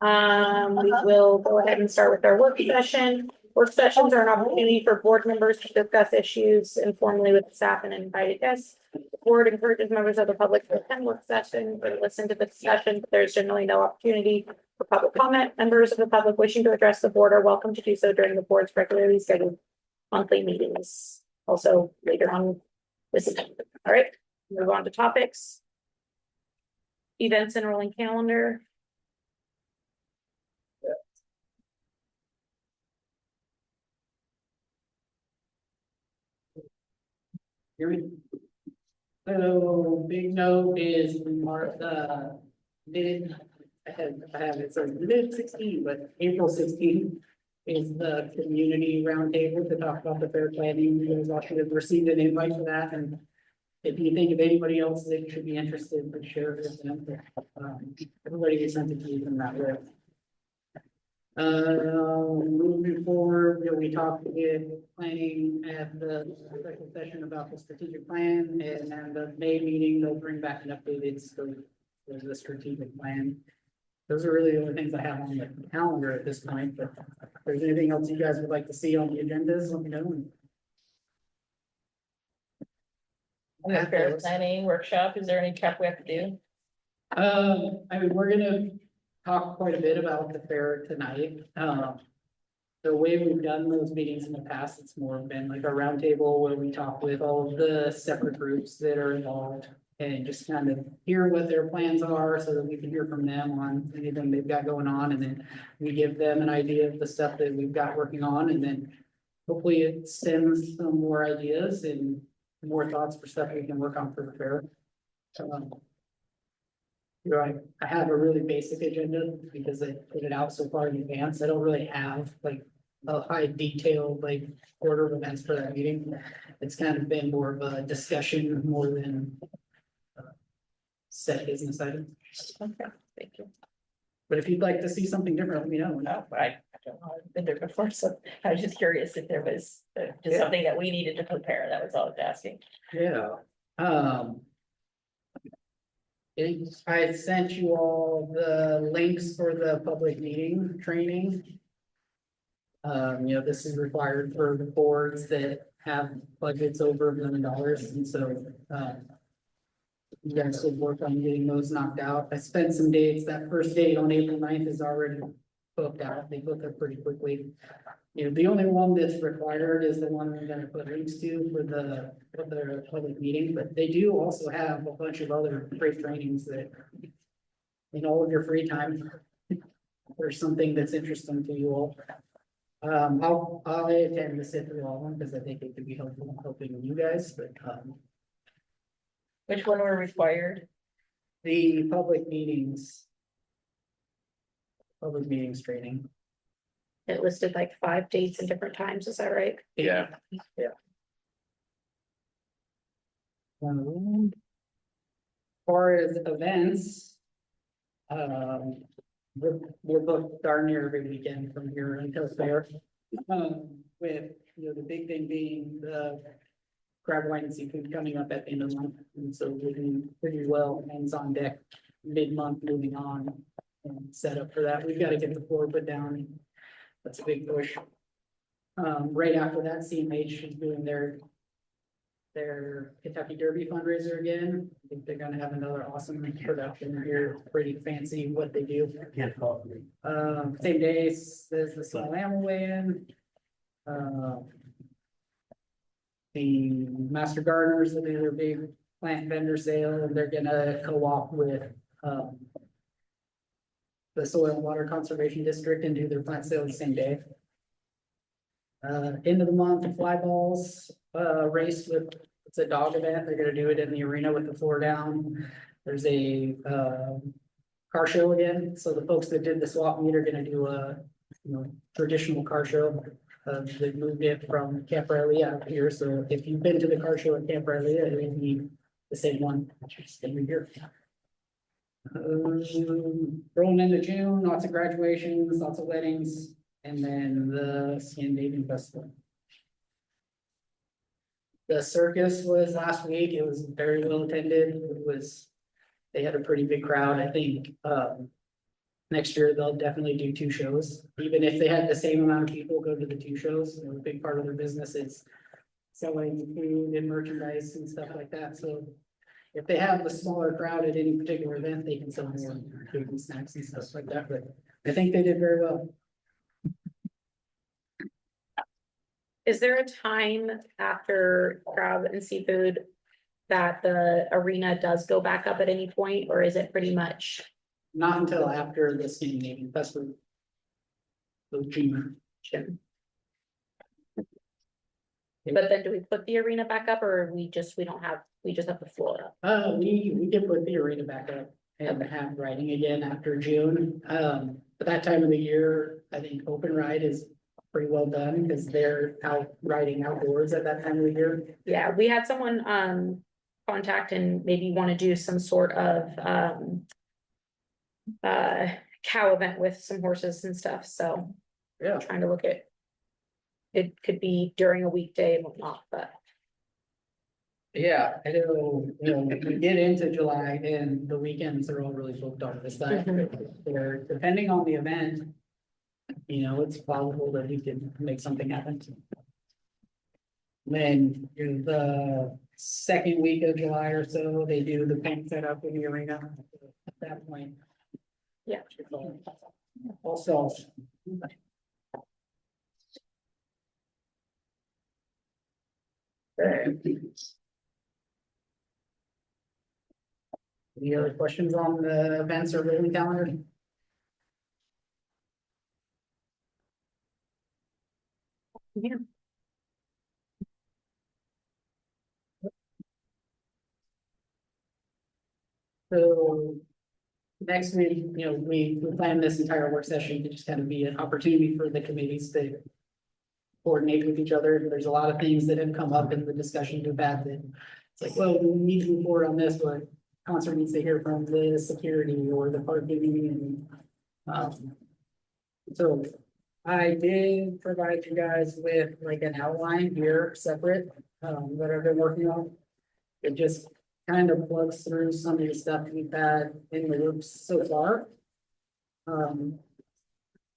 We will go ahead and start with our work session. Work sessions are an opportunity for board members to discuss issues informally with staff and invited guests. The board encourages members of the public to attend work sessions and listen to the discussion, but there's generally no opportunity for public comment. Members of the public wishing to address the board are welcome to do so during the board's regularly scheduled monthly meetings. Also later on this agenda. All right, move on to topics. Events and rolling calendar. So big note is I have it says mid-16, but April 16th is the community roundtable to talk about the fair planning. You guys all should have received an invite for that, and if you think of anybody else that should be interested, but share it with them. Everybody gets sent to you from that way. Moving forward, we talked with planning at the special session about the strategic plan, and then the May meeting, they'll bring back an updated scope for the strategic plan. Those are really the only things I have on the calendar at this point, but if there's anything else you guys would like to see on the agendas, let me know. The fair planning workshop, is there any prep we have to do? I mean, we're gonna talk quite a bit about the fair tonight. The way we've done those meetings in the past, it's more been like a roundtable where we talk with all of the separate groups that are involved and just kind of hear what their plans are so that we can hear from them on anything they've got going on. And then we give them an idea of the stuff that we've got working on, and then hopefully it stems some more ideas and more thoughts for stuff we can work on for the fair. You know, I have a really basic agenda because I put it out so far in advance. I don't really have like a high detailed like order of events for that meeting. It's kind of been more of a discussion more than set business items. Okay, thank you. But if you'd like to see something different, let me know. No, I don't know, I've been there before, so I was just curious if there was just something that we needed to prepare, that was all I was asking. Yeah. I sent you all the links for the public meeting training. You know, this is required for the boards that have budgets over $1 million, and so, you guys will work on getting those knocked out. I spent some dates. That first date on April 9th is already booked out. They book it pretty quickly. You know, the only one that's required is the one I'm gonna put links to for the public meeting, but they do also have a bunch of other great trainings that in all of your free time, there's something that's interesting to you all. I'll intend to sit through all of them because I think it could be helpful helping you guys, but Which one were required? the public meetings training. It listed like 5 dates and different times, is that right? Yeah. Far as events, we're booked darn near every weekend from here until fair. With, you know, the big thing being the crab, wine, and seafood coming up at the end of the month, and so we're doing pretty well, hands on deck, mid-month moving on and set up for that. We've got to get the floor put down. That's a big push. Right after that, CMH is doing their Kentucky Derby fundraiser again. I think they're gonna have another awesome production here, pretty fancy what they do. Same day as the small animal weigh-in. The Master Gardeners will do their big plant vendor sale, and they're gonna co-op with the Soil and Water Conservation District and do their plant sale the same day. End of the month, the fly balls race with, it's a dog event. They're gonna do it in the arena with the floor down. There's a car show again. So the folks that did the swap meet are gonna do a, you know, traditional car show. They moved it from Camp Riley out here. So if you've been to the car show at Camp Riley, it will be the same one every year. Rolling into June, lots of graduations, lots of weddings, and then the Scandinavian Festival. The circus was last week. It was very well attended. They had a pretty big crowd. I think, Next year, they'll definitely do 2 shows, even if they had the same amount of people go to the 2 shows. You know, a big part of their business is selling food and merchandise and stuff like that, so. If they have the smaller crowd at any particular event, they can sell more food and snacks and stuff like that, but I think they did very well. Is there a time after crab and seafood that the arena does go back up at any point, or is it pretty much? Not until after the Scandinavian Festival. The June. June? But then do we put the arena back up, or we just have the floor up? We can put the arena back up and have riding again after June. But that time of the year, I think open ride is pretty well done because they're out riding outdoors at that time of the year. Yeah, we had someone contact and maybe want to do some sort of cow event with some horses and stuff, so Yeah. trying to look at. It could be during a weekday and whatnot, but Yeah, I know, we get into July and the weekends are all really booked on this side. They're, depending on the event. It's possible that we can make something happen. Then, the second week of July or so, they do the paint setup in the arena at that point. yeah. Also. Any other questions on the events or written calendar? Yeah. So. Next week, we plan this entire work session to just kind of be an opportunity for the committees to. Coordinate with each other. There's a lot of things that have come up in the discussion we've had that. It's like, well, we need to move forward on this, but concert needs to hear from the security or the parking and. So I did provide you guys with like an outline here, separate, that I've been working on. It just kind of plugs through some of the stuff we've had in the loops so far.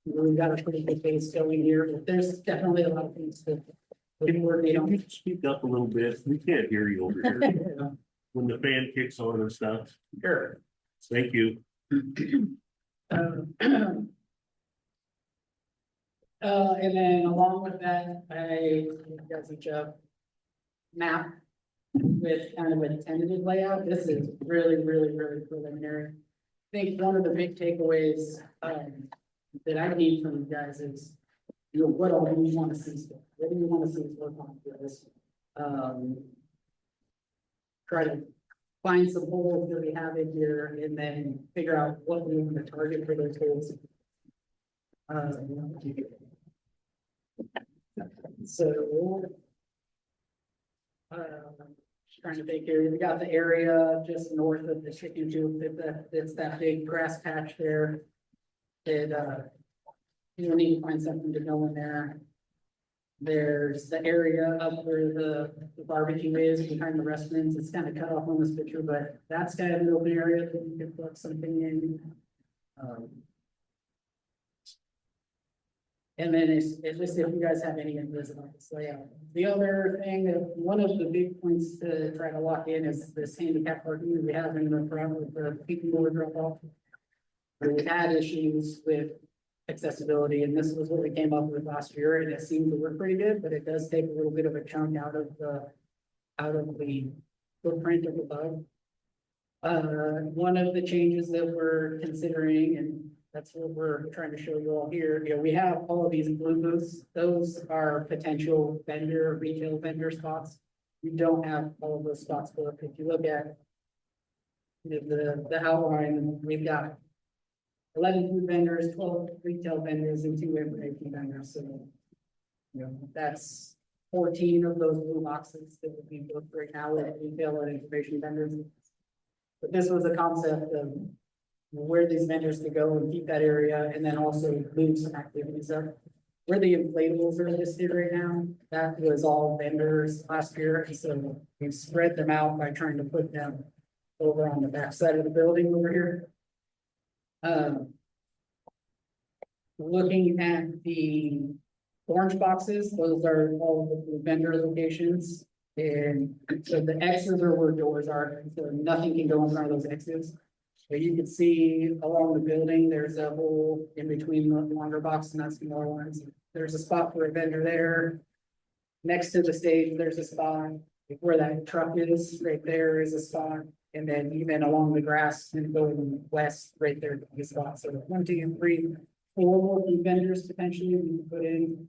We've got a pretty good base going here, but there's definitely a lot of things that. Can you speak up a little bit? We can't hear you over here when the fan kicks on and stuff. Sure. Thank you. And then along with that, I got each map with kind of a tentative layout. This is really preliminary. I think one of the big takeaways, that I need from you guys is, what all do you want to see? What do you want to see us work on for this? Try to find some holes that we have in here and then figure out what we want to target for those holes. So. Just trying to think here, we got the area just north of the chicken coop, that's that big grass patch there. You'll need to find something to go in there. There's the area up where the barbecue is behind the restaurants. It's kind of cut off on this picture, but that's kind of an open area that you can put something in. And then it's just if you guys have any ideas about this layout. The other thing that one of the big points to try to lock in is this handicap parking that we have in the front with the people who drop off. We've had issues with accessibility, and this was what we came up with last year, and it seemed to work pretty good, but it does take a little bit of a chunk out of the footprint of the bug. One of the changes that we're considering, and that's what we're trying to show you all here. We have all of these blue booths. Those are potential retail vendor spots. We don't have all of those spots booked. If you look at the outline, we've got 11 food vendors, 12 retail vendors, and 2 information vendors. So, that's 14 of those blue boxes that would be booked right now with retail and information vendors. But this was a concept of where these vendors could go and keep that area, and then also move some activities up. Where the inflatables are listed right now, that was all vendors last year, so we spread them out by trying to put them over on the back side of the building over here. looking at the orange boxes, those are all of the vendor locations. And so the X's are where doors are, so nothing can go in front of those X's. But you can see along the building, there's a hole in between the longer box and that's the smaller ones. There's a spot for a vendor there. Next to the stage, there's a spot. Where that truck is, right there is a spot. And then even along the grass and going west, right there is a spot. So 1, 2, 3, 4 more vendors potentially we can put in.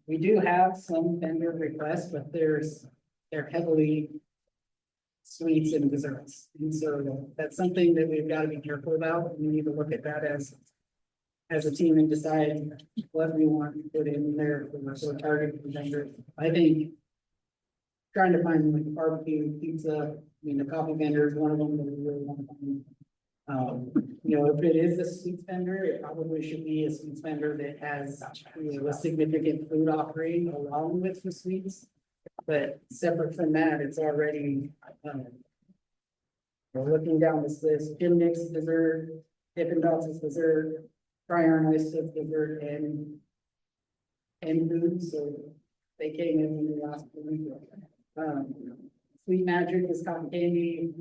We do have some vendor requests, but they're heavily sweets and desserts. And so that's something that we've got to be careful about. We need to look at that as a team and decide what we want to put in there for target vendors. I think trying to find like barbecue, pizza, I mean, the coffee vendor is one of them that we really want to find. If it is a sweets vendor, it probably should be a sweets vendor that has, a significant food offering along with the sweets. But separate from that, it's already, we're looking down this list, Jim Nick's dessert, Dippin' Dots is dessert, Fry Ice is dessert and food, so they came in the last week. Sweet Magic is cotton candy.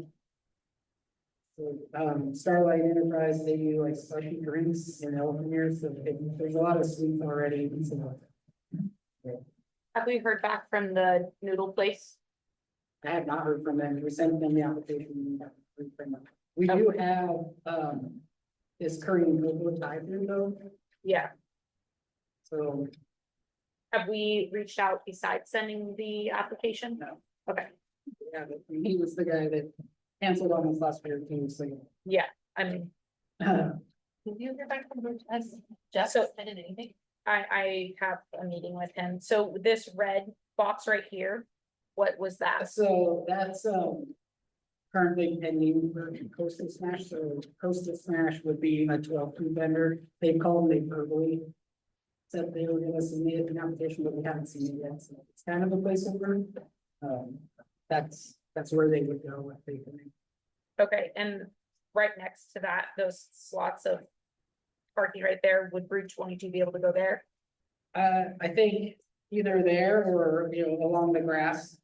So, Starlight Enterprise, they do like slushy drinks and elephant ears, so there's a lot of sweets already. So, Have we heard back from the noodle place? I have not heard from them. We sent them the application. We haven't heard from them. We do have, this Korean cocoa Thai food though, Yeah. so Have we reached out besides sending the application? No. Okay, yeah, he was the guy that canceled on us last year too, so. yeah, I mean, Did you hear back from her? Has Jeff So- submitted anything? I have a meeting with him. So this red box right here, what was that? So that's, currently pending for Coastal Smash, so Coastal Smash would be a 12 food vendor. They called me verbally. Said they were gonna submit an application, but we haven't seen it yet, so it's kind of a placeholder. That's where they would go, I think. Okay, and right next to that, those slots of parking right there, would Route 22 be able to go there? I think either there or, along the grass.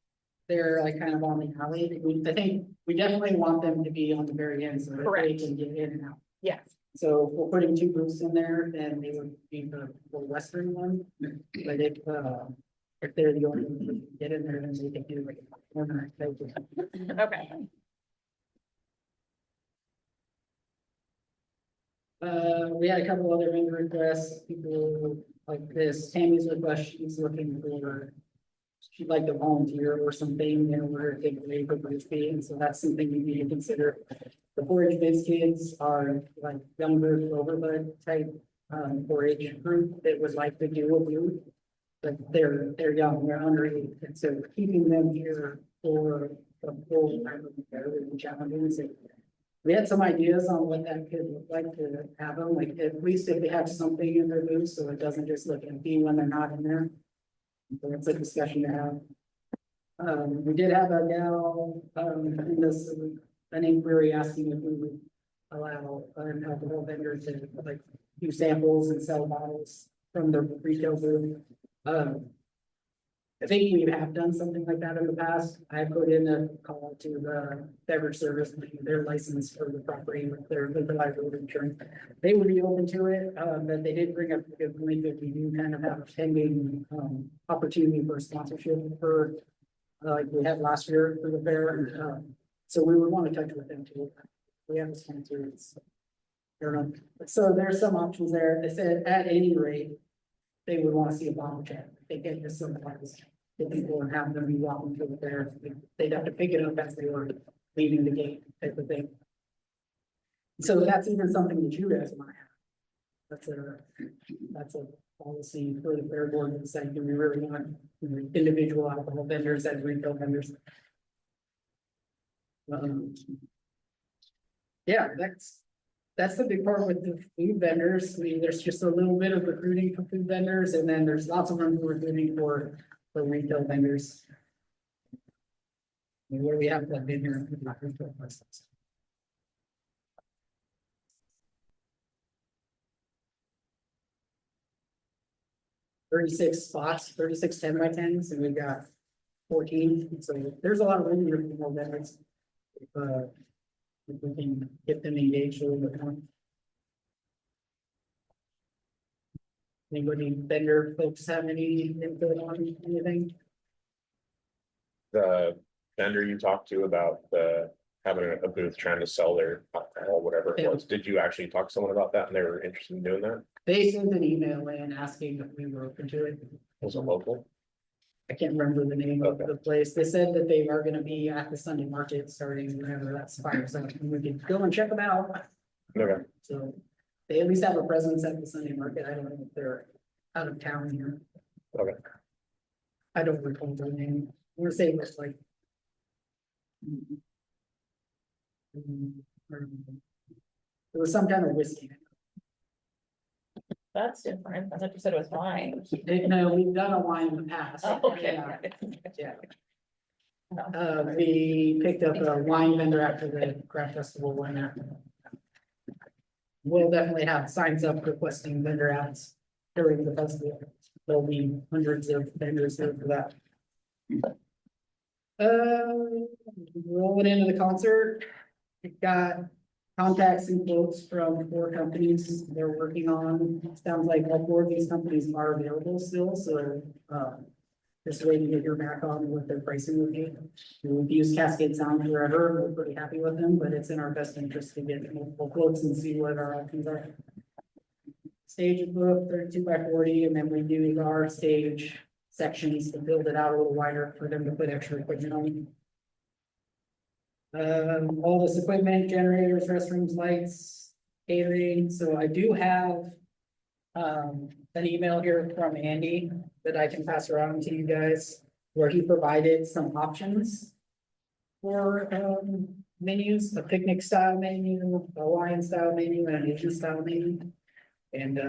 They're like kind of on the alley. I think we definitely want them to be on the very end so that they Correct. can get in and out. Yeah. So if we're putting 2 booths in there, then they would be the western one. But if they're the only one who can get in there, then they can do like a corner. Okay, We had a couple other vendor requests, people like this, Tammy's request, she's looking for. She'd like to volunteer or something in order to take a waiver of fee, and so that's something you need to consider. The 4-H biz kids are like younger overbud type, 4-H group that would like to do a booth. But they're young, they're underage, and so keeping them here for the full time of the year would be challenging. So we had some ideas on what that could look like to have them, like at least if they have something in their booth, so it doesn't just look empty when they're not in there. So it's a discussion to have. We did have a gal, in this, an inquiry asking if we would allow an alcohol vendor to like do samples and sell bottles from the retail booth. I think we have done something like that in the past. I put in a call to the beverage service, their license for the property with their liquor liability insurance. They would be open to it, but they did bring up a good point that we do kind of have a pending, opportunity for sponsorship for, like we had last year for the fair. So we would want to touch with them too. We have a sponsor. So there's some options there. They said at any rate, they would want to see a bottle check. They get this sometimes. The people and have them be walking through the fair. They'd have to pick it up as they were leaving the gate type of thing. So that's even something that you guys might have. That's a policy for the fair board to say, do we really want individual alcohol vendors as retail vendors? Yeah, that's the big part with the food vendors. I mean, there's just a little bit of recruiting for food vendors, and then there's lots of room for recruiting for retail vendors. I mean, where we have that in here. 36 spots, 36 10x10s, and we've got 14, so there's a lot of room here for more vendors. If we can get them engaged a little bit more. Anybody, vendor folks have any input on anything? The vendor you talked to about having a booth trying to sell their alcohol, whatever it was, did you actually talk to someone about that and they were interested in doing that? They sent an email in asking if we were open to it. Was it local? I can't remember the name of Okay. the place. They said that they are gonna be at the Sunday market starting whenever that expires, so we could go and check them out. Okay, So they at least have a presence at the Sunday market. I don't know if they're out of town here. Okay. I don't recall their name. I want to say it was like. It was some kind of whiskey. That's different. I thought you said it was wine. No, we've done a wine in the past. Oh, okay. Yeah. No. We picked up a wine vendor after the craft festival went out. We'll definitely have signs up requesting vendor ads during the festival. There'll be hundreds of vendors there for that. Rolling into the concert, we've got contacts and quotes from 4 companies they're working on. Sounds like all 4 of these companies are available still, so, just waiting to hear back on what their pricing would be. We've used Cascade Sound forever, we're pretty happy with them, but it's in our best interest to get multiple quotes and see what our options are. Stage is booked 32 by 40, and then we do our stage sections to build it out a little wider for them to put extra equipment on. All this equipment, generators, restrooms, lights, catering, so I do have. An email here from Andy that I can pass around to you guys, where he provided some options. For menus, a picnic style menu, a Hawaiian style menu, and an Asian style menu. And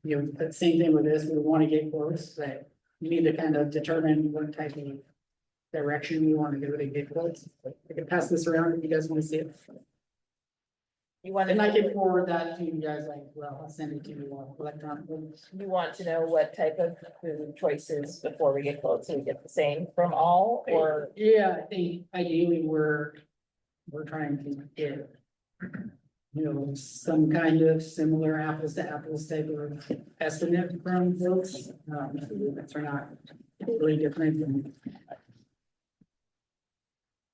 you know, the same thing with this, we want to get quotes, that you need to kind of determine what type of direction you want to go to get quotes. I can pass this around if you guys want to see it. You want And I can to, forward that to you guys, like, well, I'll send it to you electronically. you want to know what type of food choices before we get close, so we get the same from all, or? Yeah, I think ideally we're trying to get. You know, some kind of similar apples to apples type of estimate from folks, that's not really different than.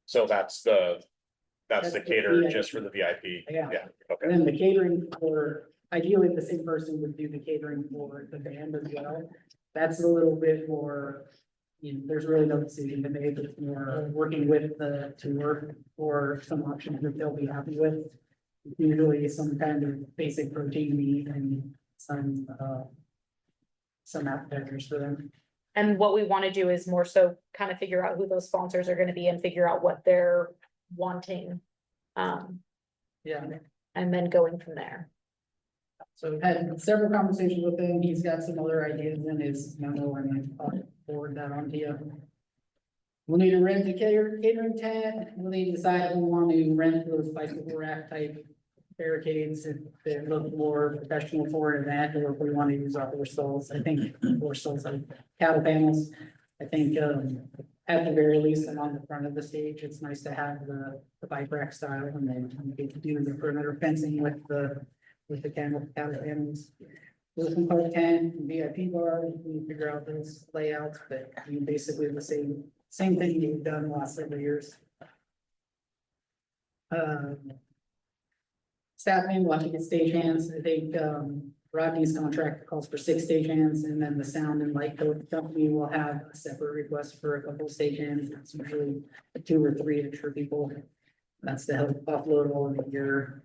so that's the That's the caterer VIP. just for the VIP? Yeah. Yeah, And okay, then the catering for, ideally, the same person would do the catering for the band as well. That's a little bit more, you know, there's really no decision to make, it's more working with the tour or some options that they'll be happy with. Usually some kind of basic protein meat and some appetizers for them. And what we want to do is more so kind of figure out who those sponsors are going to be and figure out what they're wanting. Yeah, And then going from there. so I've had several conversations with him, he's got some other ideas in his memo, and I'll forward that on to you. We'll need to rent a catering tent, we'll need to decide if we want to rent those bicycle rack type barricades if they look more professional for an event, or if we want to use our horse stalls. I think horse stalls like cattle panels. I think, at the very least, and on the front of the stage, it's nice to have the bike rack style, and then we get to do the perimeter fencing with the cattle panels. Looking for tent, VIP bar, we figure out those layouts, but I mean, basically the same thing you've done the last several years. Staffing, we'll have to get stagehands. I think, Rodney's contract calls for 6 stagehands, and then the sound and light company will have a separate request for a couple of stagehands. It's usually 2 or 3 extra people. That's to help offload all of your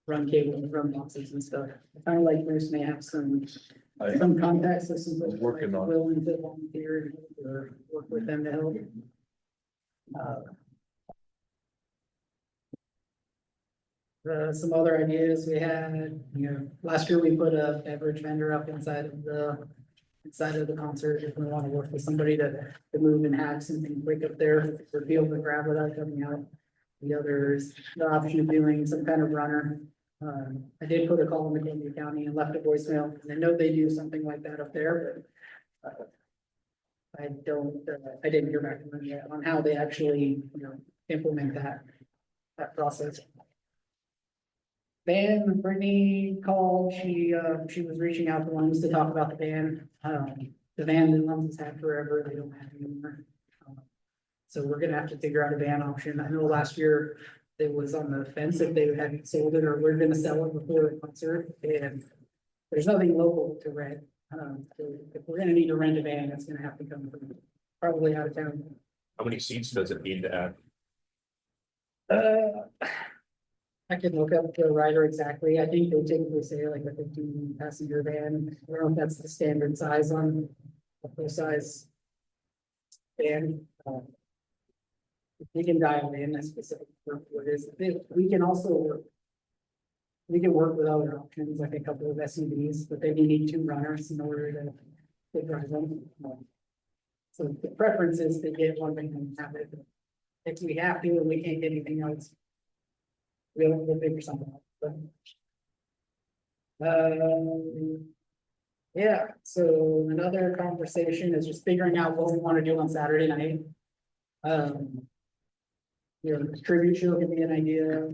run cable and run boxes and stuff. Kind of like Bruce may have some contacts with some folks Working on it. willing to volunteer or work with them to help. Some other ideas we had, you know, last year we put a beverage vendor up inside of the concert. If we want to work with somebody to move and have something quick up there, for people to grab without coming out. The other is the option of doing some kind of runner. I did put a call in McKinney County and left a voicemail, because I know they do something like that up there, but. I didn't hear back from them yet on how they actually, implement that process. Then Brittany called, she was reaching out to Lunds to talk about the van. The van that Lunds has had forever, they don't have anymore. So we're gonna have to figure out a van option. I know last year it was on the fence if they hadn't sold it or we're gonna sell it before the concert, and there's nothing local to rent. So if we're gonna need to rent a van, it's gonna have to come from probably out of town. How many seats does it need to add? I can look up the rider exactly. I think they typically say like a 15-passenger van. I don't know if that's the standard size on a full size van. We can dial in a specific for what it is. We can also work. We can work with other options, like a couple of SUVs, but they need 2 runners in order to drive them. So the preference is to get one thing and have it. If we have to and we can't get anything else, we'll figure something out. But, yeah, so another conversation is just figuring out what we want to do on Saturday night. The tribute show give me an idea.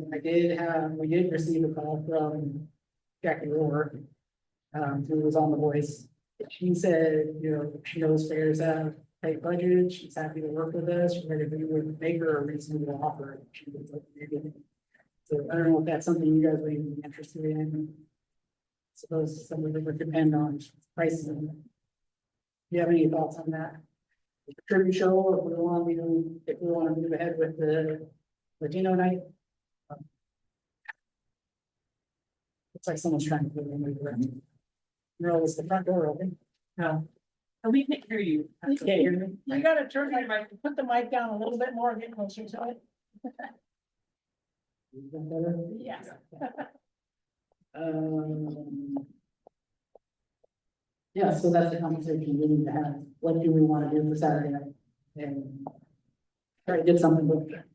We did receive a call from Jackie Rohr, who was on The Voice. She said, she knows fairs have tight budgets. She's happy to work with us. We would make her a reasonable offer. She would like to do it. So I don't know if that's something you guys would even be interested in. I suppose something that would depend on pricing. Do you have any thoughts on that? The tribute show, if we want to move ahead with the Latino night. Looks like someone's trying to put it in the No, is the front door open? No. We can hear you. Can't hear me? You gotta turn your mic, put the mic down a little bit more, get closer to it. Is that better? Yeah. Yeah, so that's the conversation we need to have. What do we want to do for Saturday night? And try to get something with it.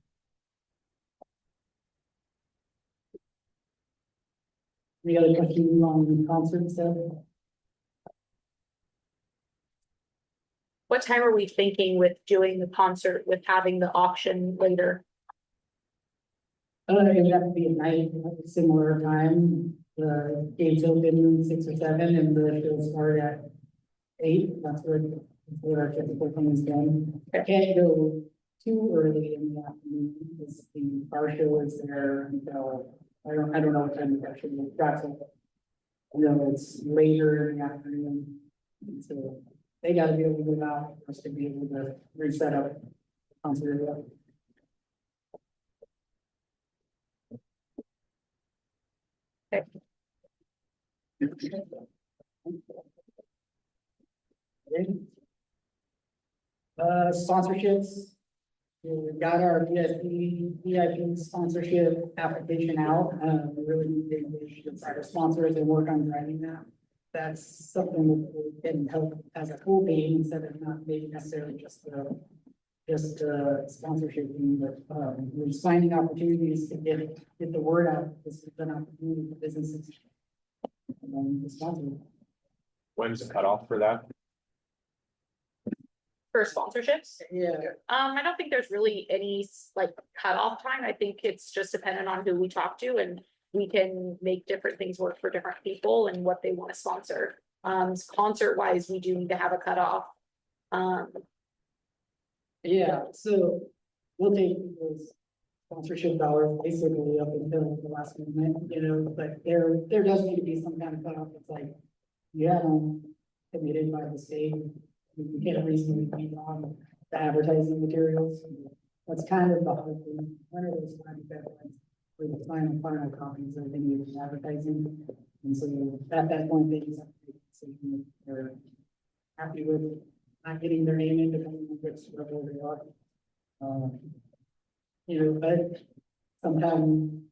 Any other questions on the concert stuff? What time are we thinking with doing the concert, with having the auction later? It would have to be at night, at a similar time. The gates open 6 or 7 and the show start at 8. That's what our typical thing is done. I can't go too early in the afternoon because the car show is there until, I don't know what time the car show is. Clatsop. It's later in the afternoon. And so they gotta be able to move out for us to be able to reset up the concert area. Sponsorships. We've got our VIP sponsorship application out. We really need to engage inside our sponsors and work on driving that. That's something that we can help as a whole team instead of not being necessarily just sponsorship team, but we're finding opportunities to get the word out. This is an opportunity for businesses. To sponsor. When's the cutoff for that? For sponsorships? Yeah. I don't think there's really any like cutoff time. I think it's just dependent on who we talk to, and we can make different things work for different people and what they want to sponsor. Concert wise, we do need to have a cutoff. Yeah, so we'll take those sponsorship dollars basically up until the last minute, but there does need to be some kind of cutoff. It's like you haven't committed by the state. You can't reasonably be on the advertising materials. That's kind of the hard thing. One of those kind of deadlines for the final copies of any of the advertising. And so at that point, they just have to make a decision if they're happy with not getting their name in, depending on which level they are. But sometime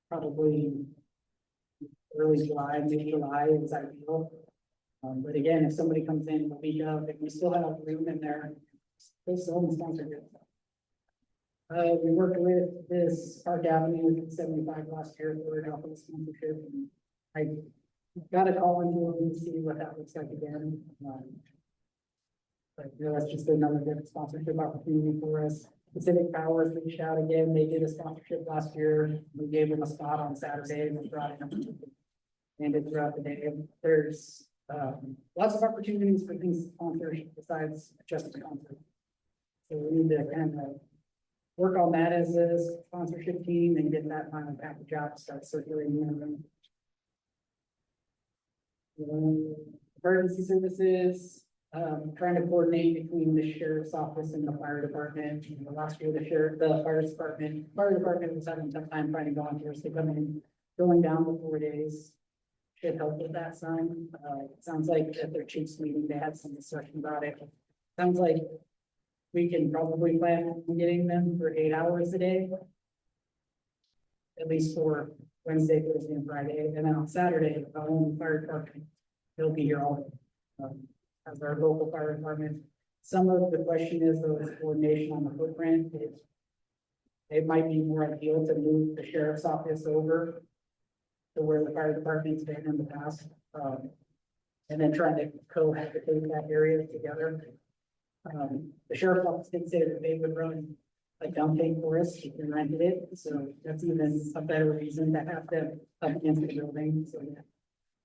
probably early July, mid-July is ideal. But again, if somebody comes in the week of, if we still have room in there, they still sponsor it. We worked with this Park Avenue with 75 last year for helping sponsorship. And I got a call into them to see what that looks like again. But you know, that's just another good sponsorship opportunity for us. Pacific Powers reached out again. They did a sponsorship last year. We gave them a spot on Saturday and we brought them and it throughout the day. There's lots of opportunities for these sponsors besides just the concert. So we need to kind of work on that as a sponsorship team and get that final package out, start circulating them. Emergency services, trying to coordinate between the sheriff's office and the fire department. You know, last year, the fire department was having a tough time finding volunteers to come in, going down the 4 days. Should help with that some. It sounds like at their chief's meeting, they had some discussion about it. Sounds like we can probably plan on getting them for 8 hours a day. At least for Wednesday, Thursday, and Friday, and then on Saturday, the home fire department, they'll be here all day. As our local fire department. Some of the question is the coordination on the footprint. It might be more ideal to move the sheriff's office over to where the fire department's been in the past. And then trying to cohabitate that area together. The sheriff's office did say that they would run a dump tank for us if we rented it, so that's even a better reason to have them up against the building, so yeah.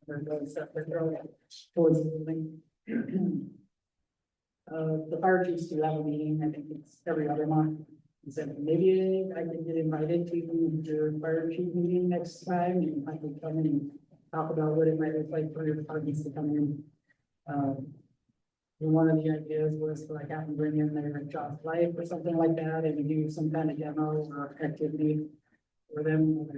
They're going stuff, they're throwing it towards the building. The fire chiefs do have a meeting, I think it's every other month. He said, maybe I can get invited to your fire chief meeting next time, and I can come in and talk about what it might look like for your departments to come in. And one of the ideas was to like have them bring in their job's life or something like that and do some kind of demo or activity for them.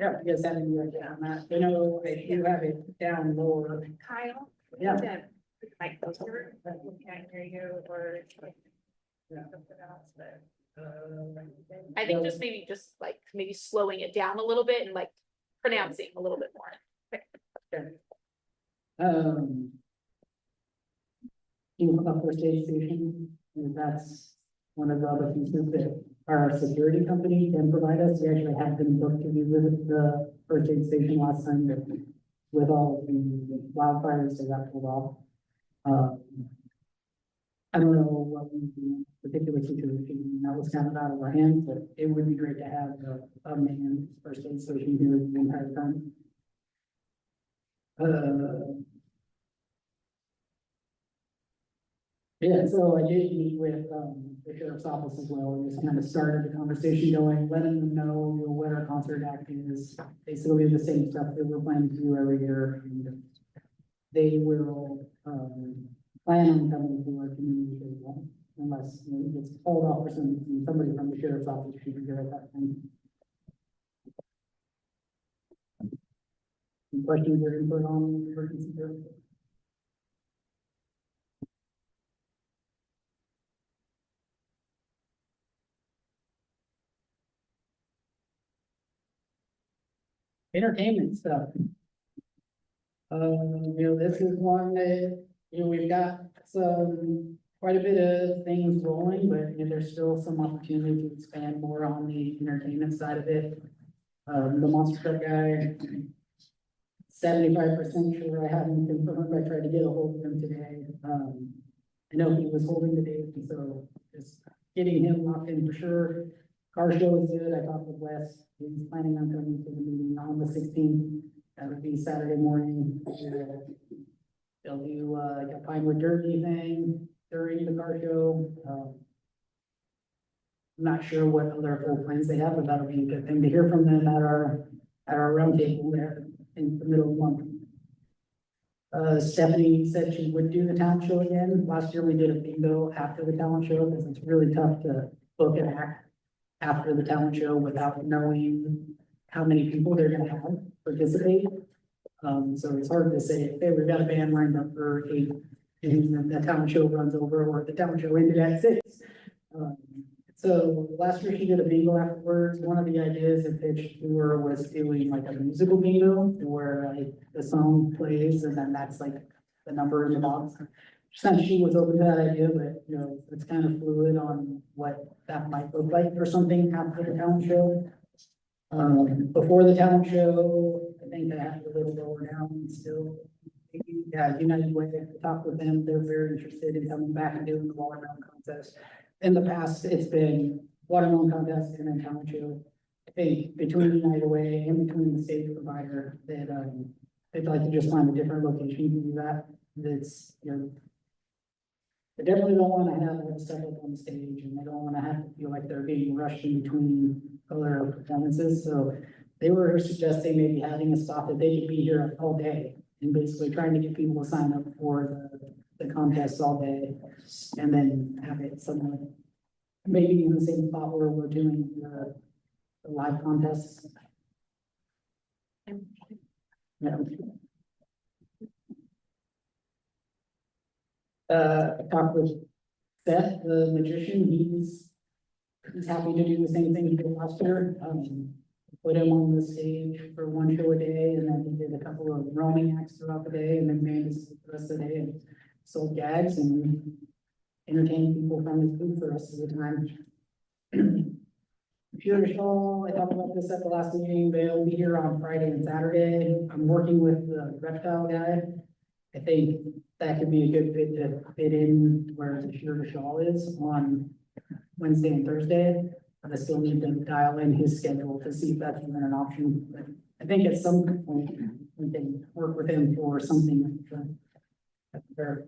Yeah, I guess that would be like on that. You know, if you have it down lower. Kyle? Yeah. Like closer, but we can't hear you or. Yeah. Something else, but. I think just maybe slowing it down a little bit and like pronouncing a little bit more. Okay. First aid station, and that's one of the other pieces that our security company can provide us. We actually had them booked to visit the first aid station last time, but with all of the wildfires, they got pulled off. I don't know what the particular situation, that was kind of out of our hands, but it would be great to have a manned first aid station here the entire time. Yeah, so I did meet with the sheriff's office as well, and just kind of started the conversation going, letting them know, what our concert act is, basically the same stuff that we're planning to do every year. And they will plan on coming to our community table, unless it gets called off or somebody from the sheriff's office should be there at that time. Any questions or input on emergency services? Entertainment stuff. This is one that, we've got quite a bit of things rolling, but there's still some opportunity to expand more on the entertainment side of it. The monster truck guy, 75% sure I haven't confirmed. I tried to get a hold of him today. I know he was holding the date, and so just getting him locked in for sure. Car show is good. I talked with Wes. He's planning on coming to the meeting on the 16th. That would be Saturday morning. They'll do like a Pinewood Derby thing during the car show. I'm not sure what other full plans they have, but that'll be a good thing to hear from them at our round table there in the middle of the month. Stephanie said she would do the talent show again. Last year we did a bingo after the talent show because it's really tough to book an act after the talent show without knowing how many people they're gonna have participate. So it's hard to say, hey, we've got a band lined up for 8 and the talent show runs over or the talent show ended at 6. So last year she did a bingo afterwards. One of the ideas that pitched to her was doing like a musical bingo where like the song plays and then that's like the number in the box. since she was open to that idea, but, you know, it's kind of fluid on what that might look like for something after the talent show. Before the talent show, I think I have a little lower down still. Yeah, United Way, I talked with them, they're very interested in coming back and doing the watermelon contest. In the past, it's been watermelon contest and then talent show. I think between United Way and between the stage provider, that, they'd like to just find a different location to do that. That's, you know, they definitely don't wanna have them step up on stage, and they don't wanna have to feel like they're being rushed in between other performances, so they were suggesting maybe having a spot that they could be here all day, and basically trying to get people to sign up for the contest all day, and then have it somewhere, maybe in the same spot where we're doing the live contests. Yeah. I talked with Seth, the magician, he's happy to do the same thing he did last year. Put him on the stage for one show a day, and then he did a couple of roaming acts throughout the day, and then managed the rest of the day and sold gags and entertained people from his booth the rest of the time. Computer show, I talked about this at the last meeting, they'll be here on Friday and Saturday. I'm working with the reptile guy. I think that could be a good fit to fit in where the Shearer Shaw is on Wednesday and Thursday. But I still need to dial in his schedule to see if that's even an option. But I think at some point we can work with him for something. Fair.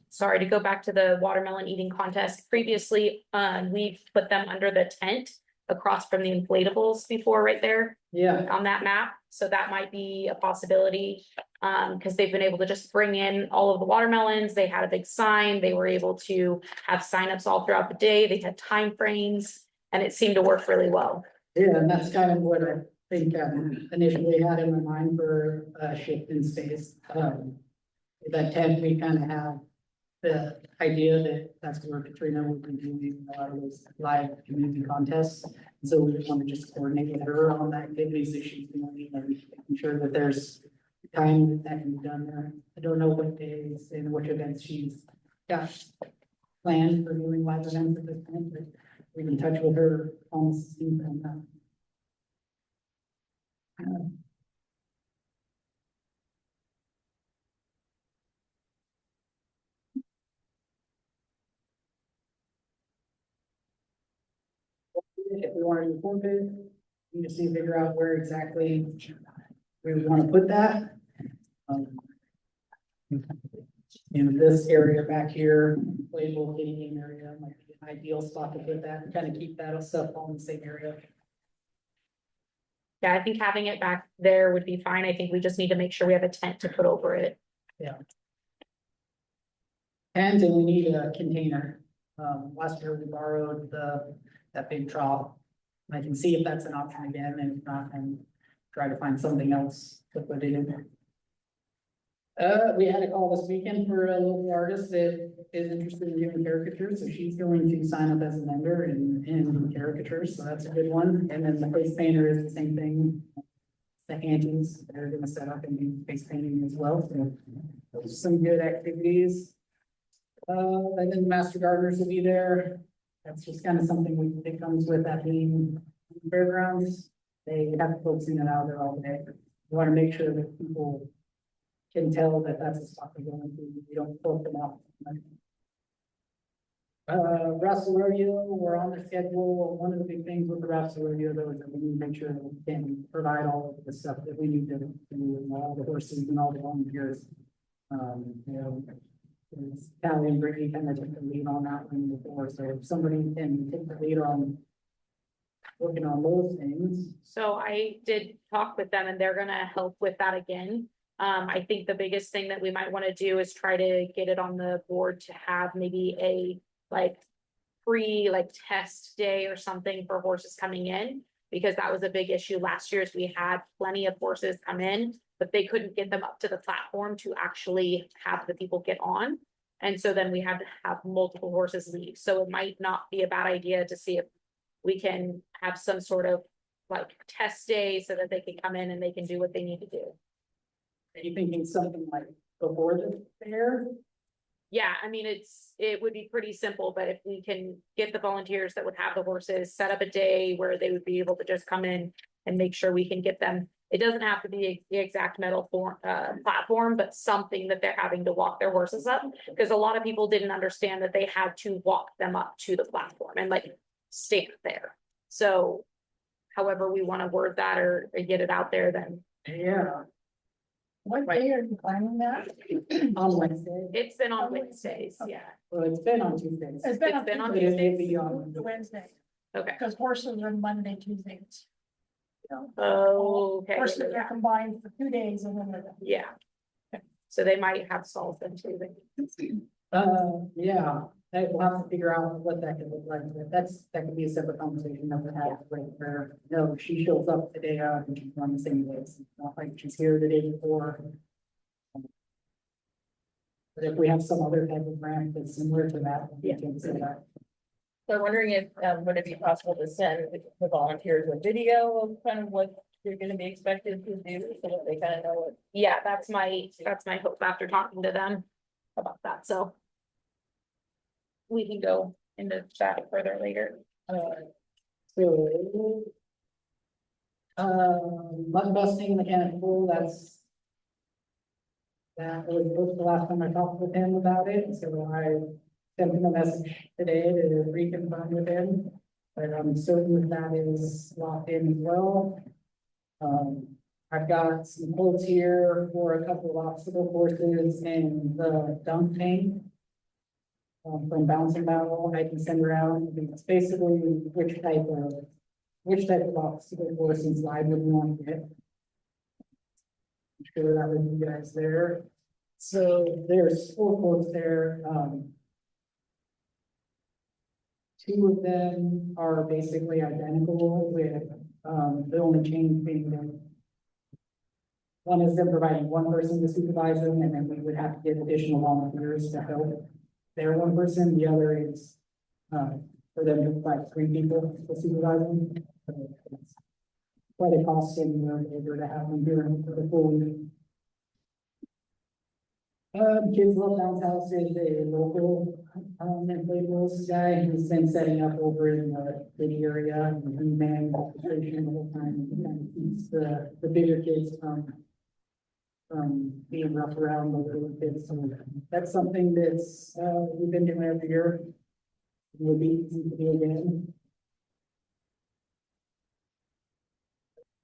Sorry to go back to the watermelon eating contest. Previously, we've put them under the tent across from the inflatables before, right there Yeah, on that map. So that might be a possibility. Because they've been able to just bring in all of the watermelons. They had a big sign. They were able to have signups all throughout the day. They had time frames, and it seemed to work really well. yeah, and that's kind of what I think initially had in my mind for a shift in space. That tent, we kind of have the idea that that's where Katrina would be doing a lot of those live community contests. So we just want to just coordinate with her on the activities that she's doing and ensure that there's time that can be done there. I don't know what days and which events she's got planned for doing live events at this point, but we can touch with her on the 16th and if we want to move forward, we just need to figure out where exactly we would want to put that. In this area back here, playable kitty game area might be an ideal spot to put that, and kind of keep that stuff all in the same area. Yeah, I think having it back there would be fine. I think we just need to make sure we have a tent to put over it. And then we need a container. Last year we borrowed that big trough. I can see if that's an option again, and if not, and try to find something else to put it in. We had a call this weekend for a local artist that is interested in doing caricatures, so she's going to sign up as a vendor in caricatures, so that's a good one. And then the face painter is the same thing. The Antiques, they're gonna set up and do face painting as well, so those are some good activities. And then the master gardeners will be there. That's just kind of something that comes with that being fairgrounds. They have folks in and out there all day. We want to make sure that people can tell that that's a spot they're going to. We don't float them off. Russell Rodeo, we're on the schedule. One of the big things with the Russell Rodeo though is that we need to make sure that we can provide all of the stuff that we need to do, all the horses and all the volunteers. You know, Callie and Brittany kind of took the lead on that one before, so if somebody can take the lead on working on those things. So I did talk with them and they're gonna help with that again. I think the biggest thing that we might want to do is try to get it on the board to have maybe a test day or something for horses coming in. Because that was a big issue last year is we had plenty of horses come in, but they couldn't get them up to the platform to actually have the people get on. And so then we had to have multiple horses leave. So it might not be a bad idea to see if we can have some sort of test day so that they can come in and they can do what they need to do. Are you thinking something like before the fair? yeah, I mean, it would be pretty simple, but if we can get the volunteers that would have the horses, set up a day where they would be able to just come in and make sure we can get them. It doesn't have to be the exact metal platform, but something that they're having to walk their horses up. Because a lot of people didn't understand that they had to walk them up to the platform and like stand there. So however we want to word that or get it out there, then Yeah, What day are you planning that? on Wednesday. it's been on Wednesdays, yeah. Well, it's been on Tuesdays. It's been It's been on But it will Tuesdays. be on. Wednesday, Okay. because horses are Monday, Tuesdays. Okay. Horses are combined for 2 days and then they're done. Yeah. So they might have stalls then too. Yeah, we'll have to figure out what that could look like, but that could be a separate conversation that we have, like, where, no, she shows up the day of and she's on the same day, it's not like she's here the day before. But if we have some other type of grant that's similar to that, we can say that. So I'm wondering if, would it be possible to send the volunteers a video of kind of what you're gonna be expected to do, so that they kind of know what. Yeah, that's my hope after talking to them about that, so. We can go into that further later. So. Mud busting mechanical, that was the last time I talked with him about it, so I sent him a message today to reconfirm with him. But I'm certain that is locked in as well. I've got some quotes here for a couple of obstacle courses and the dunk tank. From Bouncing Battle, I can send around, it's basically which type of obstacle course and slide would you want to get. I'm sure that would be guys there. So there's 4 quotes there, 2 of them are basically identical with, the only change being that one is them providing 1 person to supervise them, and then we would have to get additional volunteers to help their 1 person. The other is, for them to provide 3 people to supervise them. So it's quite a cost saving over to have them here for the full week. Kids Love Bounce House is a local, inflatables guy who's been setting up over in the big area and man station the whole time. He kind of keeps the bigger kids from being rough around the little kids. So that's something that's, we've been doing every year. It would be easy to do again.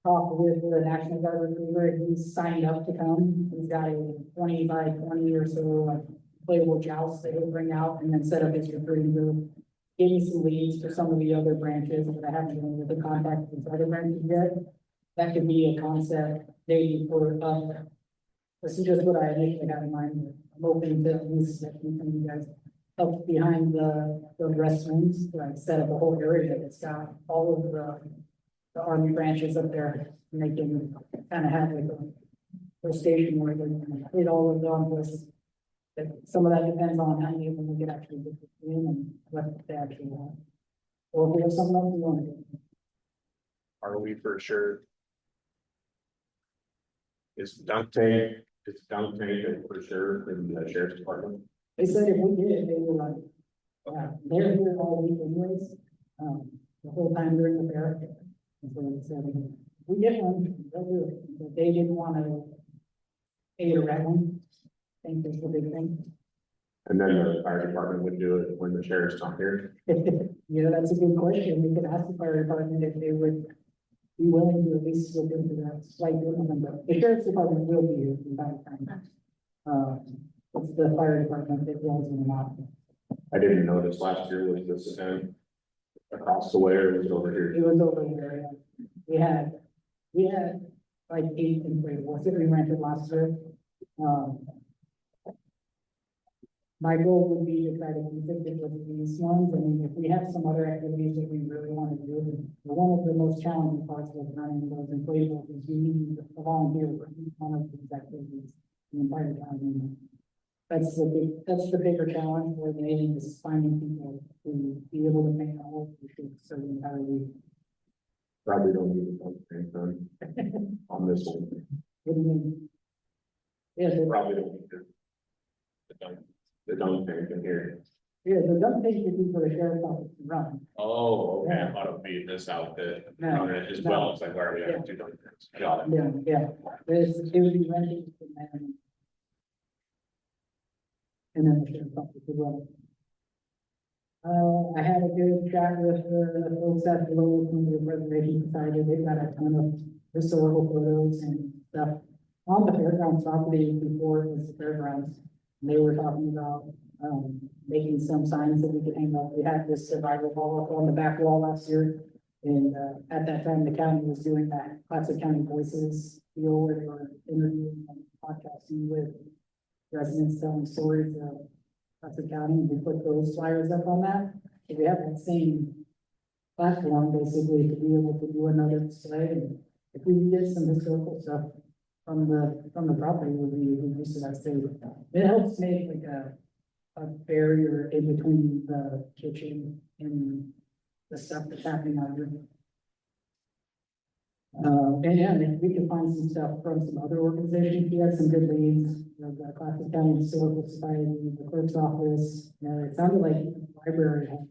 Talk with the National Guard recruiter, he's signed up to come. He's got a 20 by 20 or so like playable joust that he'll bring out and then set up his recruiting group. Give me some leads for some of the other branches, but I haven't been with the contact with other branches yet. That could be a concept maybe for, this is just what I initially had in mind. I'm hoping to at least that you guys help behind the restrooms, like set up a whole area that's got all of the army branches up there, and they can kind of have like a station where they can hit all of the arms. Some of that depends on how many of them we can actually get in and what they actually want. Or if we have something else we want to do. Are we for sure? Is dunk tank for sure in the sheriff's department? They said if we did it, they were like, they're here all week anyways, the whole time during the fair. And so they said, we get one, they'll do it, but they didn't want to pay a rent one. I think that's the big thing. And then the fire department would do it when the sheriff's not here. Yeah, that's a good question. We could ask the fire department if they would be willing to at least look into that slight difference, but the sheriff's department will be here from time to time. It's the fire department that runs them out. I didn't notice last year was this event across the way or it was over here. It was over there, yeah. We had like 8 inflatables that we rented last year. My goal would be to try to keep it with these ones. I mean, if we have some other activities that we really want to do, one of the most challenging parts of running those inflatables is you need a volunteer for each one of these activities the entire time. And that's the bigger challenge where they need is finding people to be able to make the whole issue so the entire week. Probably don't need the thing done on this one. What do you mean? Yeah, Probably don't need the dunk. The dog parent can hear. Yeah, the dump tank would be for the sheriff's office to run. Oh, okay, I thought it would be this outfit, No, as no. well, it's like, why are we Yeah. having two dog parents? Got it. Yeah, yeah, it would be rented and then the sheriff's office would run. I had a good chat with the folks at the local community preservation society. They've got a ton of historical photos and stuff on the fairgrounds property before it was the fairgrounds. And they were talking about, making some signs that we could hang up. We had this survival wall on the back wall last year. And, at that time, the county was doing that Clatsop County Voices deal where they were interviewing and podcasting with residents telling stories of Clatsop County, and we put those flyers up on that. So we have that same platform basically to be able to do another display. And if we can get some historical stuff from the property, we'll be used to that state. It helps make like a barrier in between the kitchen and the stuff that's happening out here. And yeah, if we can find some stuff from some other organizations, we have some good leads, the Clatsop County Historical Society, the clerk's office, it sounded like the library has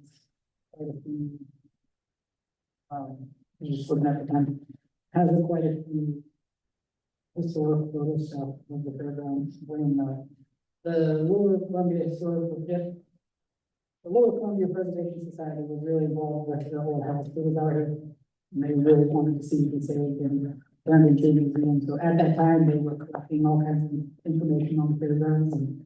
quite a few. Just looking at the time, has quite a few historical photo stuff of the fairgrounds, when, the Lower Columbia Historical District. The Lower Columbia Preservation Society was really involved with the old house, it was out here. And they really wanted to see it saved and turned into a museum. So at that time, they were collecting all kinds of information on the fairgrounds, and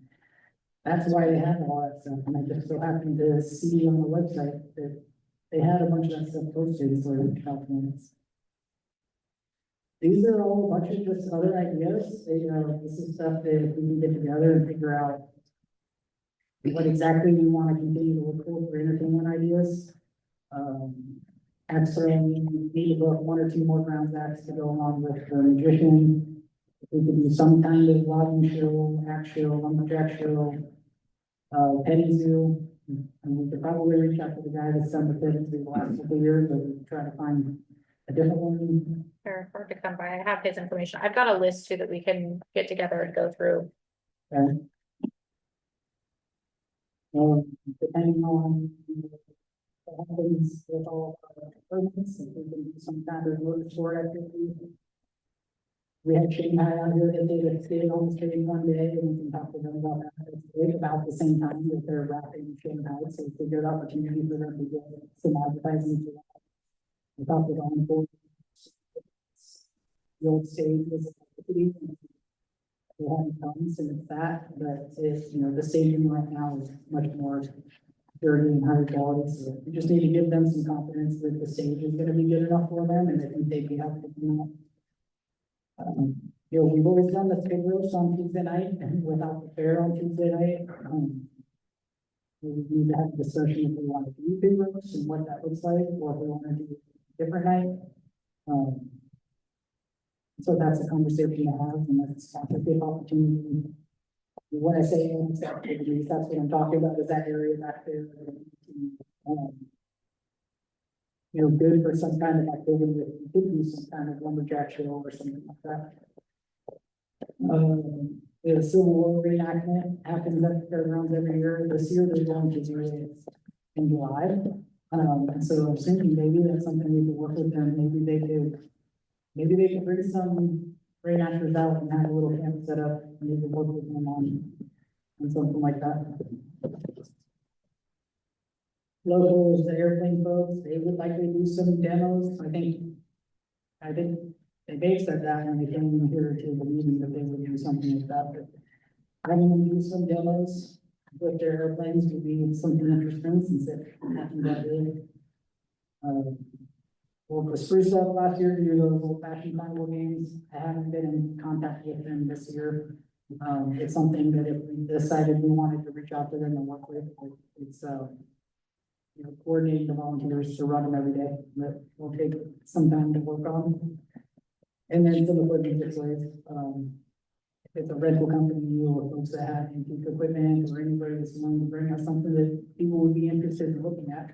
that's why they had all that stuff. And I just so happened to see on the website that they had a bunch of that stuff posted for documents. These are all a bunch of just other ideas. This is stuff that we can get together and figure out what exactly we want to continue to look for entertainment ideas. Actually, we need to book one or two more grounds acts to go along with the magician. If we could do some kind of logging show, act show, lumberjack show, petty zoo. And we could probably reach out to the guy that's done the things the last couple of years, but we try to find a different one. They're hard to come by. I have his information. I've got a list too that we can get together and go through. Okay. Depending on what happens with all our permits, if we can do some kind of motor sport activity. We had Shanghai out here that did a skate on the street one day, and we can talk to them about that. It's about the same time that they're wrapping Shanghai, so it's a good opportunity for them to get some advertising for that. We talked with on board. The old stage was activity. They haven't come since that, but it's, the staging right now is much more dirty and higher quality, so we just need to give them some confidence that the stage is gonna be good enough for them, and I think they'd be helpful in that. We've always done the pig roast on Tuesday night, and without the fair on Tuesday night. We need to have a discussion if we want to do pig roast and what that looks like, or if we want to do a different night. So that's a conversation to have, and that's a good opportunity. When I say activities, that's what I'm talking about, is that area back there. Good for some kind of activity, that you could do some kind of lumberjack show or something like that. The Civil War reenactment happens at the fairgrounds every year. This year they're going to do it in July. And so I'm thinking maybe that's something we could work with them. Maybe they could bring some reenactors out and have a little camp set up, and maybe work with them on something like that. Locals, the airplane folks, they would likely do some demos. I think they said that when they came here to the meeting, that they would do something like that, but having them do some demos with their airplanes would be something interesting, since it happened that day. Well, for Spruce Up last year, to do those old fashioned carnival games, I haven't been in contact with them this year. It's something that if we decided we wanted to reach out to them and work with, it's, coordinating the volunteers to run them every day, that will take some time to work on. And then some equipment displays, if it's a rental company or folks that have antique equipment, or anybody that's willing to bring us something that people would be interested in looking at.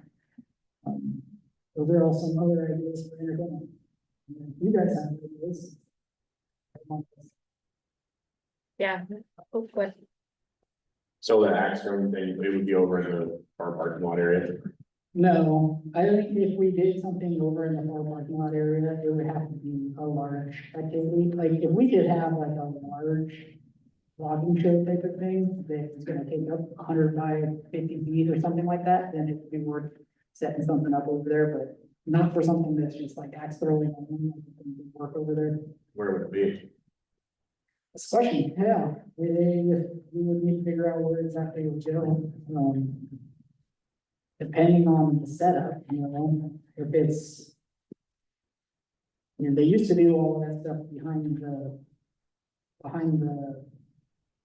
So there are some other ideas for entertainment. You guys have ideas. Yeah. Oh, good. So the axe throwing thing, it would be over in our parking lot area. No, I think if we did something over in the car parking lot area, it would have to be a large activity. Like, if we did have like a large logging show type of thing, that's gonna take up 100 by 50 feet or something like that, then it would be worth setting something up over there, but not for something that's just like axe throwing, work over there. Where would it be? That's a question, yeah, we would need to figure out where exactly it would go, depending on the setup, you know, if it's. You know, they used to do all that stuff behind the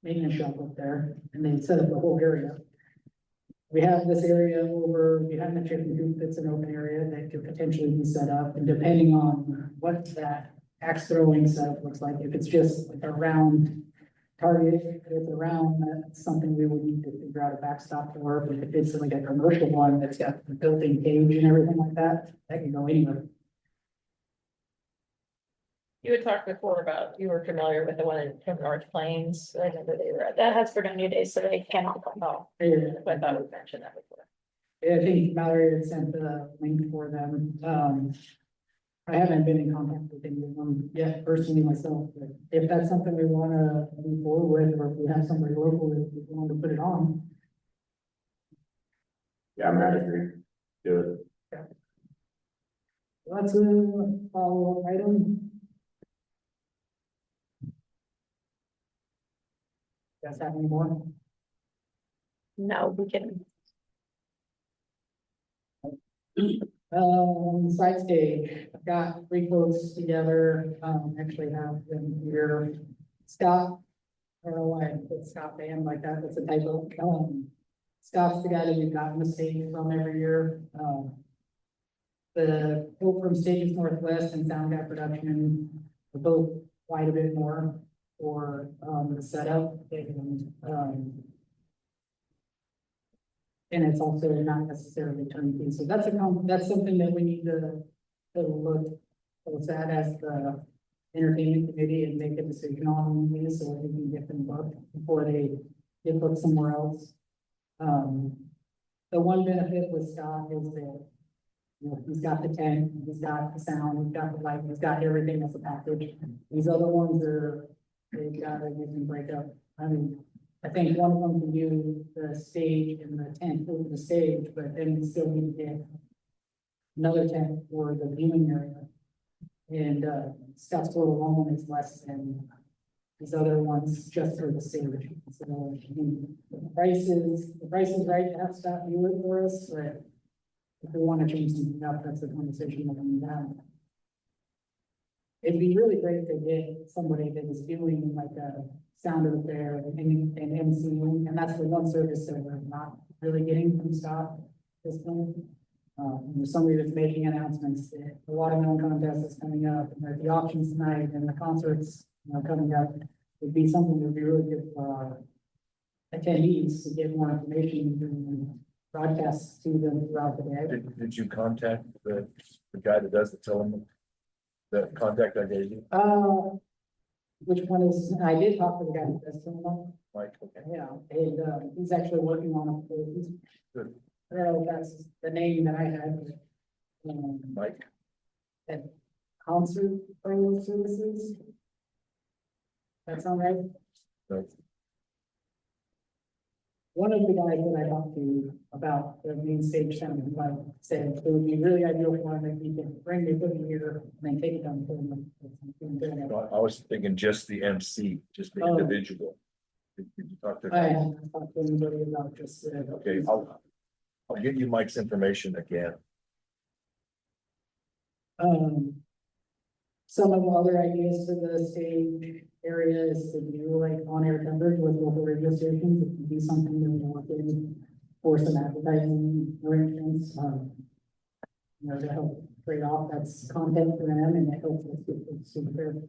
maintenance shop up there, and they set up the whole area. We have this area over behind the chicken coop that's an open area that could potentially be set up, and depending on what that axe throwing setup looks like, if it's just like a round target, if it's around, that's something we would need to figure out a backstop for, but if it's like a commercial one that's got the built-in cage and everything like that, that can go anywhere. You had talked before about, you were familiar with the one in North Plains, I remember they were at That that, has Virginia Day, so they cannot come out. but I thought we mentioned that before. I think Mallory had sent the link for them. I haven't been in contact with any of them yet personally myself, but if that's something we wanna move forward with, or if we have somebody local that we want to put it on. Yeah, I'm happy to do it. That's a follow-up item. Guys have any more? No, we can, Side stage, I've got 3 quotes together, actually have them here. Scott, I don't know why I put Scott Band like that, that's a typo. Scott's the guy that we've gotten the stage from every year. The quote from Stages Northwest and Sound Gap Production are both quite a bit more for, the setup and it's also not necessarily turnkey, so that's that's something that we need to look at as the entertainment committee and make a decision on these, so we can get them booked before they get booked somewhere else. The one benefit with Scott is that, you know, he's got the tent, he's got the sound, he's got the light, he's got everything as a package. These other ones they've got to use and break up. I mean, I think one of them can do the stage and the tent over the stage, but then you still need to get another tent for the viewing area. And, Scott's quote alone is less than these other ones just for the stage. So, I mean, the price is right to have Scott do it for us, but if we want to change something up, that's a conversation that we need to have. It'd be really great to get somebody that is doing like a sound of affair and MCing, and that's the one service that we're not really getting from Scott this point. There's somebody that's making announcements that the watermelon contest is coming up, and there's the auctions tonight, and the concerts, you know, coming up. Would be something that would be really good for our attendees to get more information and broadcasts to them throughout the day. Did you contact the guy that does the telling, the contact I gave you, Which one is, I did talk to the guy that does some, Mike? Okay. yeah, and, he's actually working on it. He's- Good. I don't know if that's the name that I had. Mike, At Concert Pro Services. That sound right? no, One of the guys that I talked to about the main stage sound, he might said it would be really ideal for him if he could bring the equipment here and then take it down to him. I was thinking just the MC, just the Oh. individual. Did you talk to I him? haven't talked to anybody about just. Okay, I'll give you Mike's information again. Some of the other ideas for the stage area is to do like on-air coverage with local radio stations. It would be something that we want in for some advertising arrangements. You know, to help trade off that's content for them and it helps us get the super.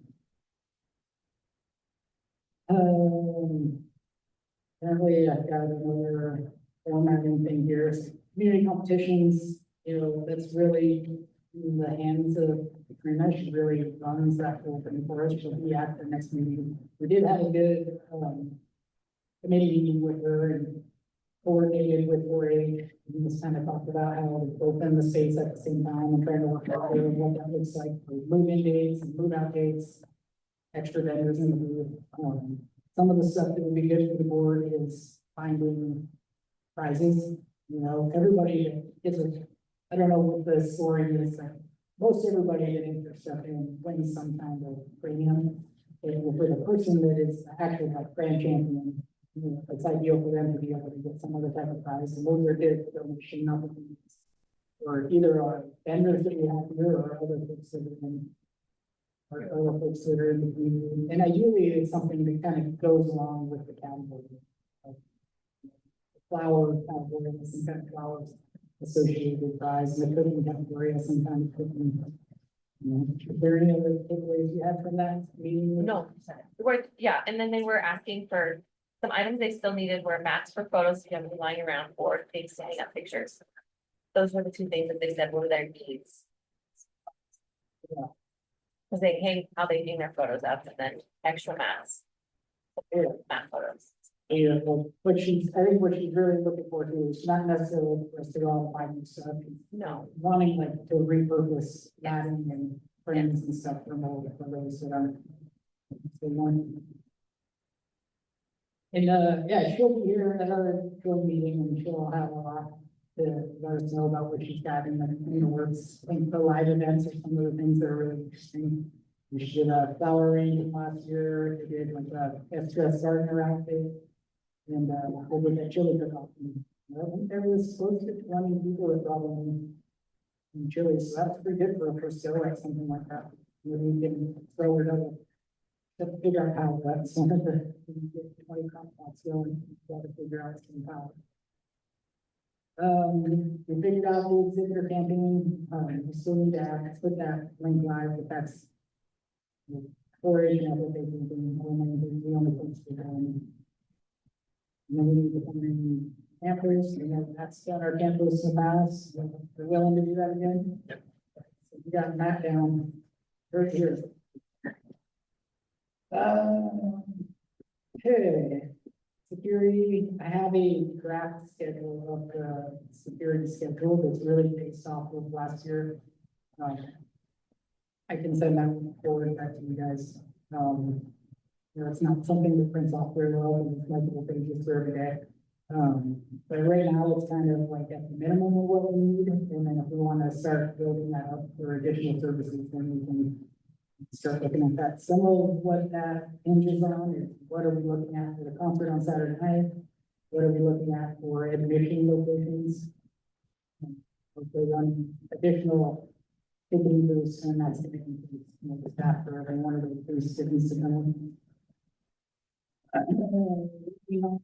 Apparently I've got another formatting thing here. Community competitions, you know, that's really in the hands of Katrina. She really runs that whole thing for us. She'll be at the next meeting. We did have a good, committee meeting with her and coordinated with 4-H. We just kind of talked about how to open the space at the same time and trying to work out what that looks like for move-in dates and move-out dates, extra vendors in the booth. Some of the stuff that would be good for the board is finding prizes. You know, everybody gets a, I don't know what the story is, like, most everybody that enters stuff in wins some kind of premium. And for the person that is actually like grand champion, you know, it's ideal for them to be able to get some other type of prize, and those are good donation opportunities. Or either our vendors that we have here or other folks that are in, or other folks that are in the community. And ideally, it's something that kind of goes along with the category. Like flower category, some kind of flowers associated with prize, and the cooking category has some kind of cooking. You know, is there any other takeaways you had from that meeting? No, yeah, and then they were asking for some items they still needed were mats for photos, you have them lying around, or things to hang up pictures. Those were the two things that they said were their needs. Yeah. Cause they hang, how they hang their photos up, and then extra mats. Yeah. Mat photos. Yeah, well, I think what she's really looking for too is not necessarily for us to go out and buy new stuff. No. Wanting like to repurpose matting and frames and stuff for mold for those that aren't. They want. And, yeah, she'll be here at another field meeting and she'll have a lot to let us know about what she's got in the works. I think the live events are some of the things that are really interesting. We did a flower arrangement last year. We did like a extra gardener outfit. And, we did that chili cook-off. I think there was close to 20 people that brought in chili, so that's pretty good for a first go at something like that. Maybe we can throw it over. To figure out how that's one of the 20 compounds going, got to figure out some power. We figured out the exhibitor campaign, we still need to put that link live, but that's 4-H and what they've been doing, the only place we're going. And then we need to come in campers, and that's done our campus in the past, we're willing to do that again. Yep. So we got Matt down right here. Okay, security, I have a draft schedule of the security schedule that's really based off of last year. I can send that forward back to you guys. You know, it's not something that prints off very well, and it's multiple pages for every day. But right now, it's kind of like at the minimum of what we need, and then if we want to start building that up for additional services, then we can start looking at that. Some of what that hinges on is what are we looking at for the concert on Saturday night? What are we looking at for admission locations? If they run additional ticketing booths, and that's going to increase, you know, the staff for every one of those booths that needs to come in. You know,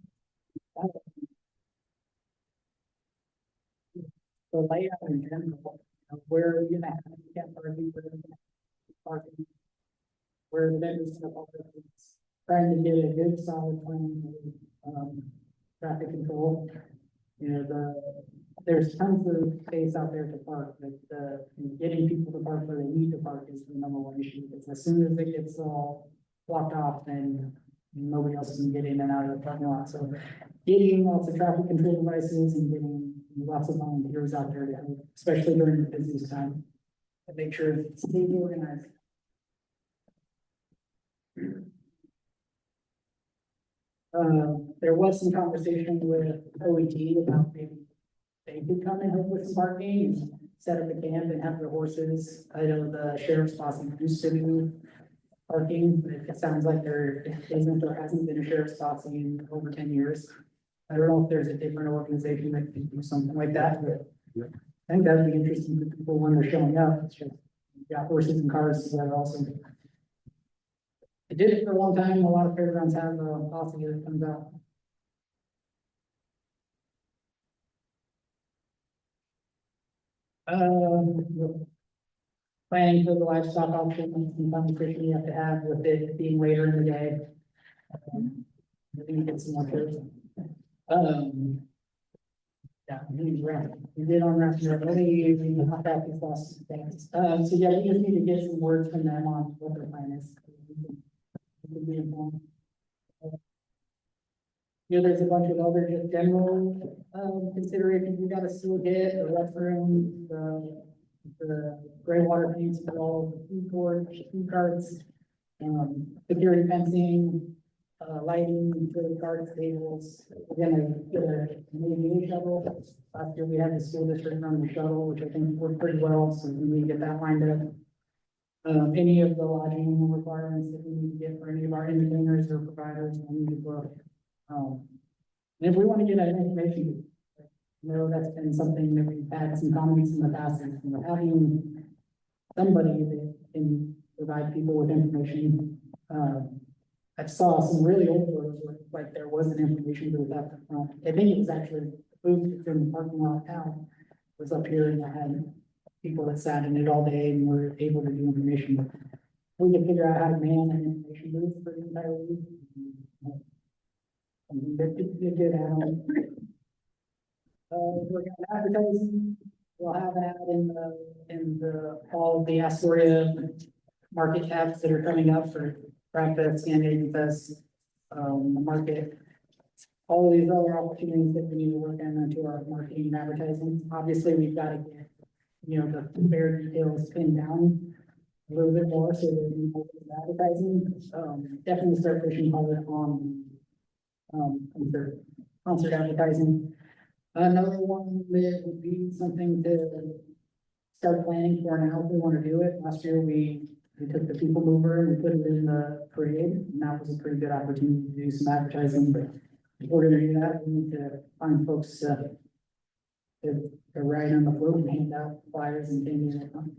the layout in general, where are you gonna have handicap parking, where you're gonna have parking, where the vendors gonna park, trying to get a good solid plan of traffic control. You know, there's tons of space out there to park, but getting people to park where they need to park is the number one issue. Because as soon as it gets all blocked off, then nobody else can get in and out of the parking lot. So getting lots of traffic control devices and getting lots of volunteers out there to help, especially during the busiest time, to make sure it's staying organized. There was some conversation with OET about maybe they could come and help with some parking and set up a camp and have their horses. I know the sheriff's posse used to do parking, but it sounds like there isn't or hasn't been a sheriff's posse in over 10 years. I don't know if there's a different organization that can do something like that, but I think that'd be interesting for people when they're showing up. It's just, you got horses and cars together also. I did it for a long time. A lot of fairgrounds have a posse that comes out. Planning for the livestock auction, some conversation you have to have with it being later in the day. I think get some more tourism. Yeah, we did on that, only hot back these last things. So yeah, we just need to get some words from them on what their plan is. We can be informed. You know, there's a bunch of other just general, considerations we gotta still get, the restroom, the gray water tanks for all the food court, food carts, security fencing, lighting, the guard tables. We're gonna get a maybe shuttle. Last year we had the school district run the shuttle, which I think worked pretty well, so we need to get that lined up. Any of the lodging requirements that we need to get for any of our entertainers or providers, we need to book. And if we want to get that information, you know, that's been something that we've had some comments in the past, and you know, having somebody that can provide people with information. I saw some really old photos where like there wasn't information booth at the front. I think it was actually the booth that's in the parking lot now was up here, and I had people that sat in it all day and were able to do information. We could figure out how to man an information booth for the entire week. It did happen. We're gonna advertising, we'll have an ad in the, all the Astoria market tabs that are coming up for Craft Fest, Scandinavian Fest, the market. All of these other opportunities that we need to work on into our marketing and advertising. Obviously, we've got to get, you know, the fair details pinned down a little bit more so that we can focus on advertising. Definitely start pushing harder on concert advertising. Another one that would be something to start planning for now if we want to do it. Last year, we took the people mover and we put it in the parade, and that was a pretty good opportunity to do some advertising, but if we're gonna do that, we need to find folks, to ride on the float and hand out flyers and things like that.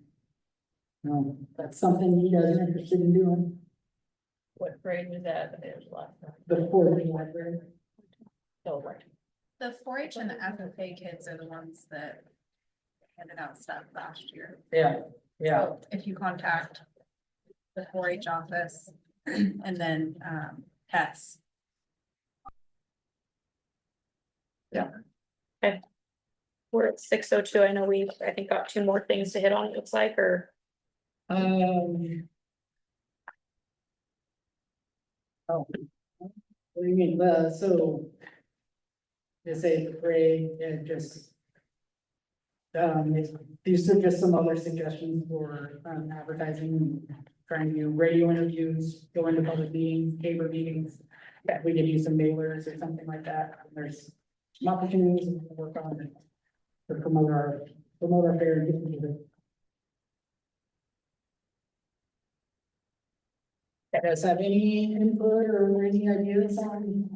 That's something you guys are interested in doing What grade was that? It was last time. before the library. So, right. The 4-H and the FFA kids are the ones that handed out stuff last year. Yeah, yeah. So if you contact the 4-H office and then, Tess. We're at 6:02. I know we've, I think, got two more things to hit on, it looks like, or Oh. What do you mean, so. Just say the parade and just. These are just some other suggestions for, advertising, trying to do radio interviews, go into public meetings, chamber meetings. That we could use some mailers or something like that. There's some opportunities we can work on it. To promote our fair and get people to. Does have any input or any ideas on?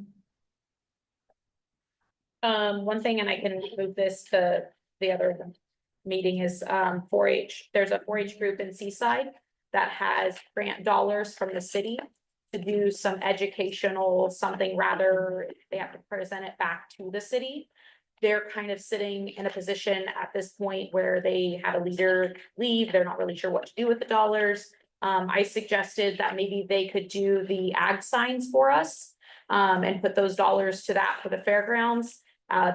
one thing, and I can move this to the other meeting is, 4-H. There's a 4-H group in Seaside that has grant dollars from the city to do some educational, something rather, they have to present it back to the city. They're kind of sitting in a position at this point where they had a leader leave. They're not really sure what to do with the dollars. I suggested that maybe they could do the ag signs for us, and put those dollars to that for the fairgrounds.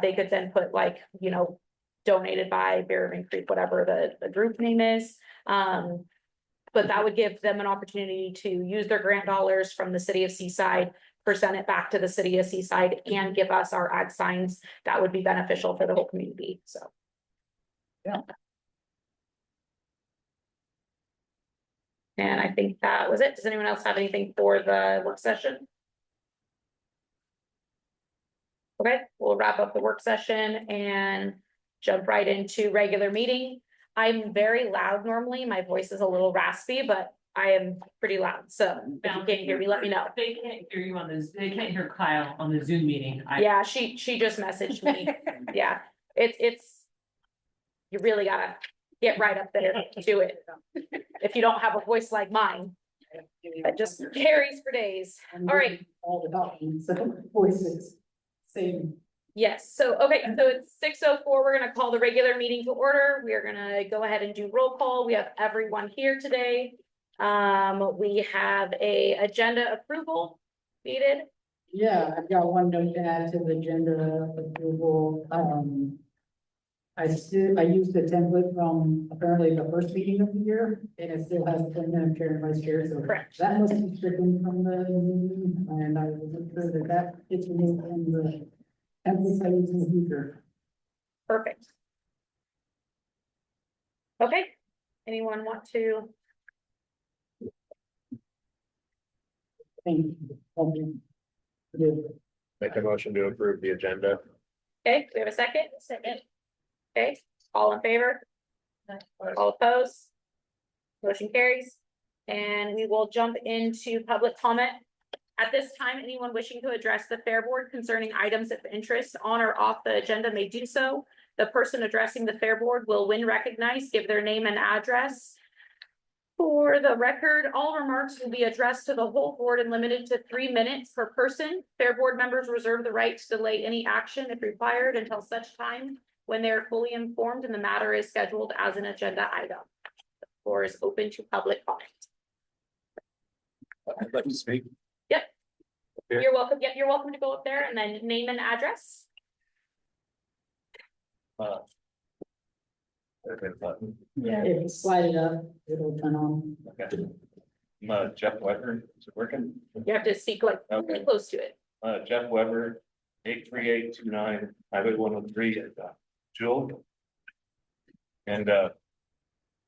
They could then put like, you know, donated by Bearman Creek, whatever the group name is. But that would give them an opportunity to use their grant dollars from the city of Seaside, present it back to the city of Seaside, and give us our ag signs. That would be beneficial for the whole community, so. Yeah. And I think that was it. Does anyone else have anything for the work session? Okay, we'll wrap up the work session and jump right into regular meeting. I'm very loud normally. My voice is a little raspy, but I am pretty loud. So if you can't hear me, let me know. They can't hear you on this, they can't hear Kyle on the Zoom meeting. Yeah, she just messaged me. Yeah, it's. You really gotta get right up there to it. If you don't have a voice like mine, that just carries for days. All right. All the documents, voices, same. Yes, so, okay, so it's 6:04. We're gonna call the regular meeting to order. We are gonna go ahead and do roll call. We have everyone here today. We have a agenda approval needed. Yeah, I've got one note to add to the agenda approval. I used the template from apparently the first meeting of the year, and it still has the chair and vice chair, so. Correct. That must be stricken from the meeting, and I we'll make sure that that gets removed and the emphasized in the future. Perfect. Okay, anyone want to, Thank you. Make a motion to approve the agenda. okay, we have a second? Second. Okay, all in favor? All opposed? Motion carries. And we will jump into public comment. At this time, anyone wishing to address the Fair Board concerning items of interest on or off the agenda may do so. The person addressing the Fair Board will, when recognized, give their name and address. For the record, all remarks will be addressed to the whole board and limited to 3 minutes per person. Fair Board members reserve the right to delay any action if required until such time when they are fully informed and the matter is scheduled as an agenda item. The floor is open to public comment. I'd like to speak. Yep. Okay. You're welcome. Yep, you're welcome to go up there and then name and address. Yeah, if you slide it up, it'll turn on. I'm Jeff Weber, is it working? You have to speak like Okay. really close to it. Jeff Weber, 83829, Highway 103 at Jewel. And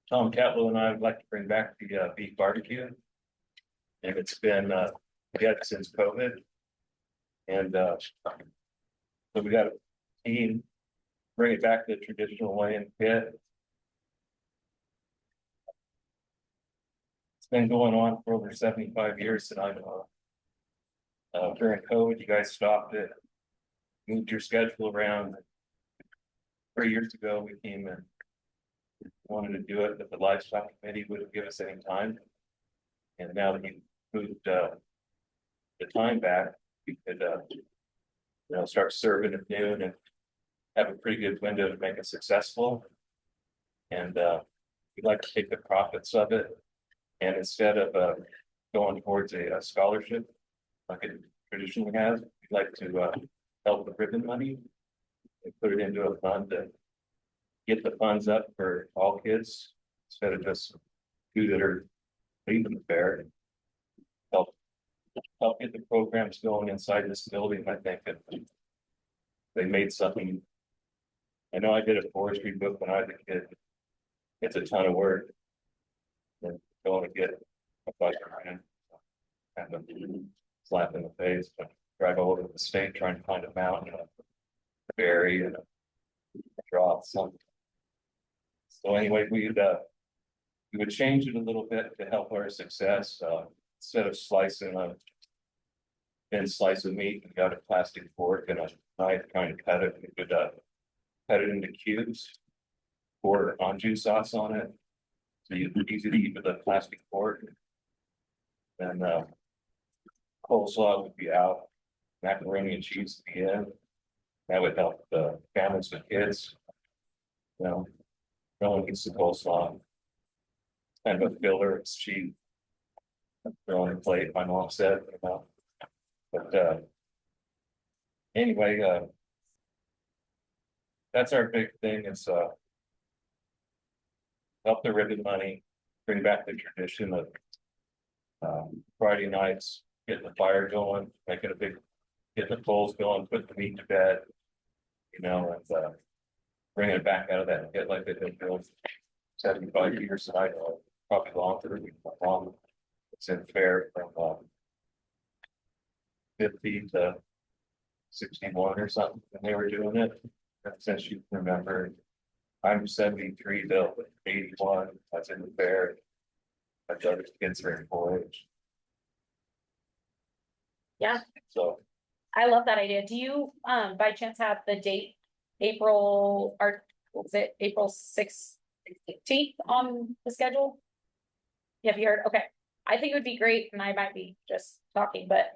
Tom Catlett and I would like to bring back the beef barbecue. And it's been dead since COVID. And so we got a team, bring it back the traditional way and pit. It's been going on for over 75 years that I know of. During COVID, you guys stopped it, moved your schedule around. 3 years ago, we came and wanted to do it, but the livestock committee wouldn't give us any time. And now that you moved the time back, we could start serving at noon and have a pretty good window to make it successful. And we'd like to take the profits of it, and instead of going towards a scholarship like it traditionally has, we'd like to help with ribbon money and put it into a fund to get the funds up for all kids instead of just two that are leaving the fair. Help get the programs going inside this building. I think that they made something. I know I did a forestry book when I was a kid. It's a ton of work. And going to get a budget and kind of slap in the face, but drive all over the state trying to find a mountain, a berry, and a draw something. So anyway, we would change it a little bit to help our success. Instead of slicing a thin slice of meat, we got a plastic fork and a knife trying to cut it. We could cut it into cubes, pour anjou sauce on it, so easy to eat with a plastic fork. And coleslaw would be out, macaroni and cheese would be in. That would help the families with kids. No one gets the coleslaw. It's kind of a filler, it's cheap. Throw on a plate, my mom said, but anyway, that's our big thing is help the ribbon money, bring back the tradition of Friday nights, getting the fire going, making getting the coals going, putting the meat to bed, and bringing it back out of that pit like they've been doing 75 years, and I know, probably longer. It's in fair from 50 to 61 or something when they were doing it. And since you can remember, I'm 73 to 81. That's in the fair. My other kids are in 4-H. Yeah. So I love that idea. Do you, by chance have the date, April 16th on the schedule? Have you heard? Okay. I think it would be great, and I might be just talking, but,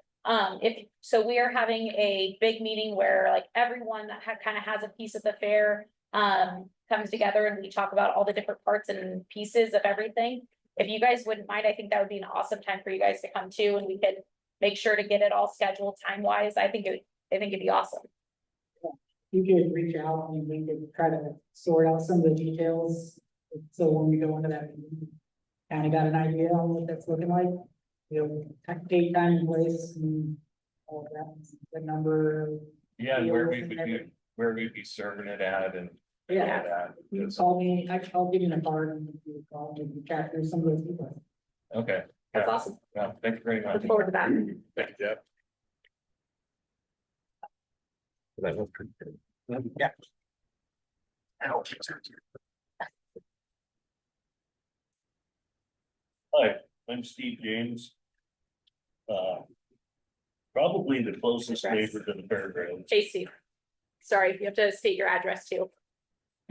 we are having a big meeting where like everyone that kind of has a piece of the fair, comes together and we talk about all the different parts and pieces of everything. If you guys wouldn't mind, I think that would be an awesome time for you guys to come too, and we could make sure to get it all scheduled time wise. I think it'd be awesome. You could reach out and we could try to sort out some of the details. So when we go into that, kind of got an idea on what that's looking like. Date, time, and place, and all that, the number. Yeah, and where we Deals and would be, where we'd be serving it at and. Yeah. that. You can call me, I'll give you a card and you call me, you chat through some of those people. Okay. That's Yeah. awesome. Yeah, thank you very much. Look forward to that. Thank you, Jeff. That was pretty good. Yeah. Hi, I'm Steve James. Probably the closest neighbor to the fairgrounds, Hey, Steve. Sorry, you have to state your address too.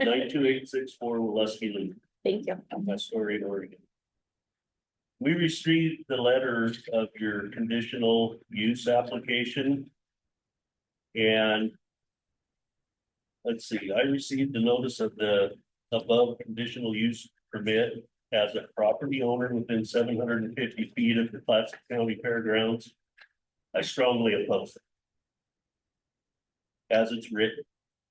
92864 Waleski Loop, Thank you. Astoria, Oregon. We received the letter of your conditional use application. And let's see, I received the notice of the above conditional use permit as a property owner within 750 feet of the Clatsop County Fairgrounds. I strongly oppose it. As it's written,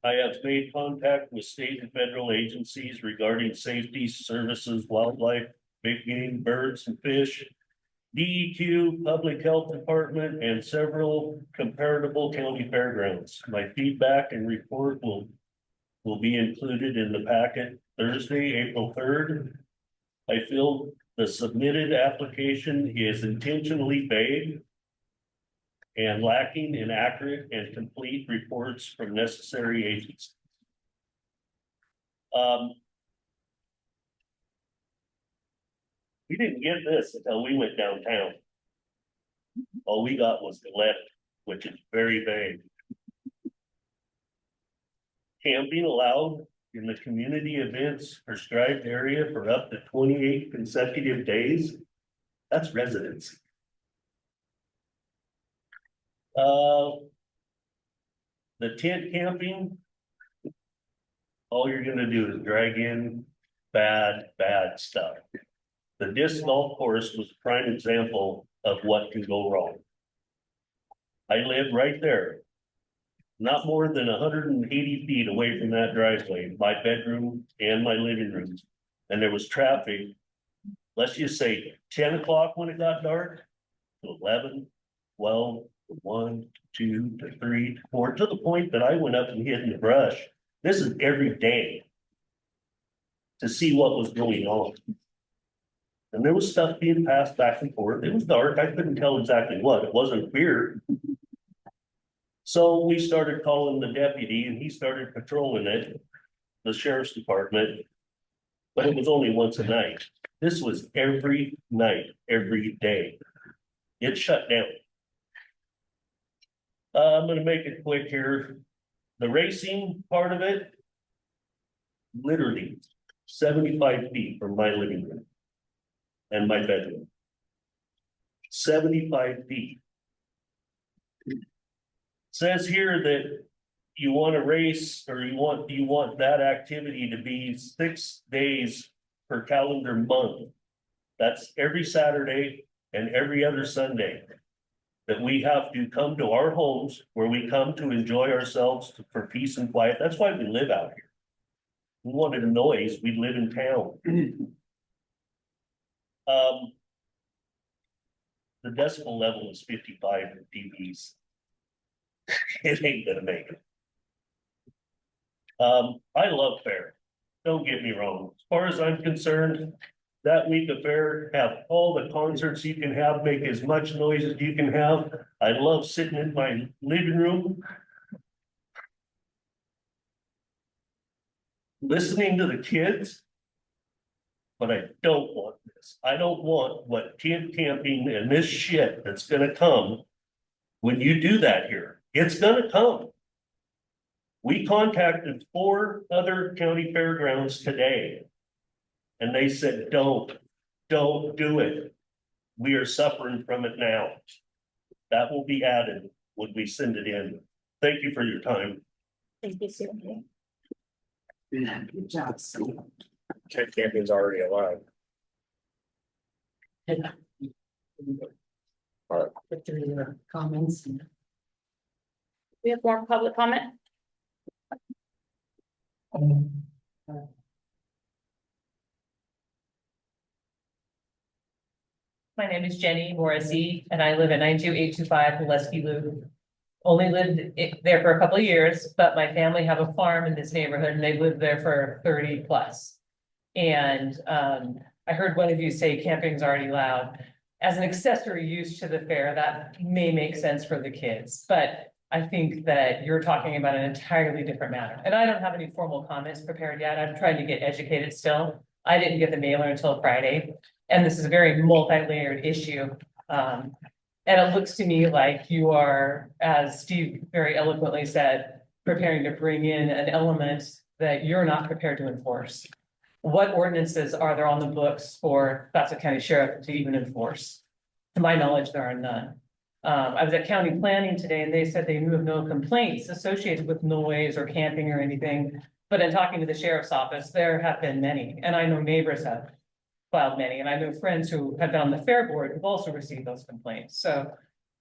I have made contact with state and federal agencies regarding safety, services, wildlife, big game, birds and fish, DEQ, Public Health Department, and several comparable county fairgrounds. My feedback and report will be included in the packet Thursday, April 3rd. I feel the submitted application is intentionally vague and lacking in accurate and complete reports from necessary agencies. We didn't get this until we went downtown. All we got was the letter, which is very vague. Camping allowed in the community events prescribed area for up to 28 consecutive days. That's residency. The tent camping, all you're gonna do is drag in bad stuff. The disc golf course was a prime example of what can go wrong. I live right there, not more than 180 feet away from that driveway, my bedroom and my living room. And there was traffic, let's just say 10 o'clock when it got dark, to 11, 12, 1, 2, to 3, to 4, to the point that I went up and hid in the brush. This is every day to see what was going on. And there was stuff being passed back and forth. It was dark. I couldn't tell exactly what. It wasn't clear. So we started calling the deputy and he started patrolling it, the sheriff's department. But it was only once a night. This was every night, every day. It shut down. I'm gonna make it quick here. The racing part of it, literally 75 feet from my living room and my bedroom. 75 feet. Says here that you want to race or you want that activity to be 6 days per calendar month. That's every Saturday and every other Sunday. That we have to come to our homes where we come to enjoy ourselves for peace and quiet. That's why we live out here. We wanted a noise, we live in town. The decibel level is 55 dBs. It ain't gonna make it. I love fair. Don't get me wrong. As far as I'm concerned, that week of fair, have all the concerts you can have, make as much noise as you can have. I love sitting in my living room, listening to the kids. But I don't want this. I don't want what tent camping and this shit that's gonna come when you do that here. It's gonna come. We contacted 4 other county fairgrounds today. And they said, don't do it. We are suffering from it now. That will be added when we send it in. Thank you for your time. Thank you, Steve. Good job, Steve. Tent camping's already allowed. Put through your comments. We have more public comment. My name is Jenny Morrissey, and I live at 92825 Gillespie Loop. Only lived there for a couple of years, but my family have a farm in this neighborhood and they lived there for 30 plus. And I heard one of you say camping's already allowed. As an accessory use to the fair, that may make sense for the kids, but I think that you're talking about an entirely different matter. And I don't have any formal comments prepared yet. I'm trying to get educated still. I didn't get the mailer until Friday, and this is a very multi-layered issue. And it looks to me like you are, as Steve very eloquently said, preparing to bring in an element that you're not prepared to enforce. What ordinances are there on the books for Clatsop County Sheriff to even enforce? To my knowledge, there are none. I was at county planning today and they said they knew of no complaints associated with noise or camping or anything. But in talking to the sheriff's office, there have been many, and I know neighbors have filed many, and I know friends who have been on the fair board who've also received those complaints. So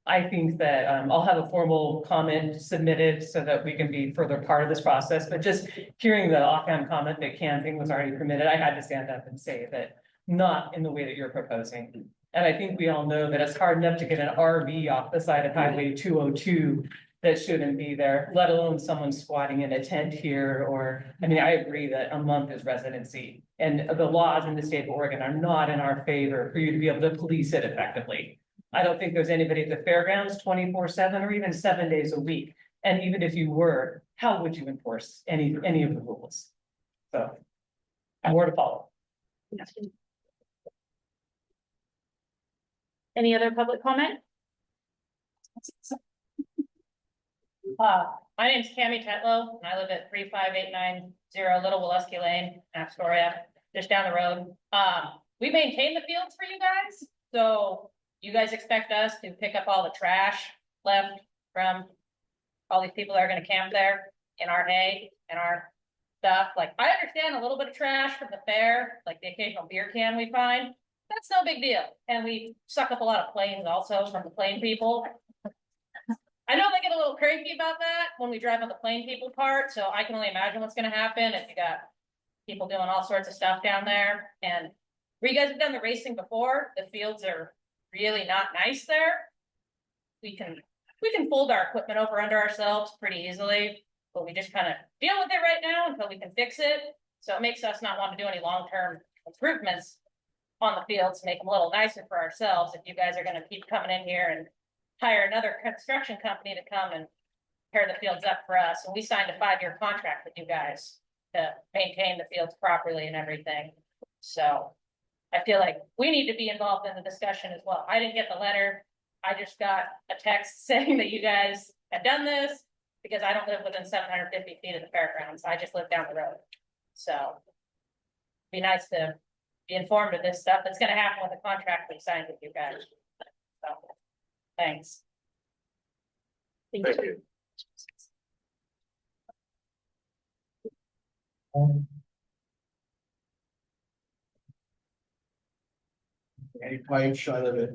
I think that I'll have a formal comment submitted so that we can be further part of this process, but just hearing the offhand comment that camping was already permitted, I had to stand up and say that not in the way that you're proposing. And I think we all know that it's hard enough to get an RV off the side of Highway 202 that shouldn't be there, let alone someone squatting in a tent here, or, I mean, I agree that a month is residency. And the laws in the state of Oregon are not in our favor for you to be able to police it effectively. I don't think there's anybody at the fairgrounds 24/7 or even 7 days a week. And even if you were, how would you enforce any of the rules? So, more to follow. Any other public comment? My name's Tammy Tetlow, and I live at 35890 Little Waleski Lane, Astoria, just down the road. We maintain the fields for you guys, so you guys expect us to pick up all the trash left from all these people that are gonna camp there in our hay and our stuff. Like, I understand a little bit of trash from the fair, like the occasional beer can we find. That's no big deal. And we suck up a lot of planes also from the plane people. I know they get a little cranky about that when we drive on the plane people part, so I can only imagine what's gonna happen if you got people doing all sorts of stuff down there. And where you guys have done the racing before, the fields are really not nice there. We can fold our equipment over under ourselves pretty easily, but we just kind of deal with it right now until we can fix it. So it makes us not want to do any long-term improvements on the fields to make them a little nicer for ourselves. If you guys are gonna keep coming in here and hire another construction company to come and tear the fields up for us. And we signed a 5-year contract with you guys to maintain the fields properly and everything. So I feel like we need to be involved in the discussion as well. I didn't get the letter. I just got a text saying that you guys had done this because I don't live within 750 feet of the fairgrounds. I just live down the road. So be nice to be informed of this stuff that's gonna happen with the contract we signed with you guys. So, thanks. Thank you. Andy Pike, I live at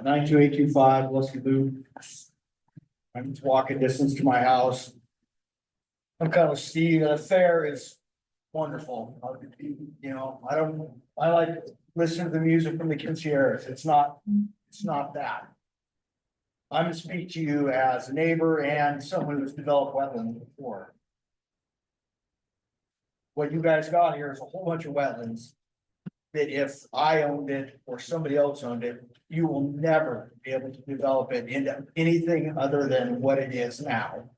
92825 Gillespie Loop. I'm just walking distance to my house. I'm kind of Steve, the fair is wonderful. You know, I like listening to the music from the concierge. It's not that. I'm gonna speak to you as a neighbor and someone who's developed wetlands before. What you guys got here is a whole bunch of wetlands that if I owned it or somebody else owned it, you will never be able to develop it into anything other than what it is now.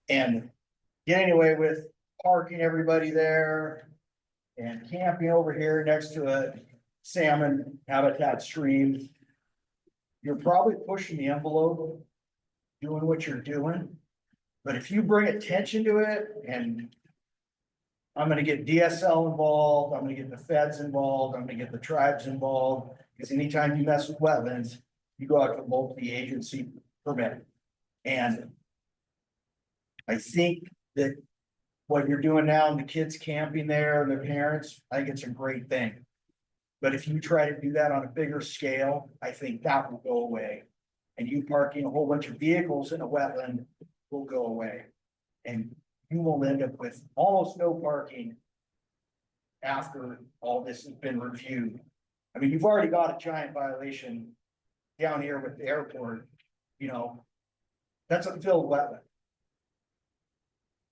And getting away with parking everybody there and camping over here next to a salmon habitat stream. You're probably pushing the envelope, doing what you're doing. But if you bring attention to it, and I'm gonna get DSL involved, I'm gonna get the feds involved, I'm gonna get the tribes involved, because anytime you mess with wetlands, you go out to multi-agency permit. And I think that what you're doing now, and the kids camping there and their parents, I think it's a great thing. But if you try to do that on a bigger scale, I think that will go away. And you parking a whole bunch of vehicles in a wetland will go away. And you will end up with almost no parking after all this has been reviewed. I mean, you've already got a giant violation down here with the airport, you know. That's a filled wetland.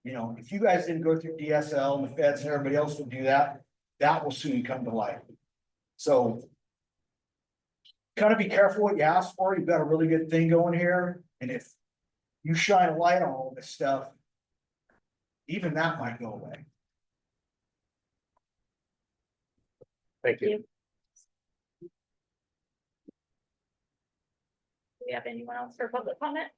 You know, if you guys didn't go through DSL and the feds and everybody else would do that, that will soon come to light. So. Kind of be careful what you ask for. You've got a really good thing going here, and if you shine a light on all this stuff, even that might go away. Thank you. Do we have anyone else for public comment?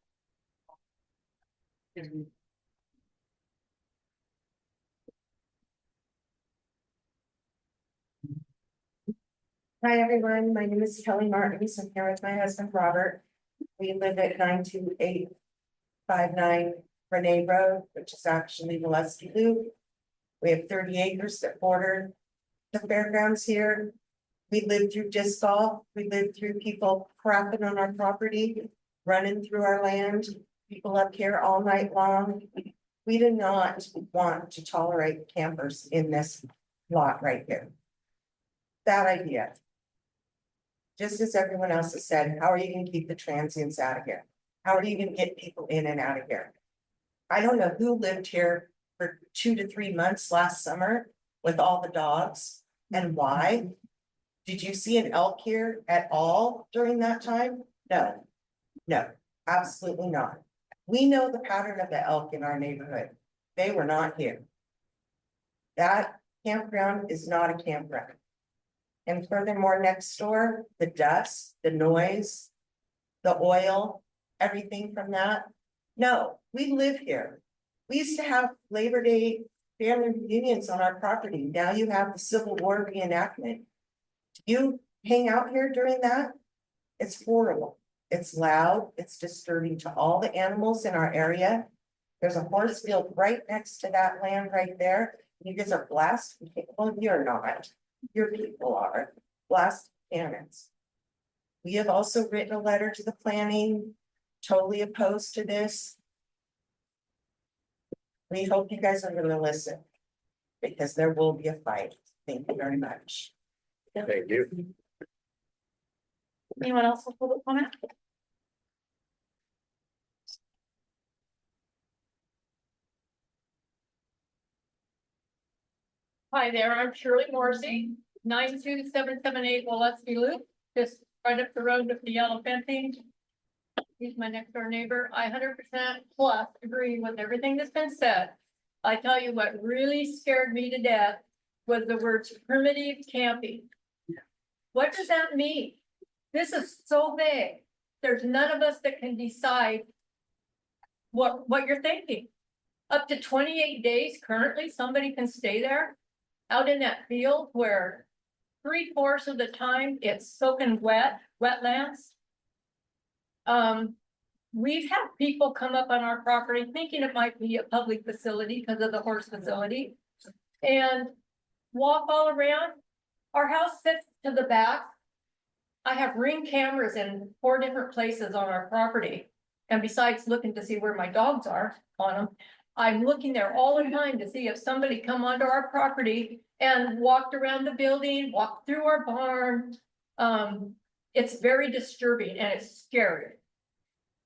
Hi, everyone. My name is Kelly Martins. I'm here with my husband, Robert. We live at 92859 Renee Road, which is actually Molesky Loop. We have 30 acres that border the fairgrounds here. We lived through disc golf. We lived through people crapping on our property, running through our land, people up here all night long. We do not want to tolerate campers in this lot right here. Bad idea. Just as everyone else has said, how are you gonna keep the transients out of here? How are you gonna get people in and out of here? I don't know who lived here for 2 to 3 months last summer with all the dogs and why. Did you see an elk here at all during that time? No, no, absolutely not. We know the pattern of the elk in our neighborhood. They were not here. That campground is not a campground. And furthermore, next door, the dust, the noise, the oil, everything from that. No, we live here. We used to have Labor Day family reunions on our property. Now you have the Civil War reenactment. You hang out here during that? It's horrible. It's loud. It's disturbing to all the animals in our area. There's a horse field right next to that land right there. You guys are blasting. Well, you're not. Your people are blast cannons. We have also written a letter to the planning, totally opposed to this. We hope you guys are gonna listen, because there will be a fight. Thank you very much. Thank you. Anyone else with public comment? Hi there, I'm Shirley Morrissey, 92778 Molesky Loop, just right up the road with the yellow fencing. He's my next door neighbor. I 100% plus agree with everything that's been said. I tell you what really scared me to death was the words primitive camping. What does that mean? This is so vague. There's none of us that can decide what you're thinking. Up to 28 days currently, somebody can stay there out in that field where 3/4 of the time it's soaking wetlands. We've had people come up on our property thinking it might be a public facility because of the horse facility and walk all around. Our house sits to the back. I have Ring cameras in 4 different places on our property. And besides looking to see where my dogs are on them, I'm looking there all the time to see if somebody come onto our property and walked around the building, walked through our barn. It's very disturbing and it's scary.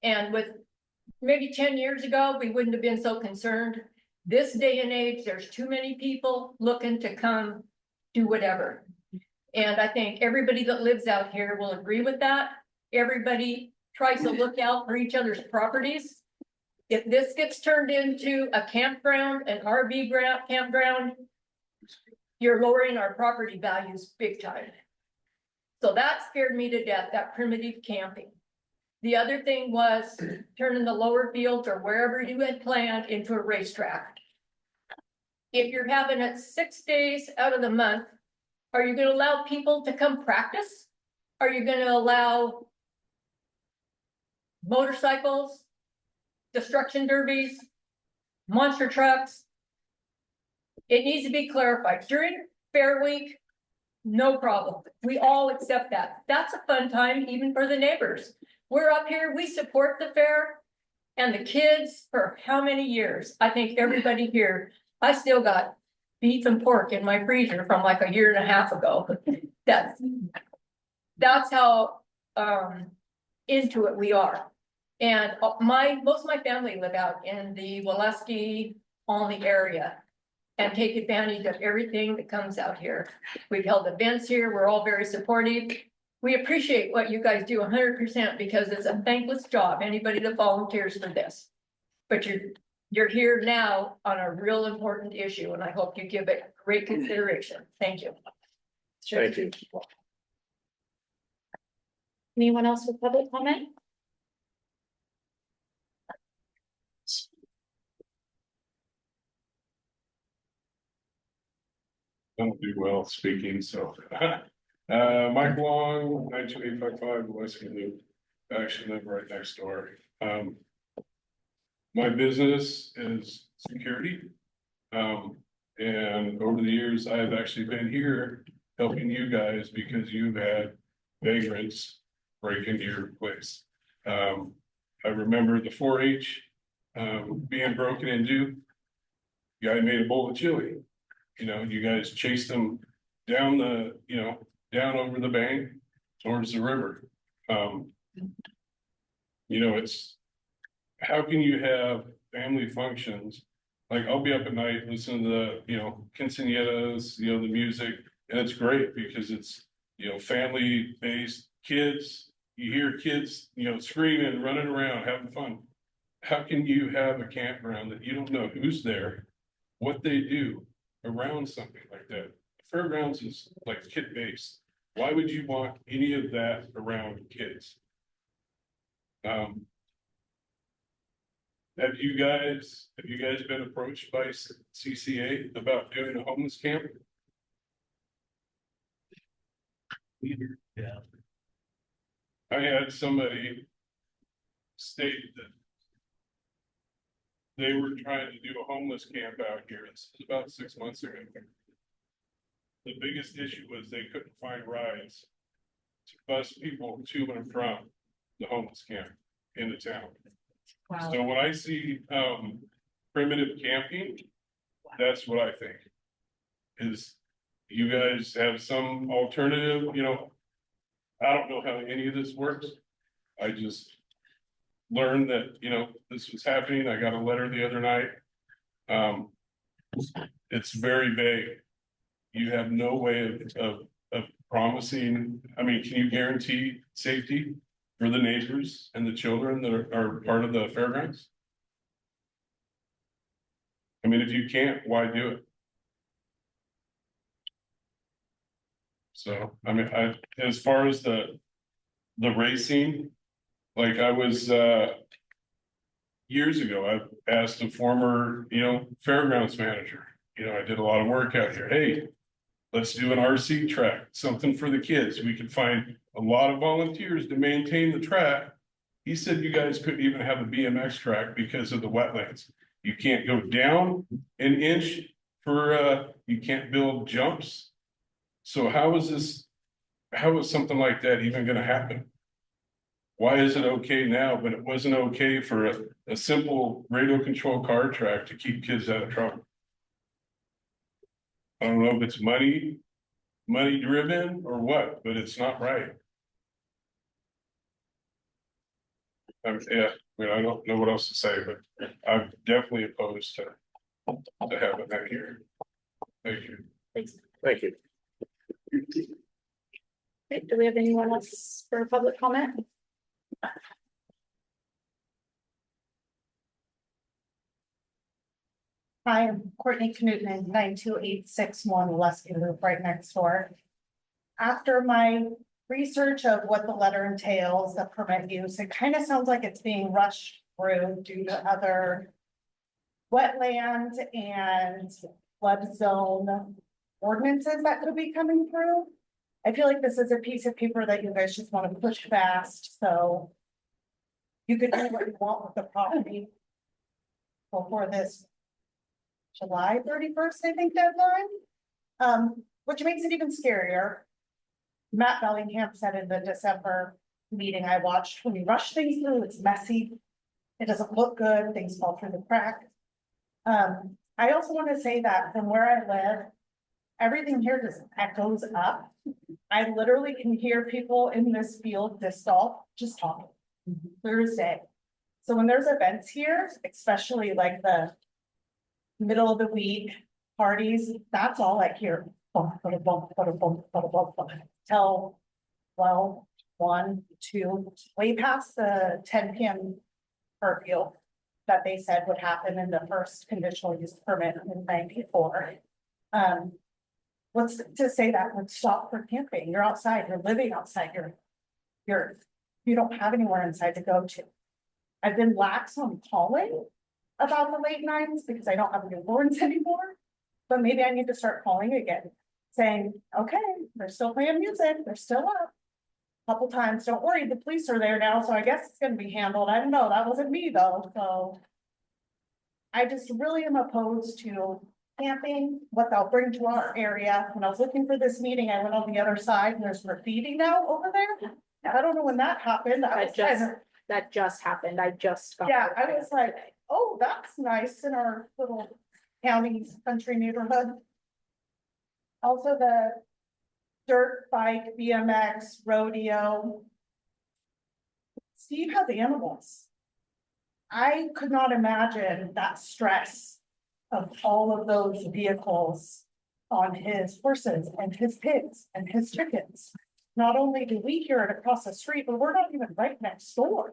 And with maybe 10 years ago, we wouldn't have been so concerned. This day and age, there's too many people looking to come do whatever. And I think everybody that lives out here will agree with that. Everybody tries to look out for each other's properties. If this gets turned into a campground, an RV campground, you're lowering our property values big time. So that scared me to death, that primitive camping. The other thing was turning the lower fields or wherever you had planned into a racetrack. If you're having it 6 days out of the month, are you going to allow people to come practice? Are you going to allow motorcycles, destruction derbies, monster trucks? It needs to be clarified. During Fair Week, no problem. We all accept that. That's a fun time even for the neighbors. We're up here, we support the fair and the kids for how many years? I think everybody here, I still got beef and pork in my freezer from like a year and a half ago. That That's how, into it we are. And most of my family live out in the Waleski, Olney area. And take advantage of everything that comes out here. We've held events here, we're all very supportive. We appreciate what you guys do 100% because it's a thankless job, anybody that volunteers for this. But you're here now on a real important issue, and I hope you give it great consideration. Thank you. Thank you. Anyone else with public comment? Don't do well speaking, so. Mike Long, 92855 Western Loop. I actually live right next door. My business is security. And over the years, I have actually been here helping you guys because you've had vagrants break into your place. I remember the 4-H being broken into. Guy made a bowl of chili. You know, you guys chased them down down over the bank towards the river. You know, it's, how can you have family functions? Like, I'll be up at night listening to the, quinceañeras, the music, and it's great because it's, family-based kids. You hear kids, screaming, running around, having fun. How can you have a campground that you don't know who's there, what they do around something like that? Fairgrounds is like kid-based. Why would you want any of that around kids? Have you guys been approached by CCA about doing a homeless camp? Yeah. I had somebody state that they were trying to do a homeless camp out here. This was about 6 months ago. The biggest issue was they couldn't find rides to bus people to and from the homeless camp into town. Wow. So when I see primitive camping, that's what I think. Is you guys have some alternative, I don't know how any of this works. I just learned that, this was happening. I got a letter the other night. It's very vague. You have no way of promising. I mean, can you guarantee safety for the neighbors and the children that are part of the fairgrounds? I mean, if you can't, why do it? So, I mean, as far as the racing, like I was, years ago, I asked a former, fairgrounds manager, I did a lot of work out here. Hey, let's do an RC track, something for the kids. We could find a lot of volunteers to maintain the track. He said you guys couldn't even have a BMX track because of the wetlands. You can't go down an inch for, you can't build jumps. So how is something like that even gonna happen? Why is it okay now, but it wasn't okay for a simple radio control car track to keep kids out of trouble? I don't know if it's money driven or what, but it's not right. Yeah, I mean, I don't know what else to say, but I'm definitely opposed to having that here. Thank you. Thank you. Okay, do we have anyone else for public comment? Hi, I'm Courtney Knutman, 92861 Waleski Loop, right next door. After my research of what the letter entails, the permit use, it kind of sounds like it's being rushed through due to other wetlands and flood zone ordinances that could be coming through. I feel like this is a piece of paper that you guys just want to push fast, so you could do what you want with the property before this July 31st, I think, deadline, which makes it even scarier. Matt Bellingham said in the December meeting I watched, when you rush things through, it's messy. It doesn't look good, things fall through the cracks. I also want to say that from where I live, everything here just echoes up. I literally can hear people in this field disc golf just talking Thursday. So when there's events here, especially like the middle of the week parties, that's all I hear. Bump, bada, bump, bada, bump, bada, bump, bada. Till, well, 1, 2, way past the 10 PM curfew that they said would happen in the first conditional use permit in 94. What's to say that would stop for camping? You're outside, you're living outside, you don't have anywhere inside to go to. I've been lax on calling about the late nights because I don't have newborns anymore. But maybe I need to start calling again, saying, okay, they're still playing music, they're still up. Couple times, don't worry, the police are there now, so I guess it's gonna be handled. I don't know, that wasn't me though, so. I just really am opposed to camping, what they'll bring to our area. When I was looking for this meeting, I went on the other side and there's graffiti now over there. I don't know when that happened. That just happened. I just got. Yeah, I was like, oh, that's nice in our little county country neighborhood. Also the dirt bike, BMX, rodeo. Steve has animals. I could not imagine that stress of all of those vehicles on his horses and his pigs and his chickens. Not only do we hear it across the street, but we're not even right next door.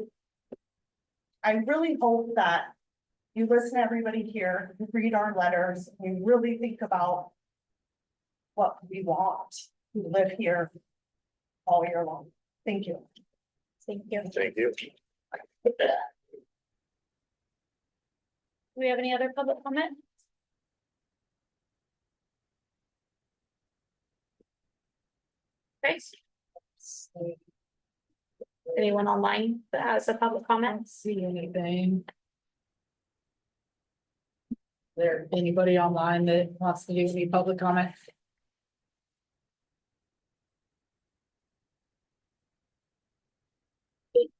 I really hope that you listen to everybody here, you read our letters, we really think about what we want to live here all year long. Thank you. Thank you. Thank you. Do we have any other public comment? Okay. Anyone online that has a public comment? See anything? There, anybody online that wants to give any public comment?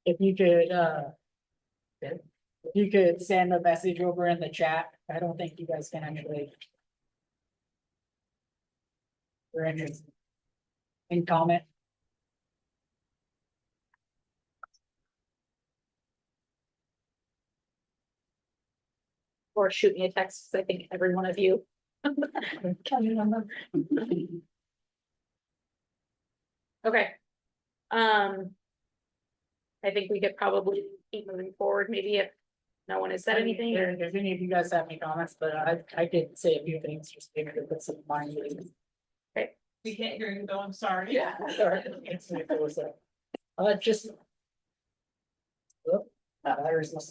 If you could, if you could send a message over in the chat, I don't think you guys can actually. We're interested in comment. Or shoot me a text, because I think every one of you. Okay. I think we could probably keep moving forward, maybe if no one has said anything. If any of you guys have any comments, but I did say a few things, just maybe to put some mind. We can't hear you though, I'm sorry. Yeah, sorry. Just.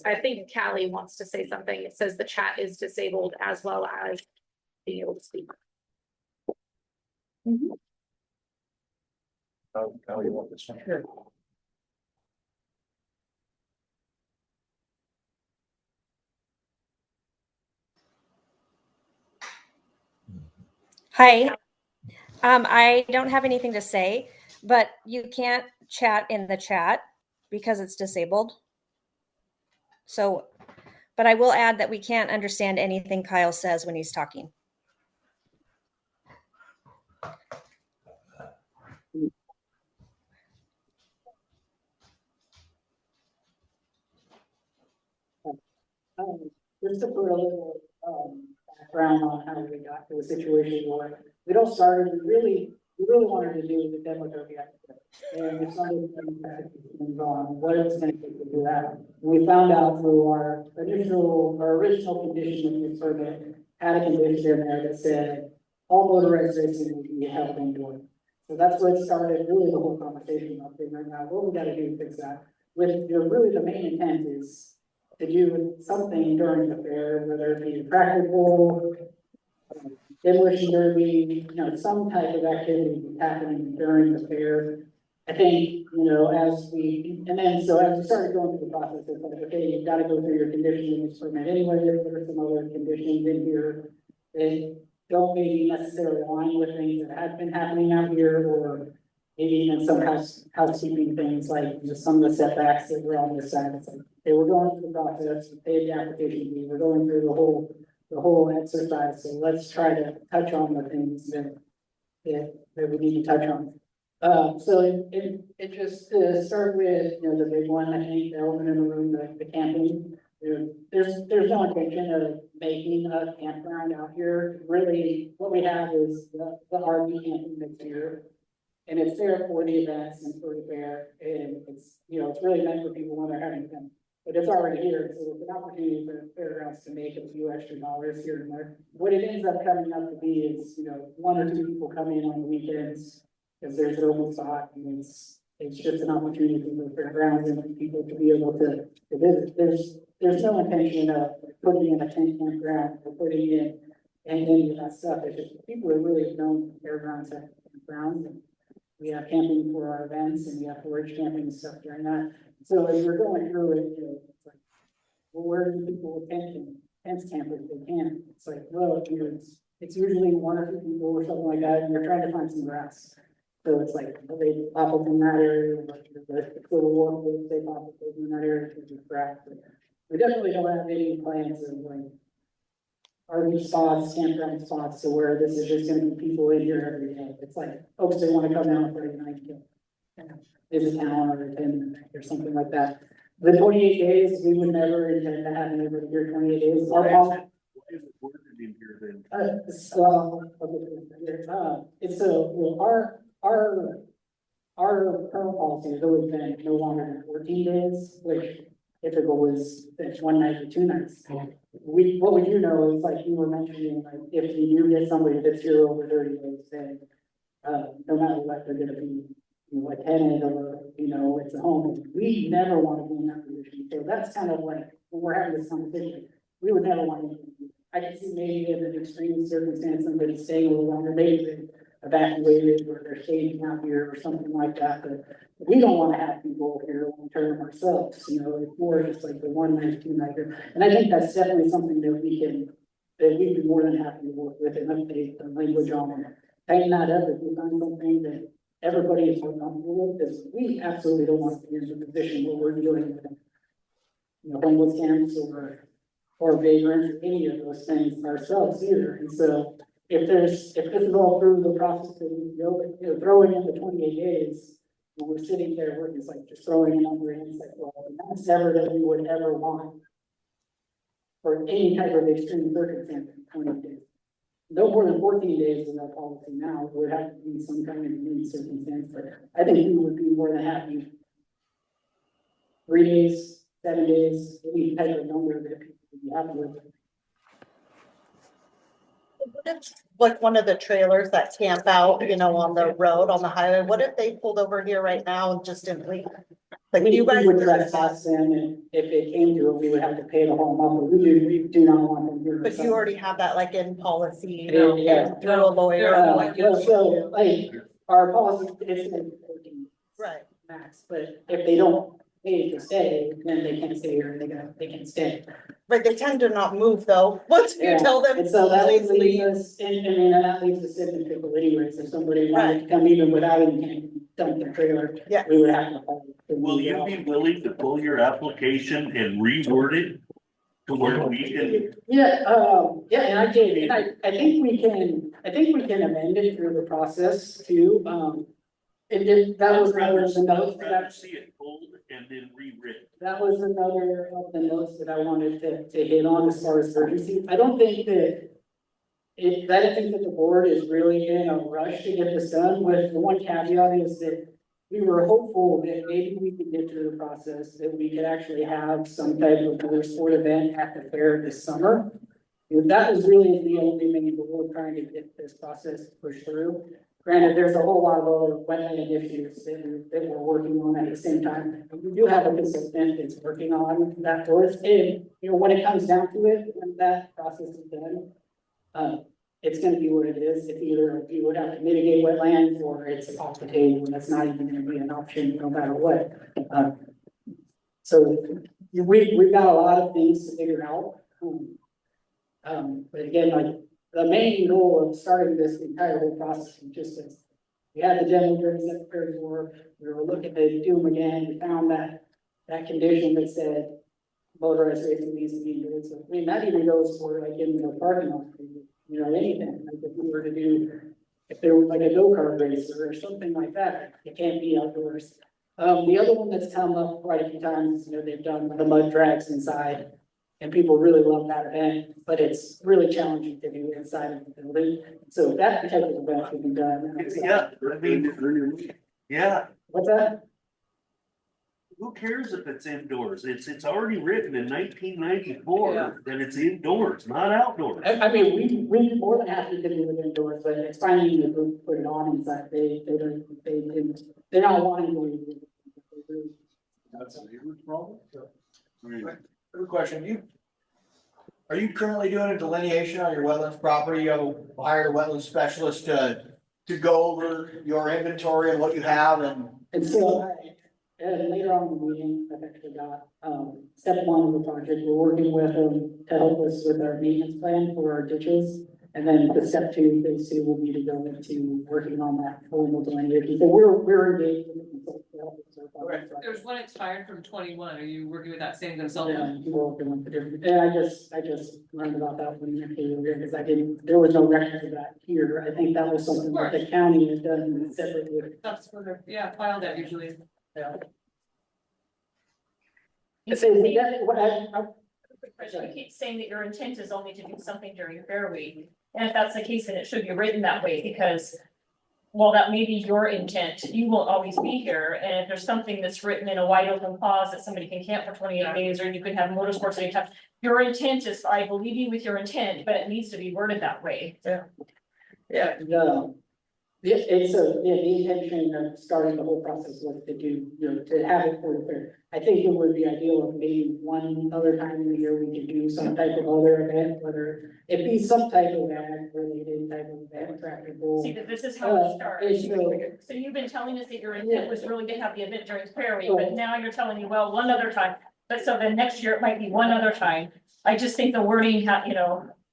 I think Callie wants to say something. It says the chat is disabled as well as being able to speak. How you want this one? Sure. Hi, I don't have anything to say, but you can't chat in the chat because it's disabled. So, but I will add that we can't understand anything Kyle says when he's talking. Just to put a little background on how we got to the situation where it all started, we really wanted to do the demo derby. And if somebody was on what it was going to take to do that. We found out through our original condition of the permit had a condition in there that said all motorized racing would be held indoor. So that's what started really the whole conversation about figuring out what we got to do to fix that. With really the main intent is to do something during the fair, whether it be practical, demolition derby, some type of activity happening during the fair. I think, as we started going through the process, it's like, okay, you've got to go through your conditional use permit anyway. There are some other conditions in here that don't maybe necessarily align with things that have been happening out here, or maybe even some housekeeping things like just some of the setbacks that were on this side. It's like, okay, we're going through the process, we paid the application fee, we're going through the the whole exercise, so let's try to touch on the things that we need to touch on. So it just to start with, you know, the big one, I think, the elephant in the room, the camping. There's no intention of making a campground out here. Really, what we have is the RV camping that's here. And it's there for the events and for the fair, and it's, you know, it's really meant for people when they're having them. But it's already here, so it's an opportunity for fairgrounds to make a few extra dollars here and there. What it ends up coming up to be is, you know, 1 or 2 people come in on the weekends, because there's an open spot, and it's just an opportunity for the fairgrounds and for people to be able to visit. There's no intention of putting in a tent campground or putting in any of that stuff. It's just people are really known fairgrounds at campgrounds. And we have camping for our events, and we have forage camping and stuff during that. So as we're going through it, you know, it's like, well, where do people tents camp if they can? It's like, well, you know, it's usually 1 or 2 people or something like that, and you're trying to find some grass. So it's like, they pop up in that area, like the little warm, they pop up in that area to do grass. But we definitely don't have any plans of like RV spots, campground spots, so where this is just gonna be people in here every day. It's like, folks, they wanna come down Friday night, visit town or attend or something like that. The 28 days, we would never intend to have anybody here 28 days. Why is it worded in here then? It's so, our current policy has always been no longer than 14 days, which typical is it's 1 night or 2 nights. What we do know is, like you were mentioning, like if you do get somebody that's here over 30 days, then no matter what, they're gonna be, you know, a tenant or, you know, it's a home. We never want to be in that position. So that's kind of like, when we're having this conversation, we would never want to. I can see maybe in an extreme circumstance, somebody staying a little longer, maybe they evacuated or they're staging out here or something like that, but we don't want to have people here long term ourselves, you know, it's more just like the 1 night, 2 nighter. And I think that's definitely something that we'd be more than happy to work with and update the language on and tighten that up if we find something that everybody is more comfortable with, because we absolutely don't want to be in a position where we're dealing with, you know, homeless camps or vagrants, any of those things ourselves either. And so if this is all through the process that we go, you know, throwing in the 28 days, when we're sitting there working, it's like just throwing a number in, it's like, well, that's never that we would ever want for any type of extreme circumstance in 20 days. No more than 14 days is our policy now. It would have to be some kind of unique circumstance, but I think we would be more than happy. 3 days, 7 days, any type of number that people would be happy with. Like one of the trailers that camp out, you know, on the road, on the highway, what if they pulled over here right now and just didn't leave? Like you guys would trespass them, and if it came to it, we would have to pay the whole amount, but we do not want them here. But you already have that like in policy, you know, Yeah. through a lawyer. So like our policy is 14 Right. max, but if they don't pay to stay, then they can't stay here, they can stay. But they tend to not move though, once you tell them. And so that please leaves us, and I mean, and that leaves us in the pickle anyways, if somebody wanted to come even without even dump their trailer. Yeah. We would have to. Will you be willing to pull your application and reword it to where we can? Yeah, and I did, and I think we can amend it through the process too, that was another of the notes I'd rather see it pulled and then rewritten. that was another of the notes that I wanted to hit on as far as urgency. I don't think that I think that the board is really in a rush to get this done, with the one caveat is that we were hopeful that maybe we could get through the process, that we could actually have some type of other sport event at the fair this summer. And that was really the only main goal, trying to get this process pushed through. Granted, there's a whole lot of other wetland issues that we're working on at the same time. And we do have a consultant that's working on that for us. And, you know, when it comes down to it, when that process is done, it's gonna be what it is. It's either you would have to mitigate wetlands or it's off the table, and that's not even gonna be an option no matter what. So we've got a lot of things to figure out. But again, like the main goal of starting this entire whole process was just as we had the demo during that fair before, we were looking to do them again, we found that condition that said motorized racing needs to be used. I mean, that even goes for like in the parking lot, you know, anything, like if we were to do, if there was like a go-kart racer or something like that, it can't be outdoors. The other one that's come up quite a few times, you know, they've done the mud drags inside. And people really love that event, but it's really challenging to do inside of the building. So that type of event can be done. Yeah, I mean, yeah, What's that? who cares if it's indoors? It's already written in 1994 that it's indoors, not outdoors. I mean, we more than happy to do it indoors, but it's finding the group to put it on inside. They're not wanting to. That's a neighbor's problem? Good question, are you currently doing a delineation on your wetlands property? You have hired a wetland specialist to go over your inventory and what you have And so, later on in the meeting, I've actually got, step one of the project, we're working with them to help us with our maintenance plan for our ditches. And then the step two, phase two will be to go into working on that formal delineation. So we're engaged with the consultant to help us with that. There's one expired from 21. Are you working with that same Yeah, consultant? we're working with the different, and I just learned about that when you came here, because there was no record of that here. I think that was something that the county has done separately. That's for the, file that usually. Yeah. You So keep we got, what you keep saying that your intent is only to do something during Fair Week, and if that's the case, then it should be written that way, because while that may be your intent, you won't always be here, and if there's something that's written in a wide open clause that somebody can camp for 28 days, or you can have motorsports anytime, your intent is, I believe you with your intent, but it needs to be worded that way. Yeah, no. Yeah, the intention of starting the whole process was to do, you know, to have it for the fair. I think it would be ideal if maybe one other time in the year we could do some type of other event, whether it be some type of ag related type of event, tractor pull. See, that this is how it starts. So- So you've been telling us that your intent was really to have the event during Fair Week, but now you're telling me, well, one other time. But so then next year it might be one other time. I just think the wording,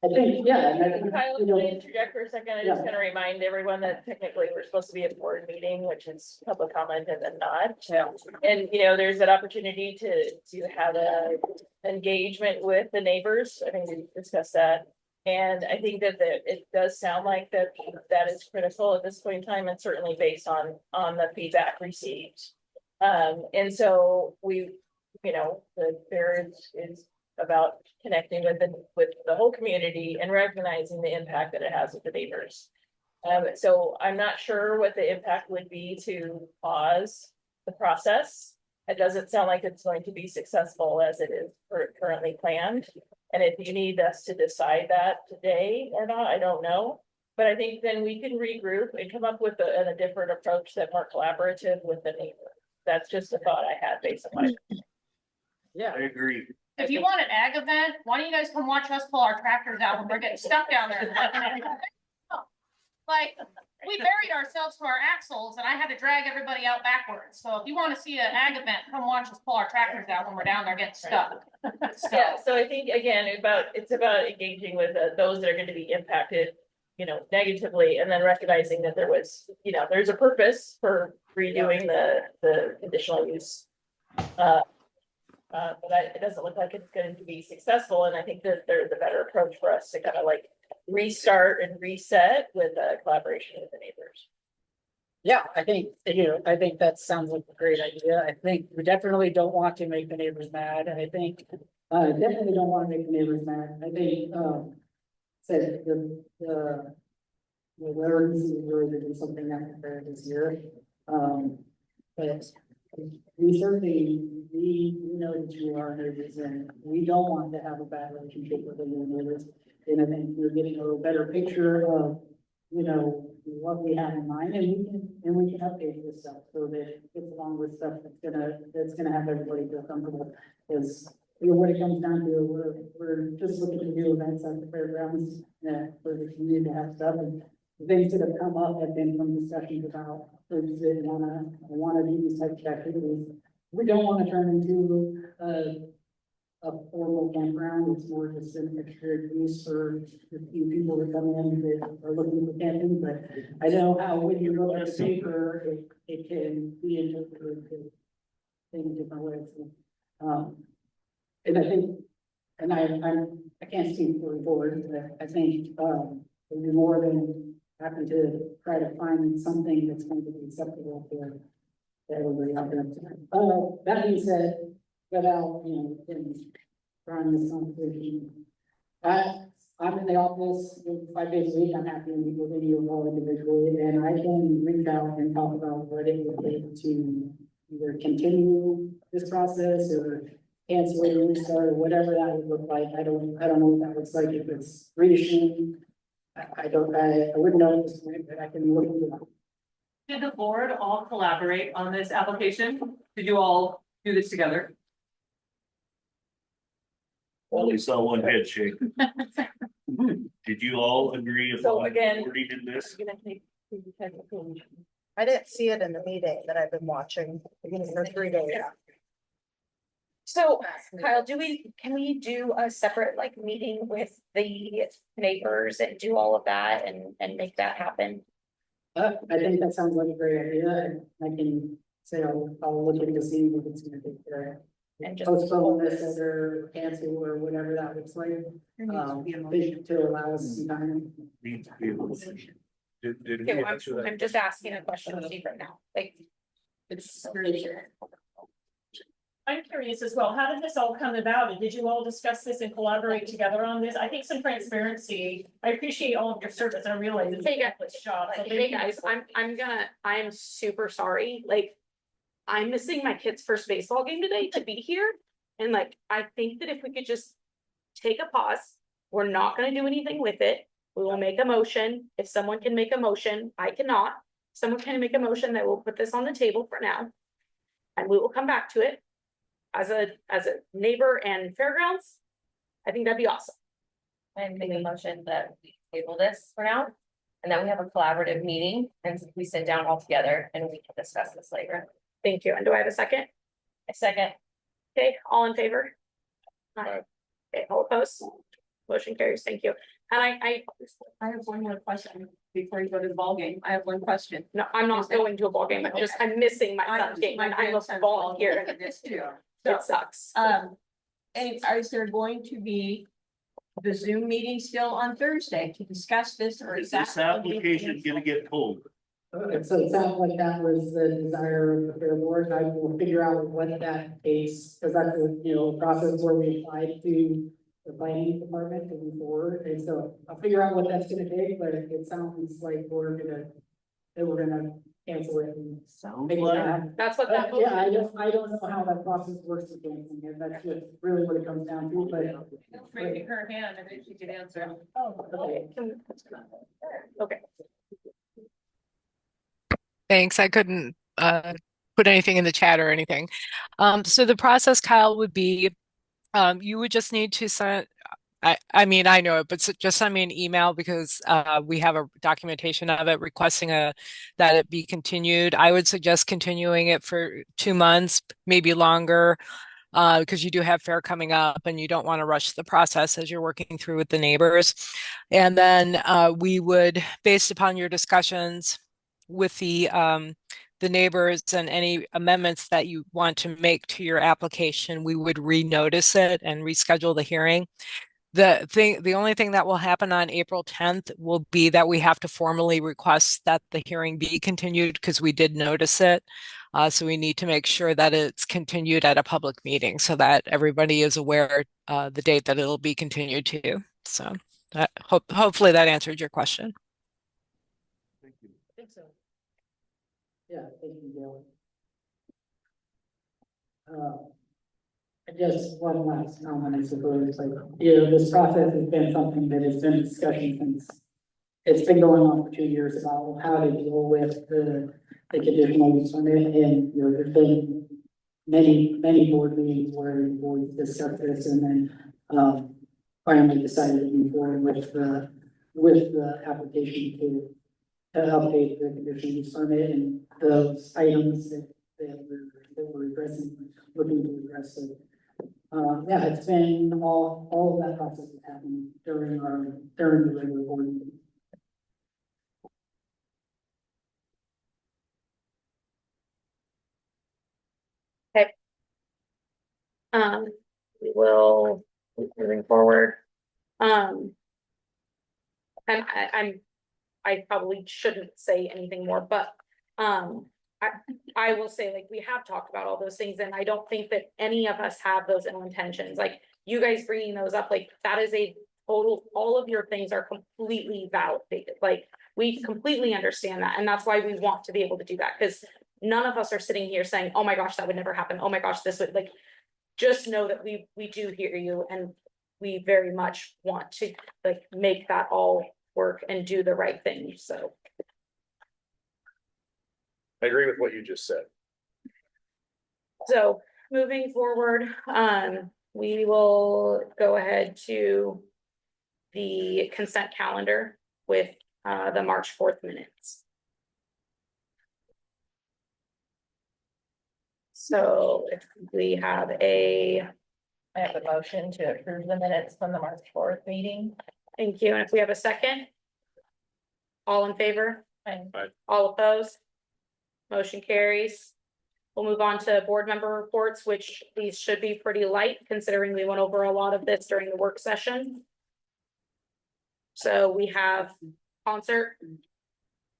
I think, yeah, and I think, Kyle, you can know, I interject for a second? I'm just gonna remind everyone that technically we're supposed to be at board meeting, which is public comment and then not. Yeah. And, there's that opportunity to have a engagement with the neighbors. I think we discussed that. And I think that it does sound like that is critical at this point in time, and certainly based on the feedback received. And so there is about connecting with the whole community and recognizing the impact that it has with the neighbors. So I'm not sure what the impact would be to pause the process. It doesn't sound like it's going to be successful as it is currently planned. And if you need us to decide that today or not, I don't know. But I think then we can regroup and come up with a different approach that's more collaborative with the neighbor. That's just a thought I had based on my. yeah. I agree. If you want an ag event, why don't you guys come watch us pull our tractors out when we're getting stuck down there? Like, we buried ourselves to our axles and I had to drag everybody out backwards. So if you want to see an ag event, come watch us pull our tractors out when we're down there getting stuck. Yeah, so I think again, it's about engaging with those that are going to be impacted, negatively, and then recognizing that there's a purpose for redoing the conditional use. But it doesn't look like it's going to be successful, and I think that there's a better approach for us to kind of like restart and reset with collaboration with the neighbors. Yeah, I think that sounds like a great idea. I think we definitely don't want to make the neighbors mad. I think, definitely don't want to make the neighbors mad. I think, said the learning is really to do something that fair this year. But we certainly, we know that you are neighbors, and we don't want to have a bad relationship with the neighbors. And I think we're getting a little better picture of, what we have in mind, and we can update this stuff so that it's along with stuff that's gonna have everybody feel comfortable. Because, what it comes down to, we're just looking to do events at the fairgrounds, for the community to have stuff, and the things that have come up have been from discussions about groups that wanna do these types of activities. We don't wanna turn into a formal campground. It's more just an extra use for the few people that come in that are looking for camping, but I know how when you look at the paper, it can be interpreted in different ways. And I think, and I can't speak for the board, but I think, we'd be more than happy to try to find something that's going to be acceptable for everybody out there. That being said, without, trying this conversation, I'm in the office 5 days a week. I'm happy to meet with any of all individually, and I can reach out and talk about what it would take to either continue this process or cancel it, restart, or whatever that would look like. I don't know what that looks like, if it's reissuing. I wouldn't know at this point, but I can look into that. Did the board all collaborate on this application? Did you all do this together? Only saw one head shake. Did you all agree So upon again- wording in this? I didn't see it in the meeting that I've been watching, for 3 days. So Kyle, can we do a separate like meeting with the neighbors and do all of that and make that happen? I think that sounds like a great idea, and I can say I'll look into seeing if it's gonna take care. And just- Postpone this or cancel or whatever that looks like. To allow us some time. Needs to be a motion. Did Okay, we well, answer that? I'm just asking a question to Steve right now, like. It's really sure. I'm curious as well, how did this all come about? And did you all discuss this and collaborate together on this? I think some transparency. I appreciate all of your service. I realize it's a thankless job. So Hey guys, I am super sorry, like. I'm missing my kid's first baseball game today to be here, and like, I think that if we could just. Take a pause, we're not gonna do anything with it, we will make a motion, if someone can make a motion, I cannot. Someone can make a motion that will put this on the table for now. And we will come back to it. As a neighbor and fairgrounds, I think that'd be awesome. I'm making a motion that we table this for now. And then we have a collaborative meeting and we sit down all together and we can discuss this later. Thank you, and do I have a second? A second. Okay, all in favor? Aye. Okay, all opposed? Motion carries, thank you. And I have one more question before you go to the ballgame. I have one question. no, I'm not going to a ball game, I'm missing my son's game, and I'm a volunteer. This too. It sucks. And is there going to be the Zoom meeting still on Thursday to discuss this, or Is this application gonna get pulled? So it sounds like that was the desire of the fair board. I will figure out what that takes, because that's a, process where we apply to the planning department to move forward. And so I'll figure out what that's gonna take, but it sounds like we're gonna cancel it. And Sounds make it like. happen. That's what that. Yeah, I don't know how that process works with canceling it. That's just really what it comes down to, but. Feel free to give her a hand and then she can answer. Okay. Okay. Thanks. I couldn't put anything in the chat or anything. So the process, Kyle, would be you would just need to send. I mean, I know it, but just send me an email because we have a documentation of it requesting that it be continued. I would suggest continuing it for 2 months, maybe longer, because you do have fair coming up and you don't want to rush the process as you're working through with the neighbors. And then we would, based upon your discussions with the neighbors and any amendments that you want to make to your application, we would renotice it and reschedule the hearing. The only thing that will happen on April 10th will be that we have to formally request that the hearing be continued because we did notice it. So we need to make sure that it's continued at a public meeting so that everybody is aware the date that it'll be continued to. So hopefully that answered your question. Thank you. I think so. Yeah, thank you, Bill. I guess one last comment, I suppose, like, this process has been something that has been discussion since it's been going on for 2 years about how to deal with the conditional use permit, and, there's been many board meetings where the board discussed this and then, finally decided to move forward with the application to update the conditional use permit and those items that we're addressing, looking to address. So, yeah, it's been all of that process has happened during the regular board meeting. Okay. we will keep moving forward. And I probably shouldn't say anything more, but, I will say, like, we have talked about all those things, and I don't think that any of us have those ill intentions, like, you guys bringing those up, like, that is a total, all of your things are completely validated, like, we completely understand that, and that's why we want to be able to do that, because none of us are sitting here saying, oh my gosh, that would never happen, oh my gosh, this would, like, just know that we do hear you, and we very much want to, like, make that all work and do the right thing, so. I agree with what you just said. So moving forward, we will go ahead to the consent calendar with the March 4th minutes. So if we have I have a motion to approve the minutes from the March 4th meeting. thank you, and if we have a second? All in favor? Aye. All opposed? Motion carries. We'll move on to board member reports, which these should be pretty light considering we went over a lot of this during the work session. So we have concert.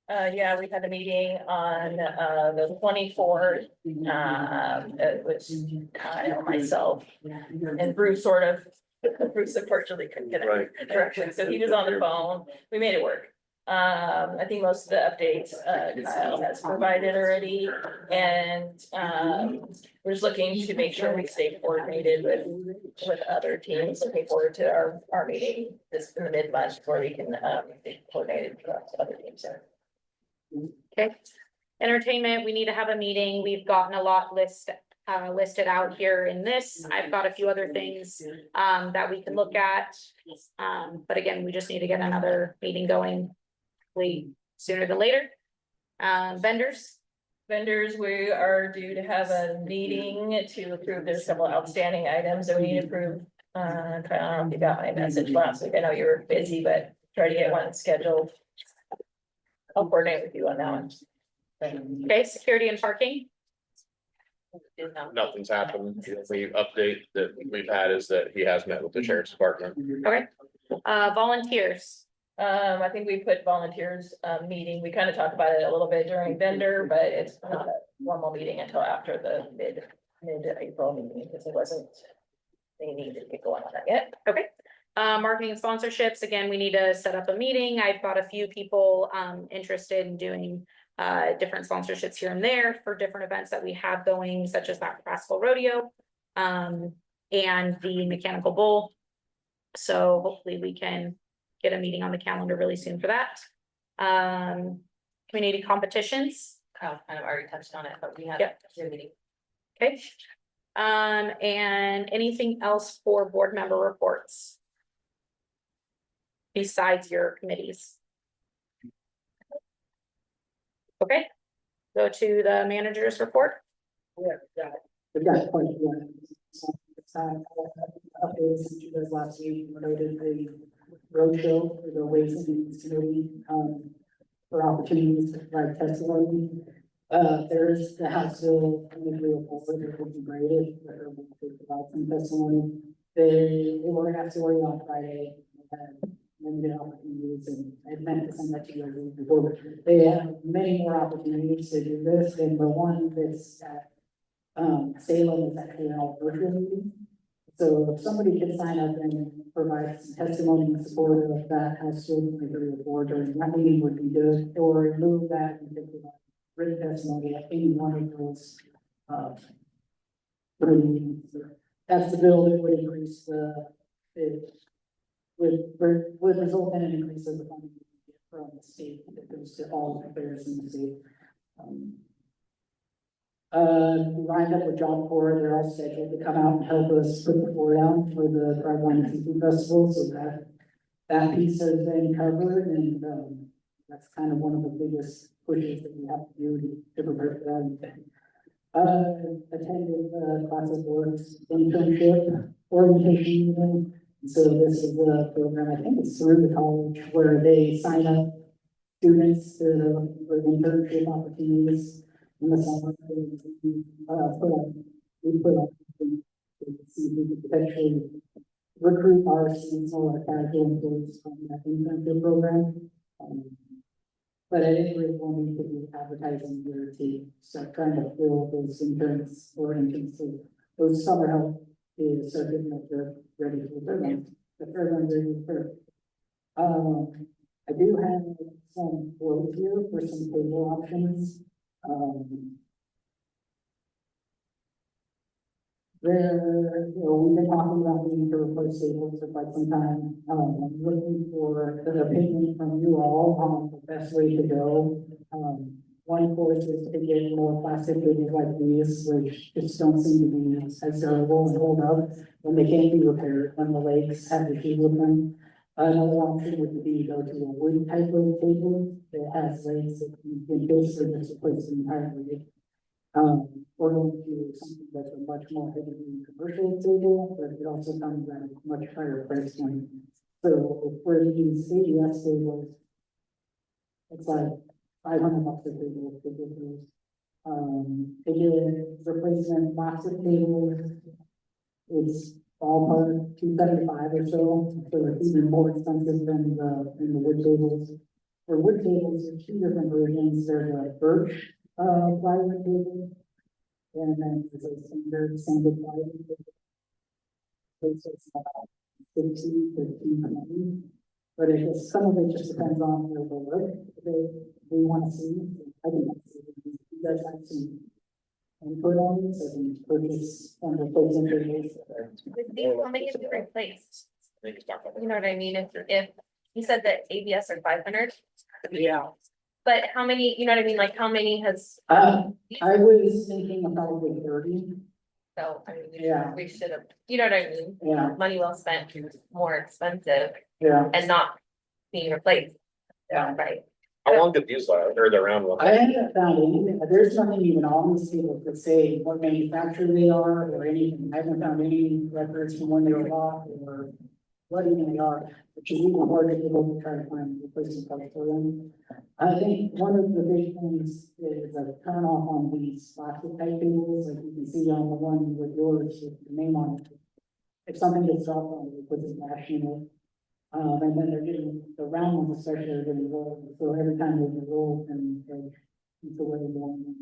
Yeah, we had a meeting on the 24th. It was Kyle, myself, and Bruce Bruce unfortunately couldn't get it directly, so he was on the phone. We made it work. I think most of the updates Kyle has provided already, and we're just looking to make sure we stay coordinated with other teams. Looking forward to our meeting this in the mid-month where we can be coordinated with other teams. Okay. Entertainment, we need to have a meeting. We've gotten a lot listed out here in this. I've got a few other things that we can look at. But again, we just need to get another meeting going sooner than later. Vendors, we are due to have a meeting to approve. There's several outstanding items that we need to approve. I don't know if you got my message last week. I know you were busy, but try to get one scheduled. I'll coordinate with you on that one. okay, security and parking. Nothing's happened. The only update that we've had is that he has met with the sheriff's department. Okay. Volunteers. I think we put volunteers meeting. We kind of talked about it a little bit during vendor, but it's not a formal meeting until after the mid-April meeting because it wasn't. They needed to get going on that yet. Okay. Marketing and sponsorships. Again, we need to set up a meeting. I've got a few people interested in doing different sponsorships here and there for different events that we have going, such as that Rascal Rodeo and the Mechanical Bull. So hopefully we can get a meeting on the calendar really soon for that. Community competitions. Kyle kind of already touched on it, but we have a meeting. Okay. And anything else for board member reports? Besides your committees. Okay, go to the manager's report. We've got quite a few updates since you guys last week noted the roadshow for the Ways and Means Committee for opportunities to provide testimony. There's the House bill committee report that would be great if they're able to provide some testimony. They won't have to worry on Friday. Limited opportunities, and I meant to send that to you before, but they have many more opportunities to do this, and the one that's at Salem is actually an all virtual meeting. So if somebody could sign up and provide some testimony in support of that House Bill committee report during that meeting would be good, or remove that and give written testimony at any one of those meetings. That's the bill that would increase would result in an increase of the funding from the state that goes to all affairs in the state. Lined up with Job Corps, they're all scheduled to come out and help us put the floor down for the Pride Wine and Seafood Festival, so that piece has been covered, and that's kind of one of the biggest pushes that we have to do to prepare for that. Attended Clatsop board's internship orientation meeting. So this is the program, I think it's through the college, where they sign up students for internship opportunities in the summer. We put up to see if we could potentially recruit our seasonal or casual employees from that internship program. But at any rate, we'll need to be advertising here to start trying to fill those interns or interns. So those summer help is start getting up there ready for the program. The program's ready for. I do have some quotes here for some table options. We've been talking about needing to replace tables for quite some time. I'm looking for the opinion from you all on the best way to go. One course is to get more plastic tables like these, which just don't seem to be as durable and hold up when they can't be repaired, when the legs have issues with them. Another option would be go to a wood type of table that has legs that you can basically just replace entirely. Or going to something that's a much more heavy commercial table, but it also comes at a much higher price point. So for these ABS tables, it's like $500 a table to get those. Again, replacement plastic tables, it's ballpark $275 or so, so it's even more expensive than the wood tables. For wood tables, there's two different versions. There's a birch plywood table, and then there's a standard sanded plywood table. It's about 50 to 220, but it just, some of it just depends on the work they want to see. I think you guys have some input on this. I can purchase and replace interface. How many have you replaced? You know what I mean? If you said that ABS are 500. Yeah. But how many, you know what I mean? Like how many has? I was thinking of probably 30. So, I mean, Yeah. we should have, you know what I mean? Yeah. Money well spent, more expensive Yeah. and not being replaced. Yeah. Right. How long did these last, or the round one? I haven't found anything, there's nothing even on these tables that say what manufacturer they are or anything. I haven't found any records from when they were bought or what even they are, which is even harder to try to find replacement parts for them. I think one of the big things is a turn off on these plastic type tables, like you can see on the one with yours with the name on it. If something gets dropped on it, it puts a gash in it. And then they're getting, the round ones especially are getting rolled, so every time they get rolled and it's the way they're going.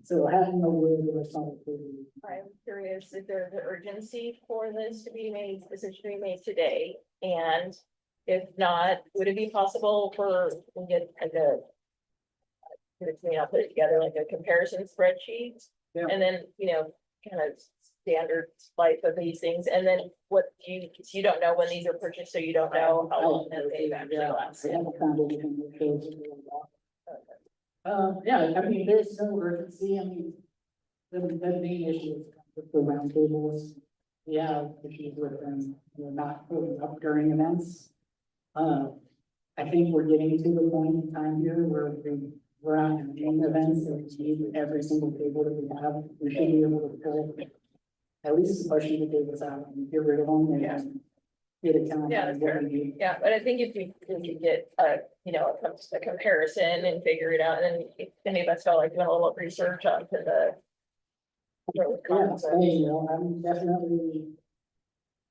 So having a wood or something. I'm curious if there's an urgency for this to be made, decision to be made today, and if not, would it be possible for, we get like I'll put it together like a comparison spreadsheet? Yeah. And then, kind of standard life of these things, and then what you don't know when these are purchased, so you don't know how long that they've actually lasted. I haven't found anything that shows it really well. Yeah, I mean, there's no urgency. I mean, the main issue is with the round tables. We have issues with them, not putting up during events. I think we're getting to the point in time here where we're not doing events that we need every single table that we have. We should be able to pull at least push the tables out and get rid of them and get a count. Yeah, that's fair. Yeah, but I think if you get a comparison and figure it out, and then if any of us felt like doing a little research onto the. Yeah, I'm definitely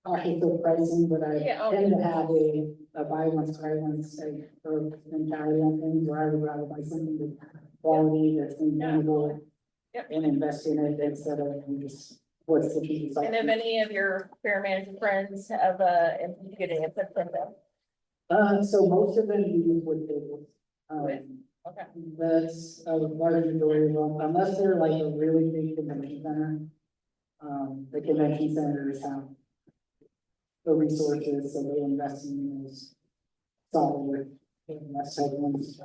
cautious of pricing, but I tend to have a buy once, try once, or mentality on things, where I would rather buy something with quality that's sustainable and invest in it instead of just what's the cheapest. And if any of your fair management friends have and you get any input from them. So most of them use wood tables. Okay. That's a large majority of them, unless they're like a really big convention center. The convention centers have the resources, so they invest in those solid invest segments.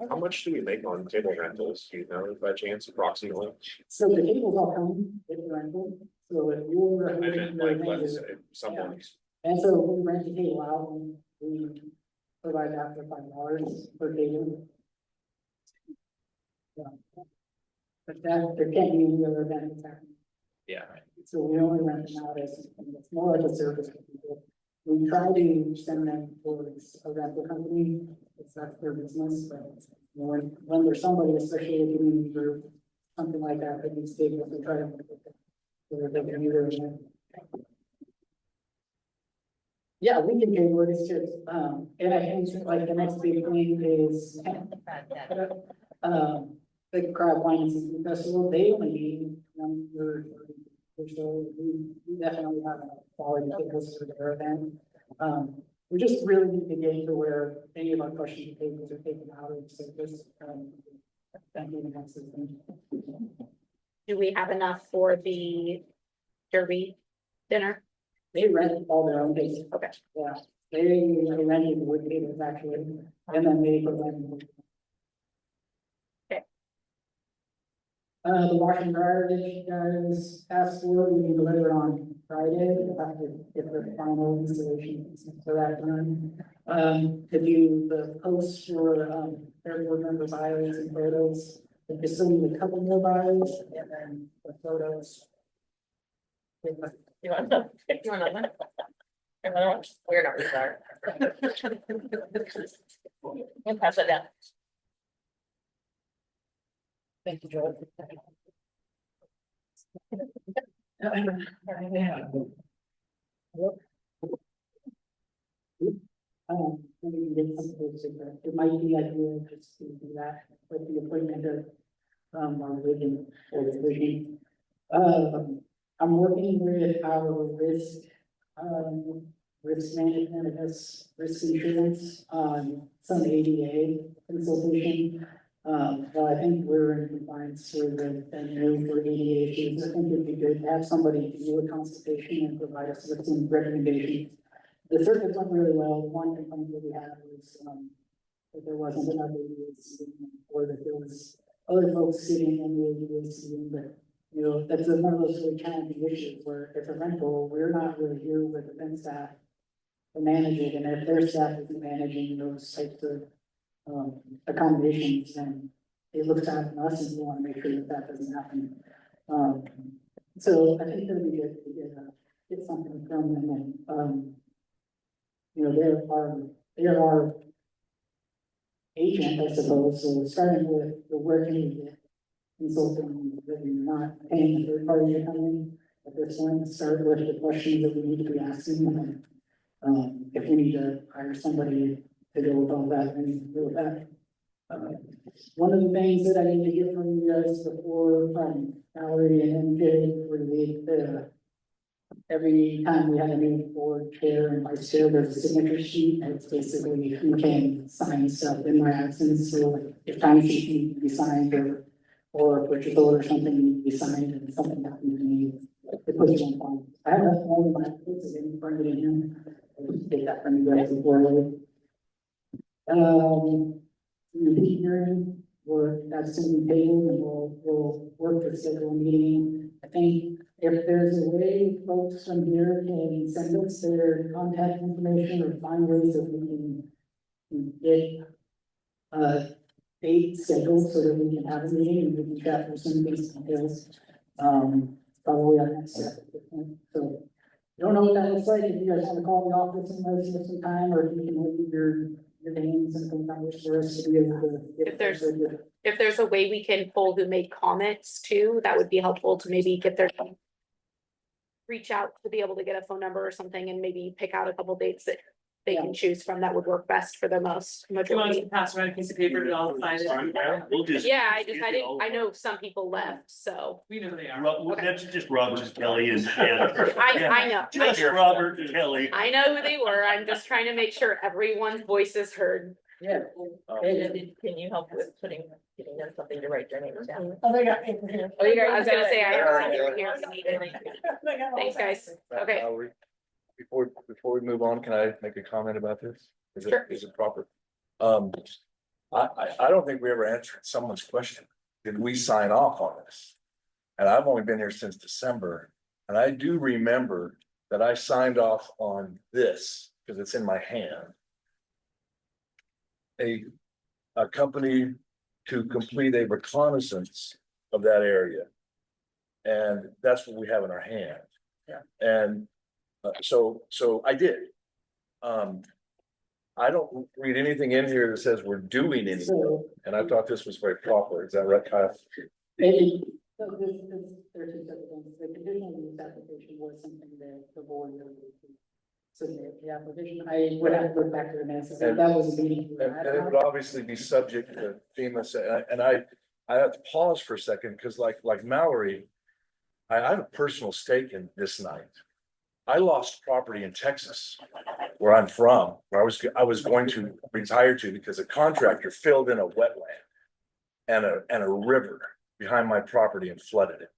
How much do we make on table rentals, do you know, by chance, approximately? So the tables all come with the rental, so if you're. I meant like, let's say, someone's, And so we rent the table out, and we provide after $5 per table. Yeah. But that, there can't be any other events happening. yeah. So we only rent them out as, it's more like a service for people. We try to send them towards a rental company, if that's their business, but when there's somebody, especially a community group, something like that, that needs to be able to try to. So they can either. Yeah, we can do it, it's just, and I think like the next big thing is. The crowd wine and seafood festival, they only need so we definitely have a quality tables for their event. We just really need to get to where any of our questions tables are taken out of, so just, thank you. Do we have enough for the derby dinner? They rent all their own tables. Okay. Yeah, they rented wood tables actually, and then they put them. The wash and dryer that you guys asked for, we can deliver on Friday. We'll have to get the final installation for that done. To do the posts for, their board member bios and photos. We still need a couple more bios and then the photos. You want another? You want another? Another one? We're not retired. And pass it down. Thank you, Joel. We can get some of those, it might be ideal just to do that, with the appointment of, our vision or the vision. I'm working with our risk management, I guess, risk insurance on some ADA consultation. But I think we're in compliance with the new for ADA issues. I think it'd be good to have somebody do a consultation and provide us with some recommendations. The circuit went really well. One complaint that we had was, that there wasn't enough ADA seating, or that there was other folks sitting in the ADA seating, but you know, that's one of those really challenging issues where if a rental, we're not really here with the event staff to manage it, and if their staff is managing those types of accommodations, and it looks at us and we want to make sure that that doesn't happen. So I think that'd be good to get something from them. And, you know, they're our agent, I suppose. So starting with the working with consulting, that we're not paying a third party to come in at this point. Start with the questions that we need to be asking, and if we need to hire somebody to go with all that, and do that. One of the things that I need to get from you guys before, Valerie and MJ, for every time we have a new board chair and vice chair, there's a signature sheet, and it's basically who can sign stuff in my absence. So like, if time sheet needs to be signed, or purchase order or something needs to be signed, and something happens to me, it puts it on file. I have all of my, I didn't bring it in here. I'll just take that from you guys before. The hearing, that's in the table, and we'll work to schedule a meeting. I think if there's a way folks from here can send us their contact information or find ways that we can get date scheduled so that we can have a meeting and we can chat for some of these details. Probably our next step. So I don't know what that looks like. If you guys want to call the office and let us know some time, or if you can leave your names and some numbers for us to be able to. If there's a way we can pull who made comments too, that would be helpful to maybe get their. Reach out to be able to get a phone number or something and maybe pick out a couple dates that they can choose from that would work best for the most majority. Pass around a piece of paper to all sign it. We'll just. Yeah, I know some people left, so. We know who they are. That's just Robert Kelly and. I know. Just Robert Kelly. I know who they were. I'm just trying to make sure everyone's voice is heard. Yeah. Can you help with getting them something to write their names down? Oh, they got paper here. Oh, you guys, I was gonna say, I have something here if you need it. They got all Thanks, that. guys. Okay. Before we move on, can I make a comment about this? Sure. Is it proper? I don't think we ever answered someone's question. Did we sign off on this? And I've only been here since December, and I do remember that I signed off on this, because it's in my hand. A company to complete a reconnaissance of that area. And that's what we have in our hand. Yeah. And so I did. I don't read anything in here that says we're doing anything, and I thought this was very proper. Is that right, Kyle? So there's two separate things. The conditional use application was something that the board really submitted. The application, I would have to look back to the minutes, that was a meeting. And it would obviously be subject to FEMA, and I have to pause for a second, because like Mallory, I have a personal stake in this night. I lost property in Texas, where I'm from, where I was going to retire to, because a contractor filled in a wetland and a river behind my property and flooded it.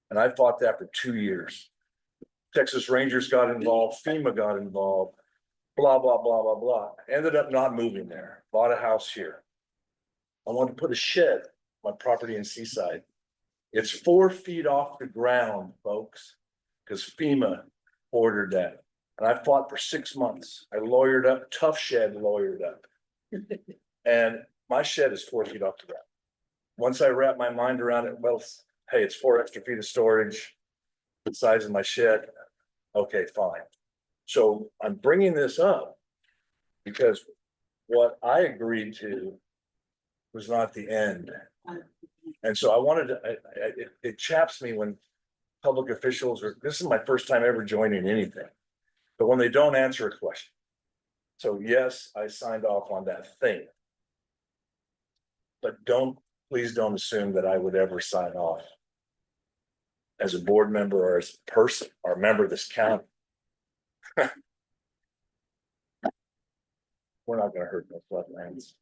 And I fought that for 2 years. Texas Rangers got involved, FEMA got involved, blah, blah, blah, blah, blah. Ended up not moving there, bought a house here. I wanted to put a shed on my property in Seaside. It's 4 feet off the ground, folks, because FEMA ordered that. And I fought for 6 months. I lawyered up, tough shed lawyered up. And my shed is 4 feet off the ground. Once I wrap my mind around it, well, hey, it's 4 extra feet of storage, the size of my shed. Okay, fine. So I'm bringing this up because what I agreed to was not the end. And so I wanted to, it chaps me when public officials are, this is my first time ever joining anything, but when they don't answer a question. So yes, I signed off on that thing. But please don't assume that I would ever sign off as a board member or as a person or a member of this county. We're not gonna hurt no floodlands.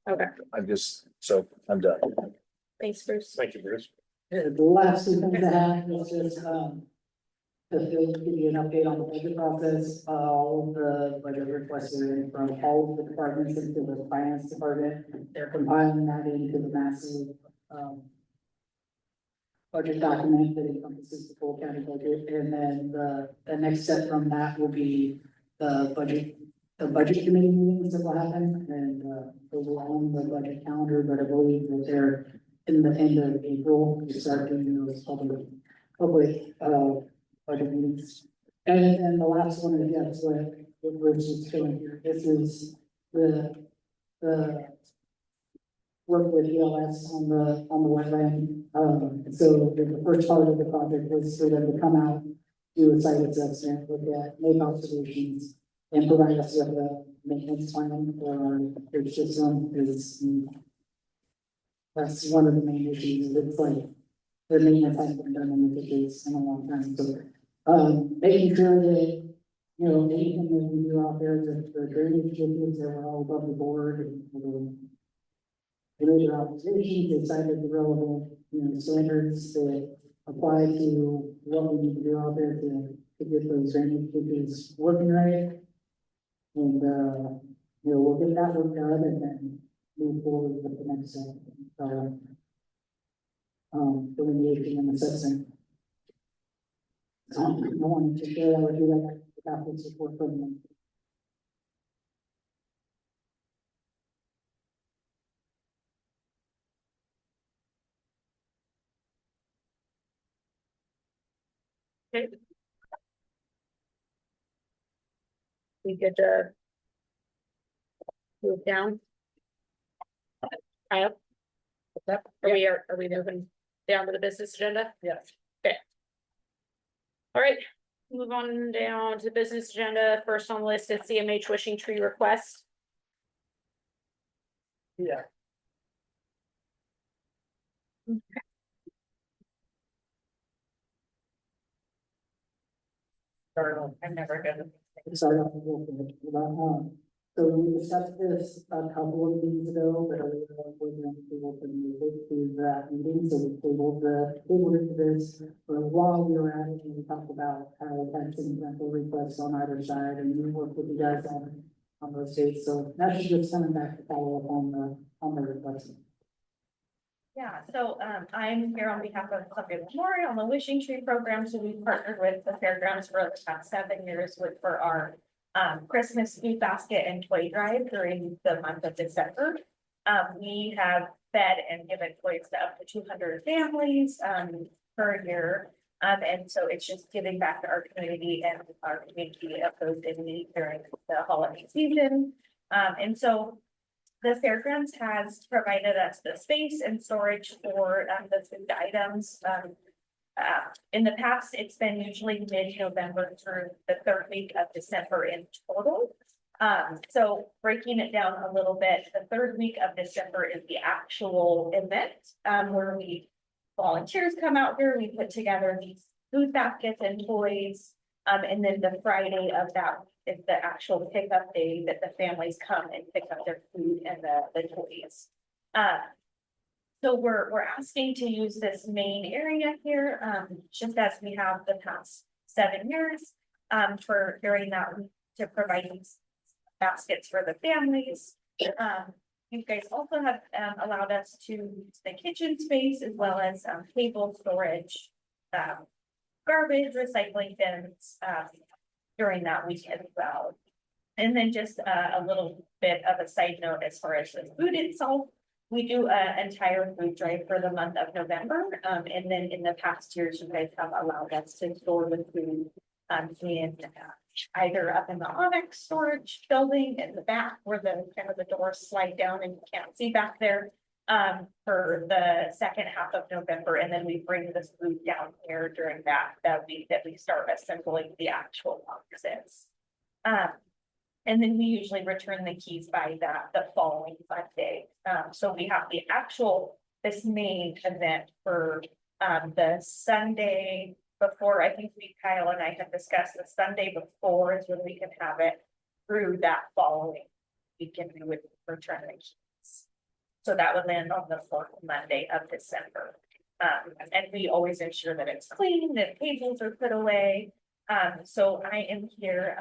Okay, I'm done. thanks, Bruce. Thank you, Bruce. The last two things I have was just, to give you an update on the budget process. All of the budget requests are in from all of the departments into the finance department. They're compiling that into the massive, budget document that encompasses the full county budget. And then the next step from that will be the budget committee meetings that will happen, and those are on the budget calendar, but I believe that they're in the end of April, we start doing those public budget meetings. And the last one is, yes, what Bruce is showing here. This is the work with ELS on the wetland. So the first part of the project was for them to come out, do a site assessment, look at, make observations, and provide us with a maintenance plan for their system. That's one of the main issues. It's like the maintenance hasn't been done in the case in a long time. So making sure that, you know, anything that we do out there, the drainage issues that are all above the board, and they made their observations, they cited the relevant, standards that apply to what we need to do out there to get those drainage issues working right. And, we'll get that work done and then move forward with the next step. Delineation and assessment. I wanted to share that with you, that with support from them. Okay. We good to move down? Kyle? Are we moving down to the business agenda? Yes. Okay. All right, move on down to the business agenda. First on the list is CMH wishing tree request. Yeah. I'm never good. Sorry, I'm a little bit, so we discussed this a couple of meetings ago, but I was able to move it to that meeting, so we tabled this for a while. We were at it and we talked about how we had some rental requests on either side, and we worked with you guys on those dates, so that's just coming back to follow up on the request. Yeah, so I'm here on behalf of Columbia Memorial on the Wishing Tree program. So we partnered with the fairgrounds for the past 7 years for our Christmas food basket and toy drive during the month of December. We have fed and given toys to up to 200 families per year. And so it's just giving back to our community and our community of those in need during the holiday season. And so the fairgrounds has provided us the space and storage for the food items. In the past, it's been usually mid-November through the third week of December in total. So breaking it down a little bit, the third week of December is the actual event, where volunteers come out here, we put together these food baskets and toys. And then the Friday of that is the actual pickup day that the families come and pick up their food and the toys. So we're asking to use this main area here, just as we have the past 7 years, for during that week to provide these baskets for the families. You guys also have allowed us to use the kitchen space as well as table storage, garbage, recycling bins during that week as well. And then just a little bit of a side note as far as the food itself. We do an entire food drive for the month of November. And then in the past years, you guys have allowed us to store the food in either up in the Onyx storage building in the back where the kind of the doors slide down and you can't see back there for the second half of November. And then we bring this food down here during that week that we start assembling the actual boxes. And then we usually return the keys by the following Sunday. So we have this main event for the Sunday before. I think Kyle and I have discussed the Sunday before is when we can have it through that following weekend. We would return the keys. So that would land on the fourth Monday of December. And we always ensure that it's clean, that tables are put away. So I am here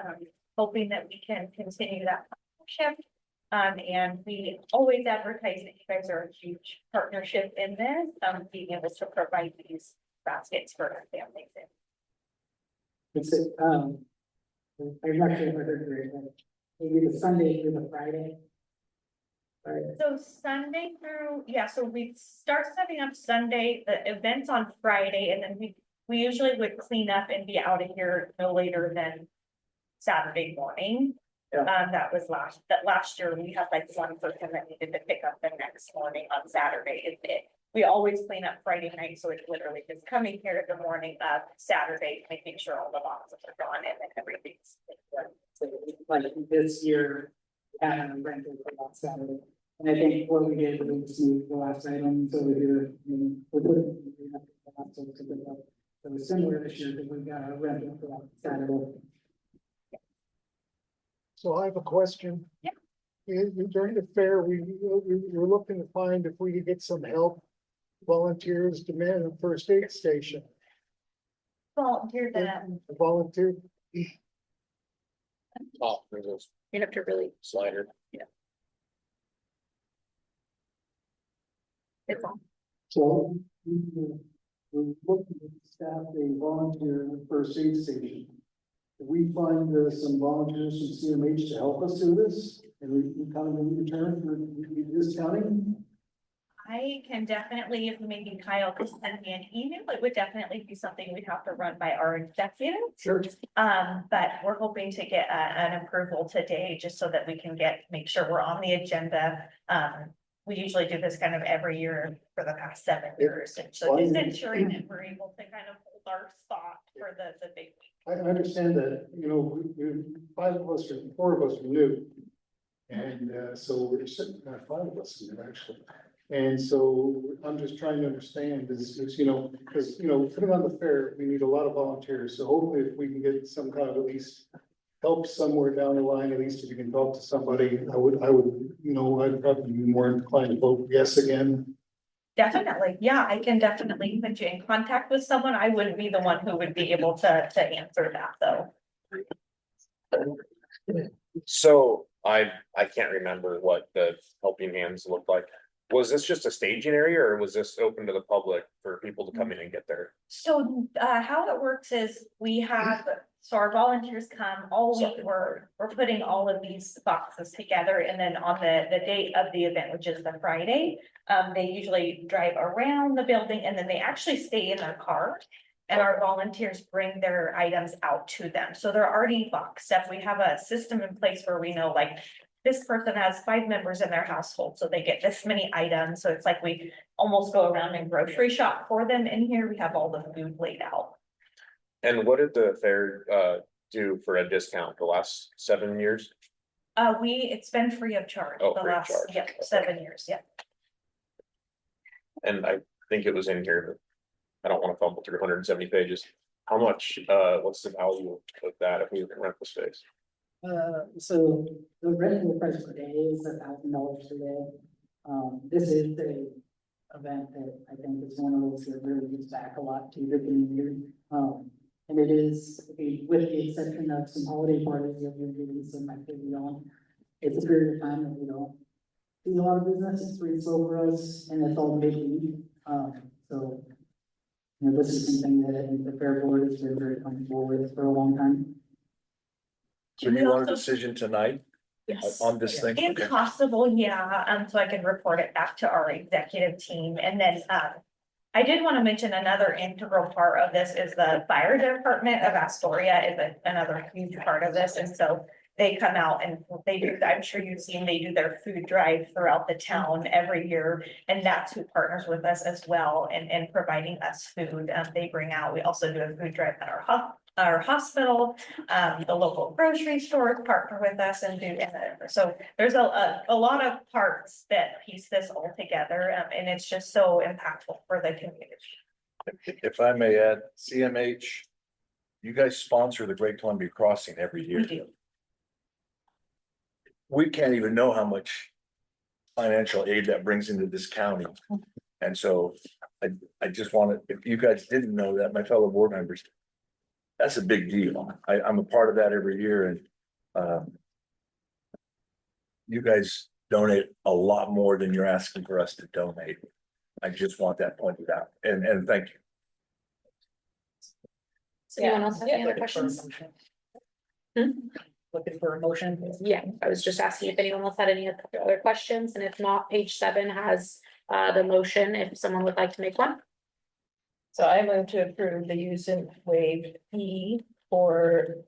hoping that we can continue that partnership. And we always advertise that you guys are a huge partnership in this, being able to provide these baskets for our families. It's I'm not sure if I heard correctly, maybe the Sunday through the Friday. Right. So Sunday through, so we start setting up Sunday, the event's on Friday, and then we usually would clean up and be out of here no later than Saturday morning. That was last year we had like one person that needed to pick up the next morning on Saturday. We always clean up Friday night, so it's literally just coming here the morning of Saturday, making sure all the boxes are gone in and everything's. So like this year, rented for last Saturday. And I think what we did was move the last item, so we do, we have to pick up. So it's similar this year, because we got a rental for last Saturday. So I have a question. Yeah. During the fair, we were looking to find if we could get some help, volunteers to man a first aid station. Volunteer that. Volunteer. Oh, there's a You have to really. slider. It's on. So we're looking to staff a volunteer first aid station. If we find some volunteers from CMH to help us do this, and we kind of in return for discounting. I can definitely, if maybe Kyle could send me an email, it would definitely be something we'd have to run by our executive. Sure. But we're hoping to get an approval today, just so that we can make sure we're on the agenda. We usually do this kind of every year for the past 7 years, and so just ensuring that we're able to kind of hold our spot for the big week. I understand that, four of us are new. And so we're sitting, 5 of us are new actually. And so I'm just trying to understand is, because, putting on the fair, we need a lot of volunteers. So hopefully if we can get some kind of at least help somewhere down the line, at least if you can talk to somebody, I'd probably be more inclined to vote yes again. Definitely. Yeah, I can definitely put you in contact with someone. I wouldn't be the one who would be able to answer that though. So I can't remember what the helping hands looked like. Was this just a staging area or was this open to the public for people to come in and get there? So how it works is so our volunteers come all week, we're putting all of these boxes together, and then on the date of the event, which is the Friday, they usually drive around the building and then they actually stay in their car. And our volunteers bring their items out to them. So they're already boxed up. We have a system in place where we know like this person has 5 members in their household, so they get this many items, so it's like we almost go around and grocery shop for them in here, we have all the food laid out. And what did the fair do for a discount the last 7 years? It's been free of charge Oh, the free of last, charge. yeah, Okay. 7 years, yeah. And I think it was in here, but I don't want to fumble through 170 pages. How much, what's the value of that if we rent the space? So the rental price per day is $1,000 per day. This is a event that I think is one of those that really gives back a lot to the community. And it is, with the exception of some holiday parties that we're doing some activity on, it's a period of time that we don't see a lot of business. It's pretty slow for us, and it's all midweek. So, you know, this is something that I think the fair board has been very comfortable with for a long time. So you want a decision tonight Yes. on this thing? If Okay. possible, yeah, so I can report it back to our executive team, and then, I did want to mention another integral part of this is the fire department of Astoria is another huge part of this, and so they come out and they do, I'm sure you've seen, they do their food drive throughout the town every year, and that's who partners with us as well, and providing us food, they bring out, we also do a food drive at our hospital, the local grocery stores partner with us and do, so there's a lot of parts that piece this all together, and it's just so impactful for the community. If I may add, CMH, you guys sponsor the Great Columbia Crossing every year. We do. We can't even know how much financial aid that brings into this county. And so I just wanted, if you guys didn't know that, my fellow board members, that's a big deal. I'm a part of that every year, and you guys donate a lot more than you're asking for us to donate. I just want that pointed out, and thank you. So anyone else have any other questions? Looking for a motion? Yeah, I was just asking if anyone else had any other questions, and if not, page 7 has the motion, if someone would like to make one. So I move to approve the use and waive fee for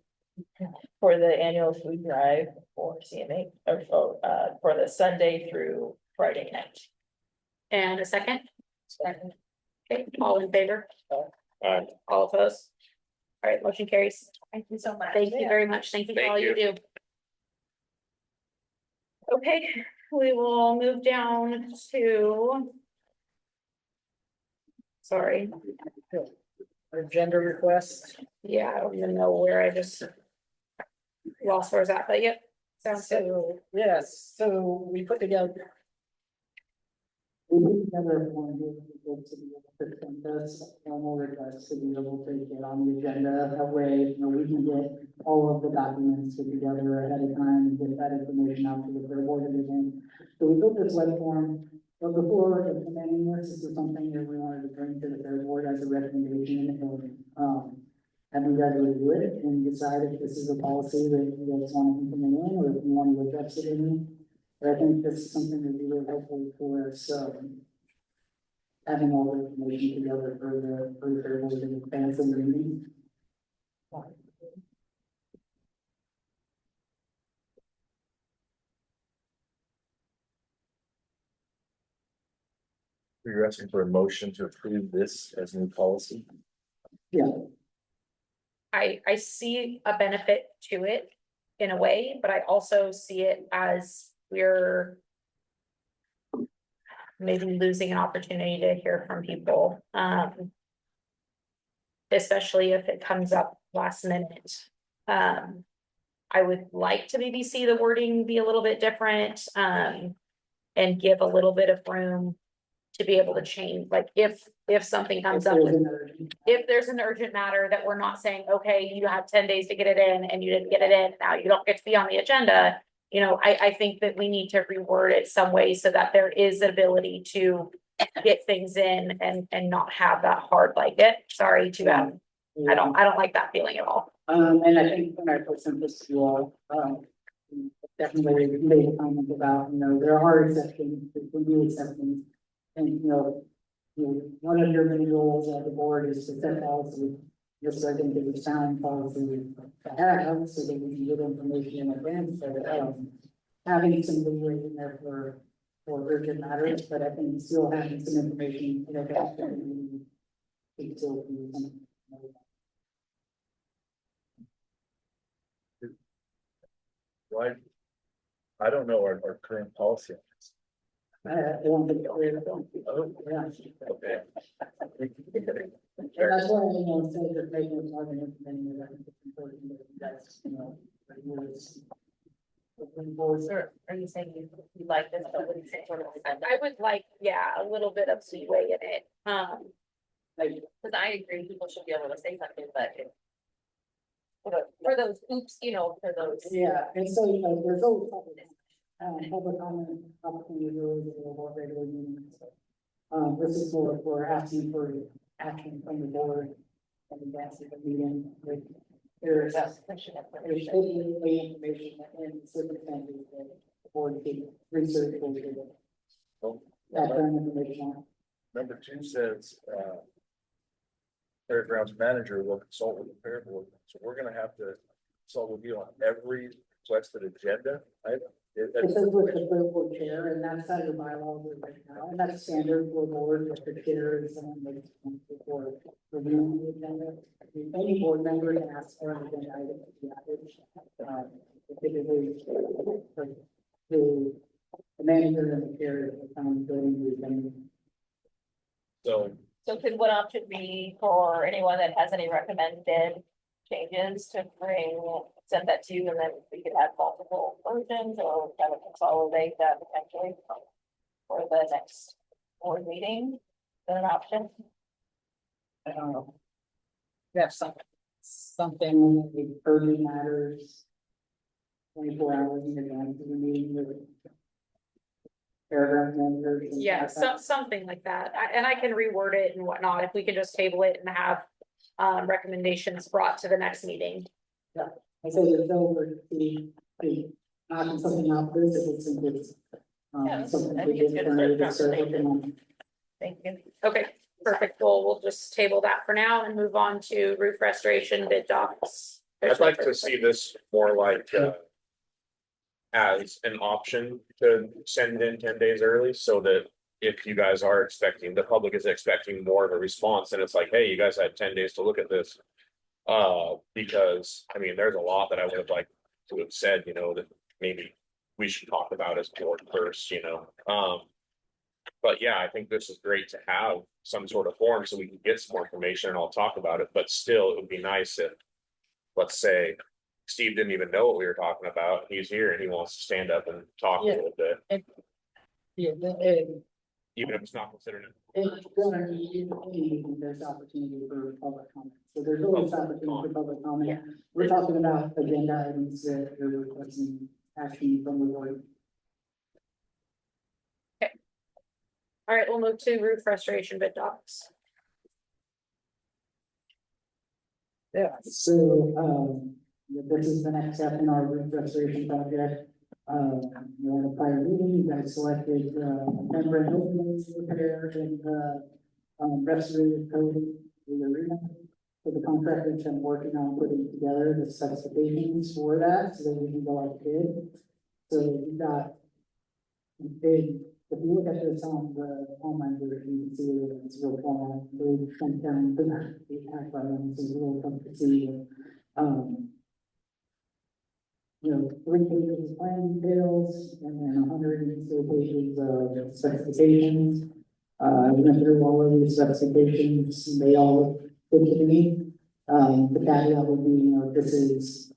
the annual food drive for CMA, or for the Sunday through Friday night. And a second? Second. Okay, all in favor? All opposed? All right, motion carries. Thank you so much. Thank you very much. Thank you for all you do. Okay, we will move down to. Sorry. Our gender request. Yeah, I don't even know where I just lost where it's at, but yep. Sounds good. So, yes, so we put together. We put together one to be able to present this, formal request to be able to get on the agenda. That way, you know, we can get all of the documents put together ahead of time and get that information out to the fair board and everything. So we built this web form, but before implementing this is something that we wanted to bring to the fair board as a recommendation, and have you guys review it and decide if this is a policy that you guys want to implement in, or if you want to address it in. But I think this is something that would be really helpful for us, having all the information together for the fair board in advance of the meeting. You're asking for a motion to approve this as new policy? Yeah. I see a benefit to it in a way, but I also see it as we're maybe losing an opportunity to hear from people. Especially if it comes up last minute. I would like to maybe see the wording be a little bit different, and give a little bit of room to be able to change, like if something comes up, if there's an urgent matter that we're not saying, okay, you have 10 days to get it in and you didn't get it in, now you don't get to be on the agenda. You know, I think that we need to reword it some way so that there is the ability to get things in and not have that hard like it. Sorry to I don't like that feeling at all. And I think when I present this to you all, definitely made a comment about, you know, there are exceptions, there can be exceptions. And, you know, one of your many goals as the board is to set policy. This, I think, is a sound policy to have, so that we can get information in advance. having some leeway in there for urgent matters, but I think still having some information, you know, that can still be some. Right? I don't know our current policy. on this. I don't think, Oh, yeah. okay. And that's why, you know, instead of just making it more than implementing it, I think it's important that you guys, you know, like, Are you saying you like this, but would you say sort of? I would like, yeah, a little bit of leeway in it. Cause I agree, people should be able to say something, but. For those, oops, you know, for those. yeah, and so, you know, there's always public comment opportunity rules or regular meetings. This is what we're asking for action from the board and advance the meeting. There's information and circumstances that the board can research or background information. Number 2 says, fairgrounds manager will consult with the fair board, so we're gonna have to consult with you on every requested agenda item. It says with the fair board chair, and that's how your bylaws are right now, and that's standard for board, with the chair is someone that's for reviewing the agenda. Any board member can ask for an agenda item to be added. Typically, the manager and the chair of the town building the agenda. So could one option be for anyone that has any recommended changes to send that to you, and then we could have multiple versions or kind of consolidate that potentially for the next board meeting? Is that an option? I don't know. We have something like urgent matters. 24 hours in advance of the meeting with paragraph members. Yeah, something like that. And I can reword it and whatnot, if we can just table it and have recommendations brought to the next meeting. Yeah, I say there's no word knocking something out for this, if it's in this. Something I we think it's did good for for the conversation. Thank you. Okay, perfect. We'll just table that for now and move on to roof restoration bid docs. I'd like to see this more like, as an option to send in 10 days early, so that if you guys are expecting, the public is expecting more of a response, and it's like, hey, you guys had 10 days to look at this. Because, I mean, there's a lot that I would have liked to have said, you know, that maybe we should talk about as board first, you know, but yeah, I think this is great to have some sort of form so we can get some more information and I'll talk about it, but still, it would be nice if, let's say, Steve didn't even know what we were talking about, he's here and he wants to stand up and talk a little bit, Yeah, even if it's not considered. it's gonna need, there's opportunity for public comment, so there's always opportunity for public comment. We're talking about agenda items that are requesting action from the board. All right, we'll move to roof restoration bid docs. Yeah, so, this is the next step in our roof restoration project. You know, in the prior meeting, you guys selected, membrane openings repair and, restorative coating in the arena. So the contractor's been working on putting together the specifications for that, so that we can go out to bid. So we got big, if you look at this on the online version, you can see that it's real far, really come down to the half by them, so it's really fun to see. You know, 3 pages of plan details and then 100 pages of specifications. I went through all of these specifications, they all look good to me. The caveat would be, you know, this is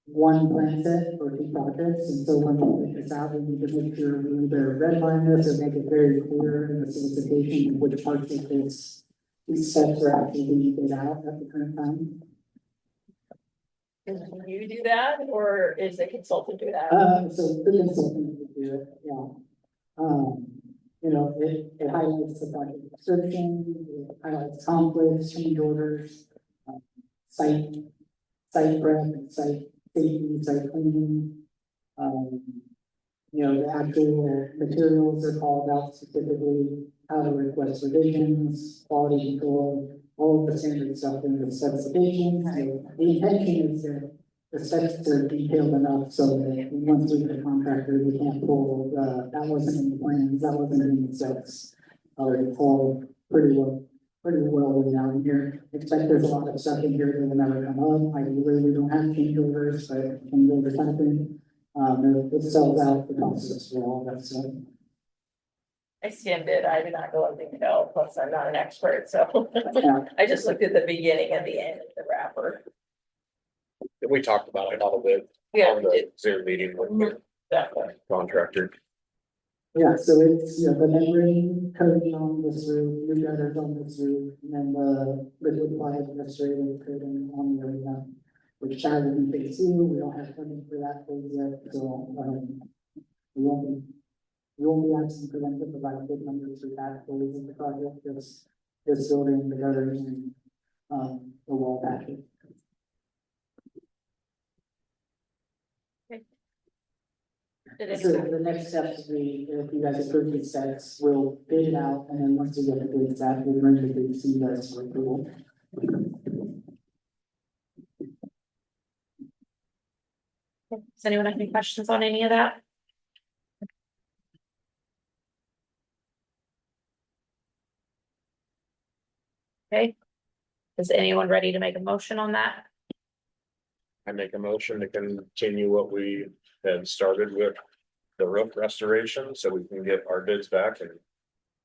one plan set for 2 projects, and so when we make this out, we need to make sure we either redline this or make it very clear in the solicitation which parts of this, these steps are actually being bid out at the current time. Can you do that, or is the consultant do that? So the consultant would do it, yeah. You know, it highlights the project description, it highlights conflicts, change orders, site prep, site safety, site cleaning. You know, the actual materials are called out specifically, how to request revisions, quality control, all of the standard stuff in the specifications. So the intention is that the specs are detailed enough so that once we get a contractor, we can't pull, that wasn't in the plans, that wasn't in the specs. It's all pretty well laid out in here. Expect there's a lot of stuff in here that will never come up. I really don't have changeovers, but changeovers happen. It sells out the process for all that stuff. I skimmed it, I did not go in detail, plus I'm not an expert, so Yeah. I just looked at the beginning and the end of the wrapper. We talked about it a little bit. Yeah, On we did. the Zoom meeting with the Definitely. contractor. Yeah, so it's, the membrane coating on this roof, new gutters on this roof, and then the liquid plied restorative coating on the arena. Which I would be phase 2, we don't have funding for that phase yet, so, we won't be asking for them to provide big numbers for that phase of the project, just building the gutters and, the wall patching. So the next steps, if you guys approve these specs, we'll bid it out, and then once we get the bids back, we'll bring the bids to you guys for approval. Does anyone have any questions on any of that? Okay. Is anyone ready to make a motion on that? I make a motion to continue what we had started with the roof restoration, so we can get our bids back and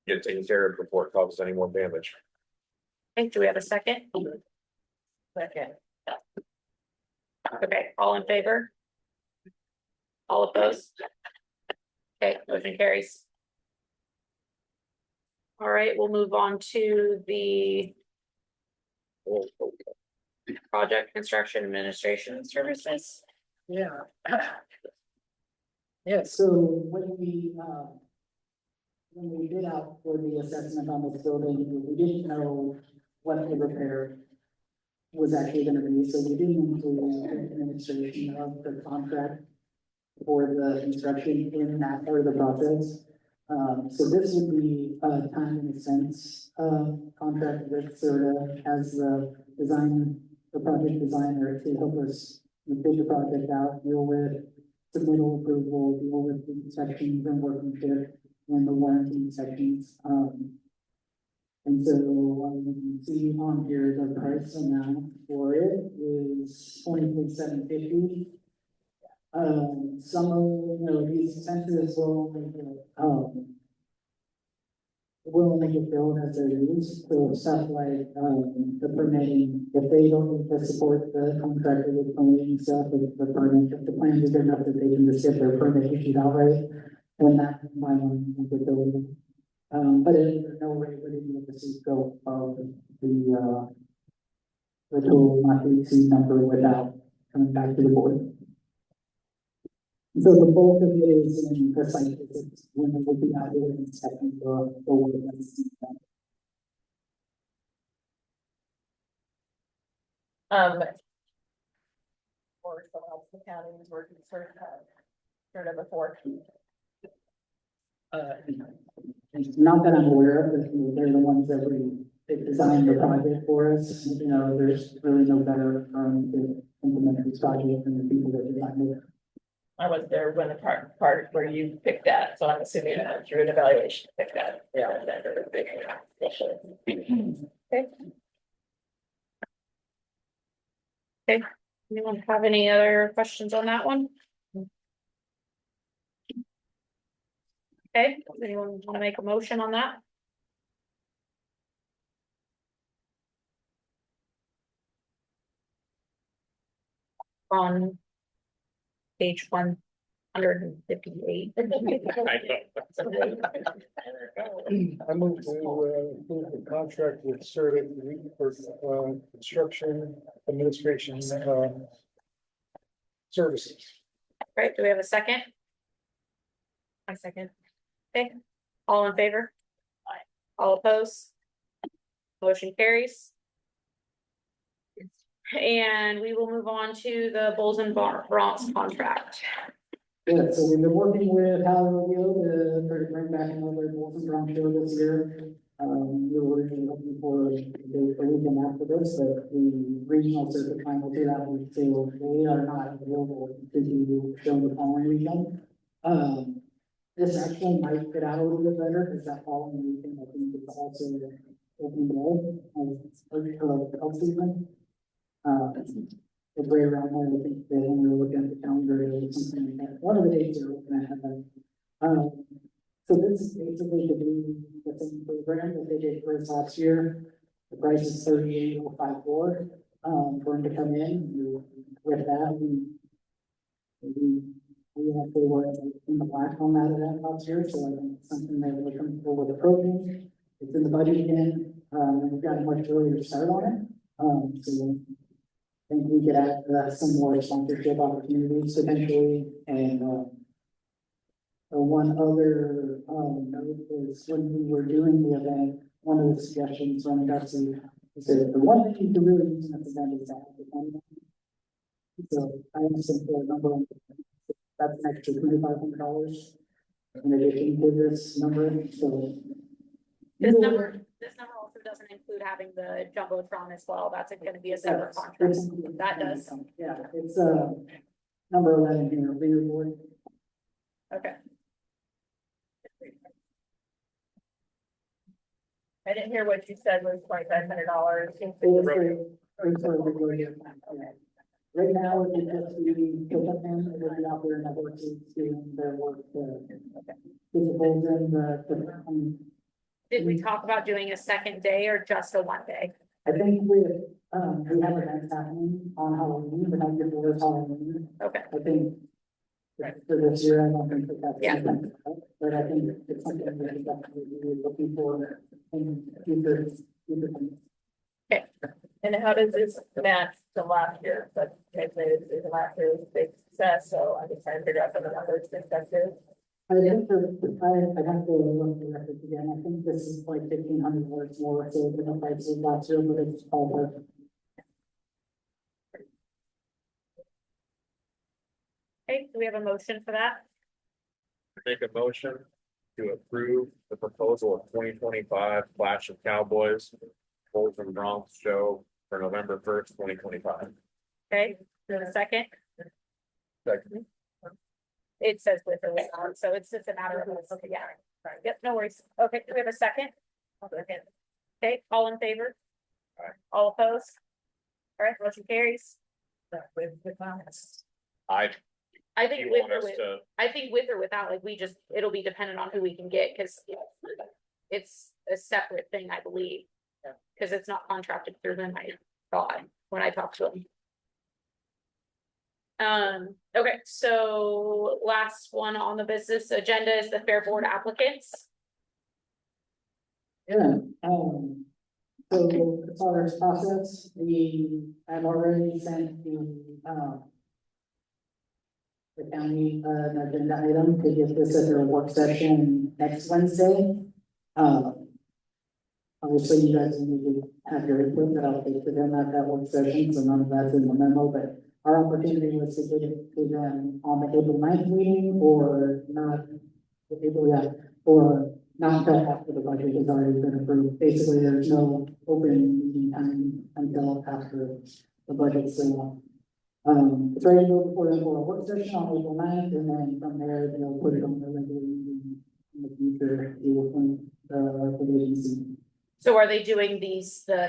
get it taken care of before it causes any more damage. Okay, do we have a second? Second. Okay, all in favor? All opposed? Okay, motion carries. All right, we'll move on to the project construction administration services. Yeah. Yeah, so when we bid out for the assessment on this building, we didn't know what the repair was actually gonna be, so we didn't include the administration of the contract for the construction in that part of the process. So this would be a time and expense, contract with Serta as the project designer to help us bid the project out, deal with submittal approval, deal with the inspections and workmanship and the warranty inspections. And so you can see on here, the price amount for it is $23,750. Some of, these expenses will make it build as they're used, so stuff like, the permitting, if they don't need to support the contractor with permitting stuff, if the permit, if the plans is good enough that they can just get their permit issued outright, then that might want to get building. But in no way would it be able to scope of the total not to exceed number without coming back to the board. So the bulk of it is in the site visits, when it will be out there inspecting the work that's done. Or someone else in the county was working sort of before. Not that I'm aware of, but they're the ones that they designed the project for us. There's really no better firm to implement this project than the people that designed it. I was there when the part where you picked that, so I'm assuming you went through an evaluation to pick that. Yeah. Okay. Okay, anyone have any other questions on that one? Okay, does anyone want to make a motion on that? On page 158. I move to approve the contract with Serta for construction administration services. Right, do we have a second? A second. Okay, all in favor? Aye. All opposed? Motion carries. And we will move on to the Bulls and Bronx contract. Yeah, so we've been working with Howard to bring back another Bulls and Bronx show this year. We were really looking for the weekend after this, but the regional circuit final do that with sales, they are not available to do show the following weekend. This actually might fit out a little bit better, because that following weekend, I think it's also open day, as of season. It's right around there, I think, when we were looking at the calendar, or something like that, one of the dates are looking at that. So this is basically to do the same program that they did for us last year. The price is $38,054, for them to come in. With that, we actually were in the black on that event last year, so I think it's something that we're comfortable with approaching. It's in the budget again, and we've got a much earlier start on it. So I think we could add some more sponsorship opportunities potentially, and one other note is when we were doing the event, one of the suggestions when it got to the one thing you can really use in this event is that the money. So I understand for a number of that's an extra $2,500 in addition to this number. So This number also doesn't include having the jumbotron as well. That's going to be a separate contract. That does. Yeah, it's number 11 here, leaderboard. Okay. I didn't hear what you said was $2,500. Right now, it just be pickup them, it would be out there in the horses doing their work. Did we talk about doing a second day or just a 1 day? I think we have events happening on Halloween, the night before Halloween. Okay. I think for this year, I don't think that's. Yeah. But I think it's something that we're definitely looking for in future. Okay. And how does this match to last year? But last year was a big success, so I'm just trying to figure out some of the numbers perspective. I think I have to look at the records again. I think this is like $1,500 more, so the price is last year, but it's all worth. Okay, do we have a motion for that? Make a motion to approve the proposal of 2025 Clash of Cowboys Bulls and Bronx show for November 1st, 2025. Okay, do a second. Second. It says with or without, so it's just a matter of, yeah. Yep, no worries. Okay, do we have a second? Second. Okay, all in favor? All right. All opposed? All right, motion carries. I think You with want or us with, to, I think with or without, like, it'll be dependent on who we can get, because it's a separate thing, I believe. Because it's not contracted through them, I thought, when I talked to them. Okay, so last one on the business agenda is the Fair Board applicants. Yeah, so as far as process, I've already sent the county, an agenda item to get this at their work session next Wednesday. Obviously, you guys need to have your input that I'll take to them at that work session, so none of that's in the memo, but our opportunity was to get it to them on the April 9th meeting, or not, or not until after the budget has already been approved. Basically, there's no open meeting time until after the budget's it's ready to go before the work session on April 9th, and then from there, they'll put it on the regular meeting in the future. You will appoint the agency. So are they doing the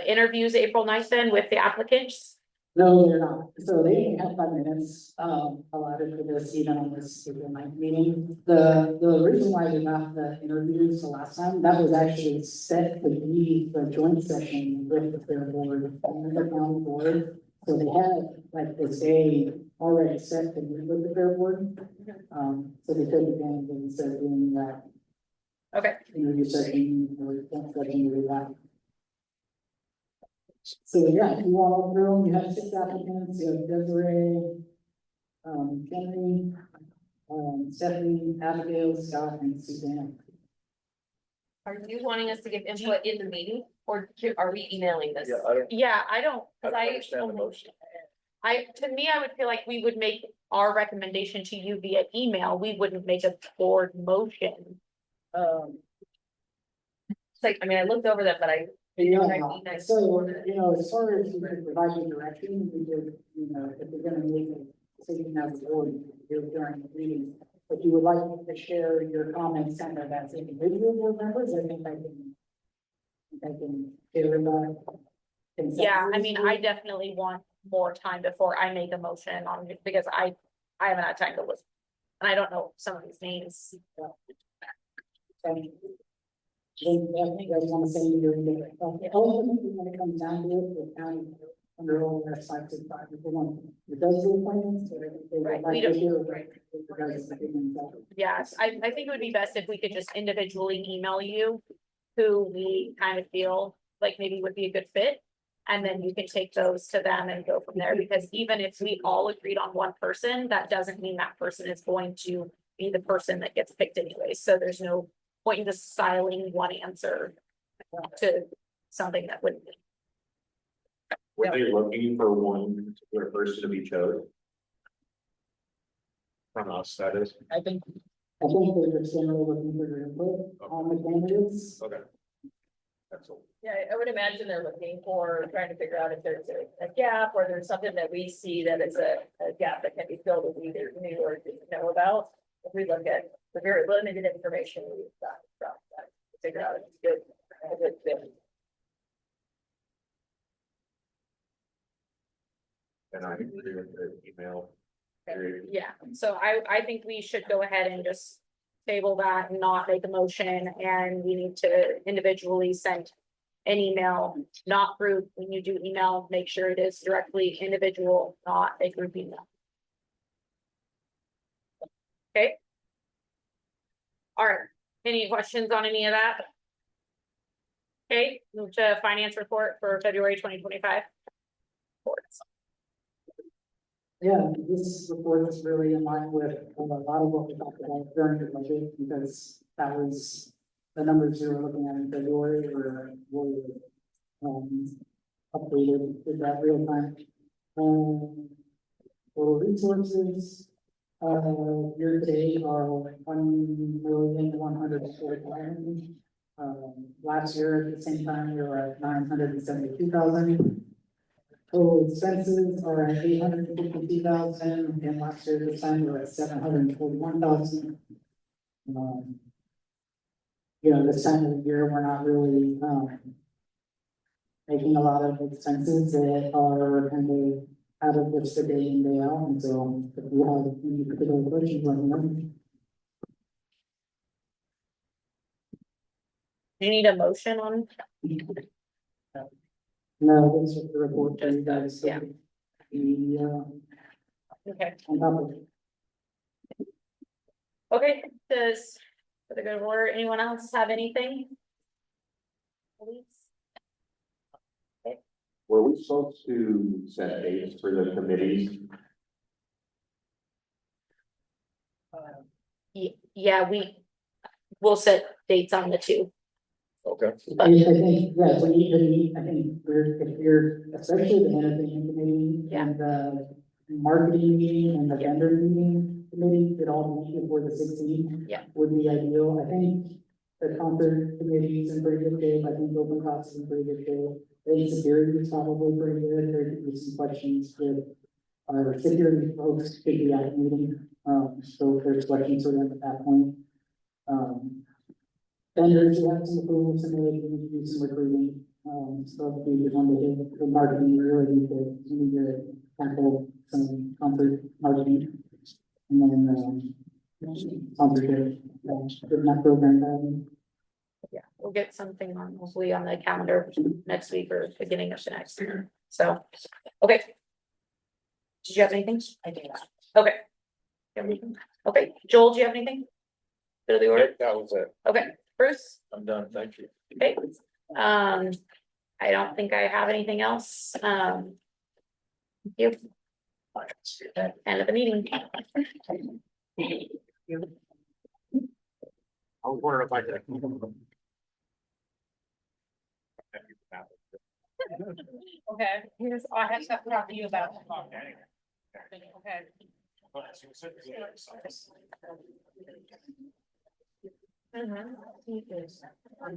interviews April 9th then with the applicants? No, they're not. So they only have 5 minutes allotted for this, even on this April 9th meeting. The reason why we got the interviews the last time, that was actually set to be the joint session with the Fair Board and the county board. So they had like this day already set to meet with the Fair Board. So they took advantage and instead of doing that. Okay. Interview session or session with that. So yeah, if you walk through, you have 6 applicants, you have Desiree, Kenny, Stephanie, Abigail, Scott, and Suzanne. Are you wanting us to give input in the meeting, or are we emailing this? Yeah, I don't. understand the motion. To me, I would feel like we would make our recommendation to you via email. We wouldn't make a board motion. like, I mean, I looked over them, but I. Yeah, so, as far as you could provide the direction, we did, if we're gonna make a decision as a board, do it during the meeting. If you would like to share your comments and as individual board members, I think I can share that. Yeah, I mean, I definitely want more time before I make a motion on it, because I haven't had time to listen. And I don't know some of these names. I think I want to say you're ultimately when it comes down to it, the county under all their sites and five, if they want, it does the plans, so I think they would Right, like we to don't- hear. right. Regardless of the Yes, I think it would be best if we could just individually email you who we kind of feel like maybe would be a good fit. And then you can take those to them and go from there, because even if we all agreed on one person, that doesn't mean that person is going to be the person that gets picked anyway. So there's no point in just siling one answer to something that wouldn't be. Were they looking for one particular person to be chosen? From us, that is. I think they're just generally looking for your input on the candidates. Okay. That's all. Yeah, I would imagine they're looking for, trying to figure out if there's a gap, or there's something that we see that is a gap that can be filled that we either knew or didn't know about. If we look at the very limited information we've got from that, to figure out if it's a good fit. And I agree with the email. Yeah, so I think we should go ahead and just table that and not make a motion, and we need to individually send an email, not group. When you do email, make sure it is directly individual, not a group email. Okay. All right, any questions on any of that? Okay, move to finance report for February 2025. Yeah, this report is really in line with a lot of what we talked about during the budget, because that was the numbers you were looking at in February were updated with that real time. Total resources, year to date are 1,140,000. Last year at the same time, we were at 972,000. Total expenses are at 852,000, and last year this time we were at 741,000. This time of the year, we're not really, making a lot of expenses that are kind of out of just the day in, day out, and so if you have any particular questions, let me know. Do you need a motion on? No, this is the report for you guys. So Yeah. Okay. On top of it. Okay, does, for the good of order, anyone else have anything? Please. Were we supposed to set dates for the committees? Yeah, we'll set dates on the two. Okay. I think, yeah, we need to meet, I think if you're, especially the entertainment committee and the marketing meeting and the vendor meeting committee, could all meet before the 16th. Yeah. Would be ideal. I think the concert committee is in pretty good shape. I think open cost is in pretty good shape. I think security is probably pretty good. There could be some questions with our security folks could be at the meeting. So if there's questions for them at that point. Vendors who have some approvals to make, we need to do some recruiting. So if we just want to do the marketing, we really need to tackle some concert marketing. And then, sponsorship, good enough program. Yeah, we'll get something on, hopefully on the calendar next week or beginning of the next year. So, okay. Did you have anything? I do not. Okay. Everything? Okay, Joel, do you have anything? Go to the order? That was it. Okay, Bruce? I'm done, thank you. Okay. I don't think I have anything else. Thank you. End of the meeting. I was wondering if I could. Okay, here's, I have stuff to talk to you about. Okay. Mm-hmm.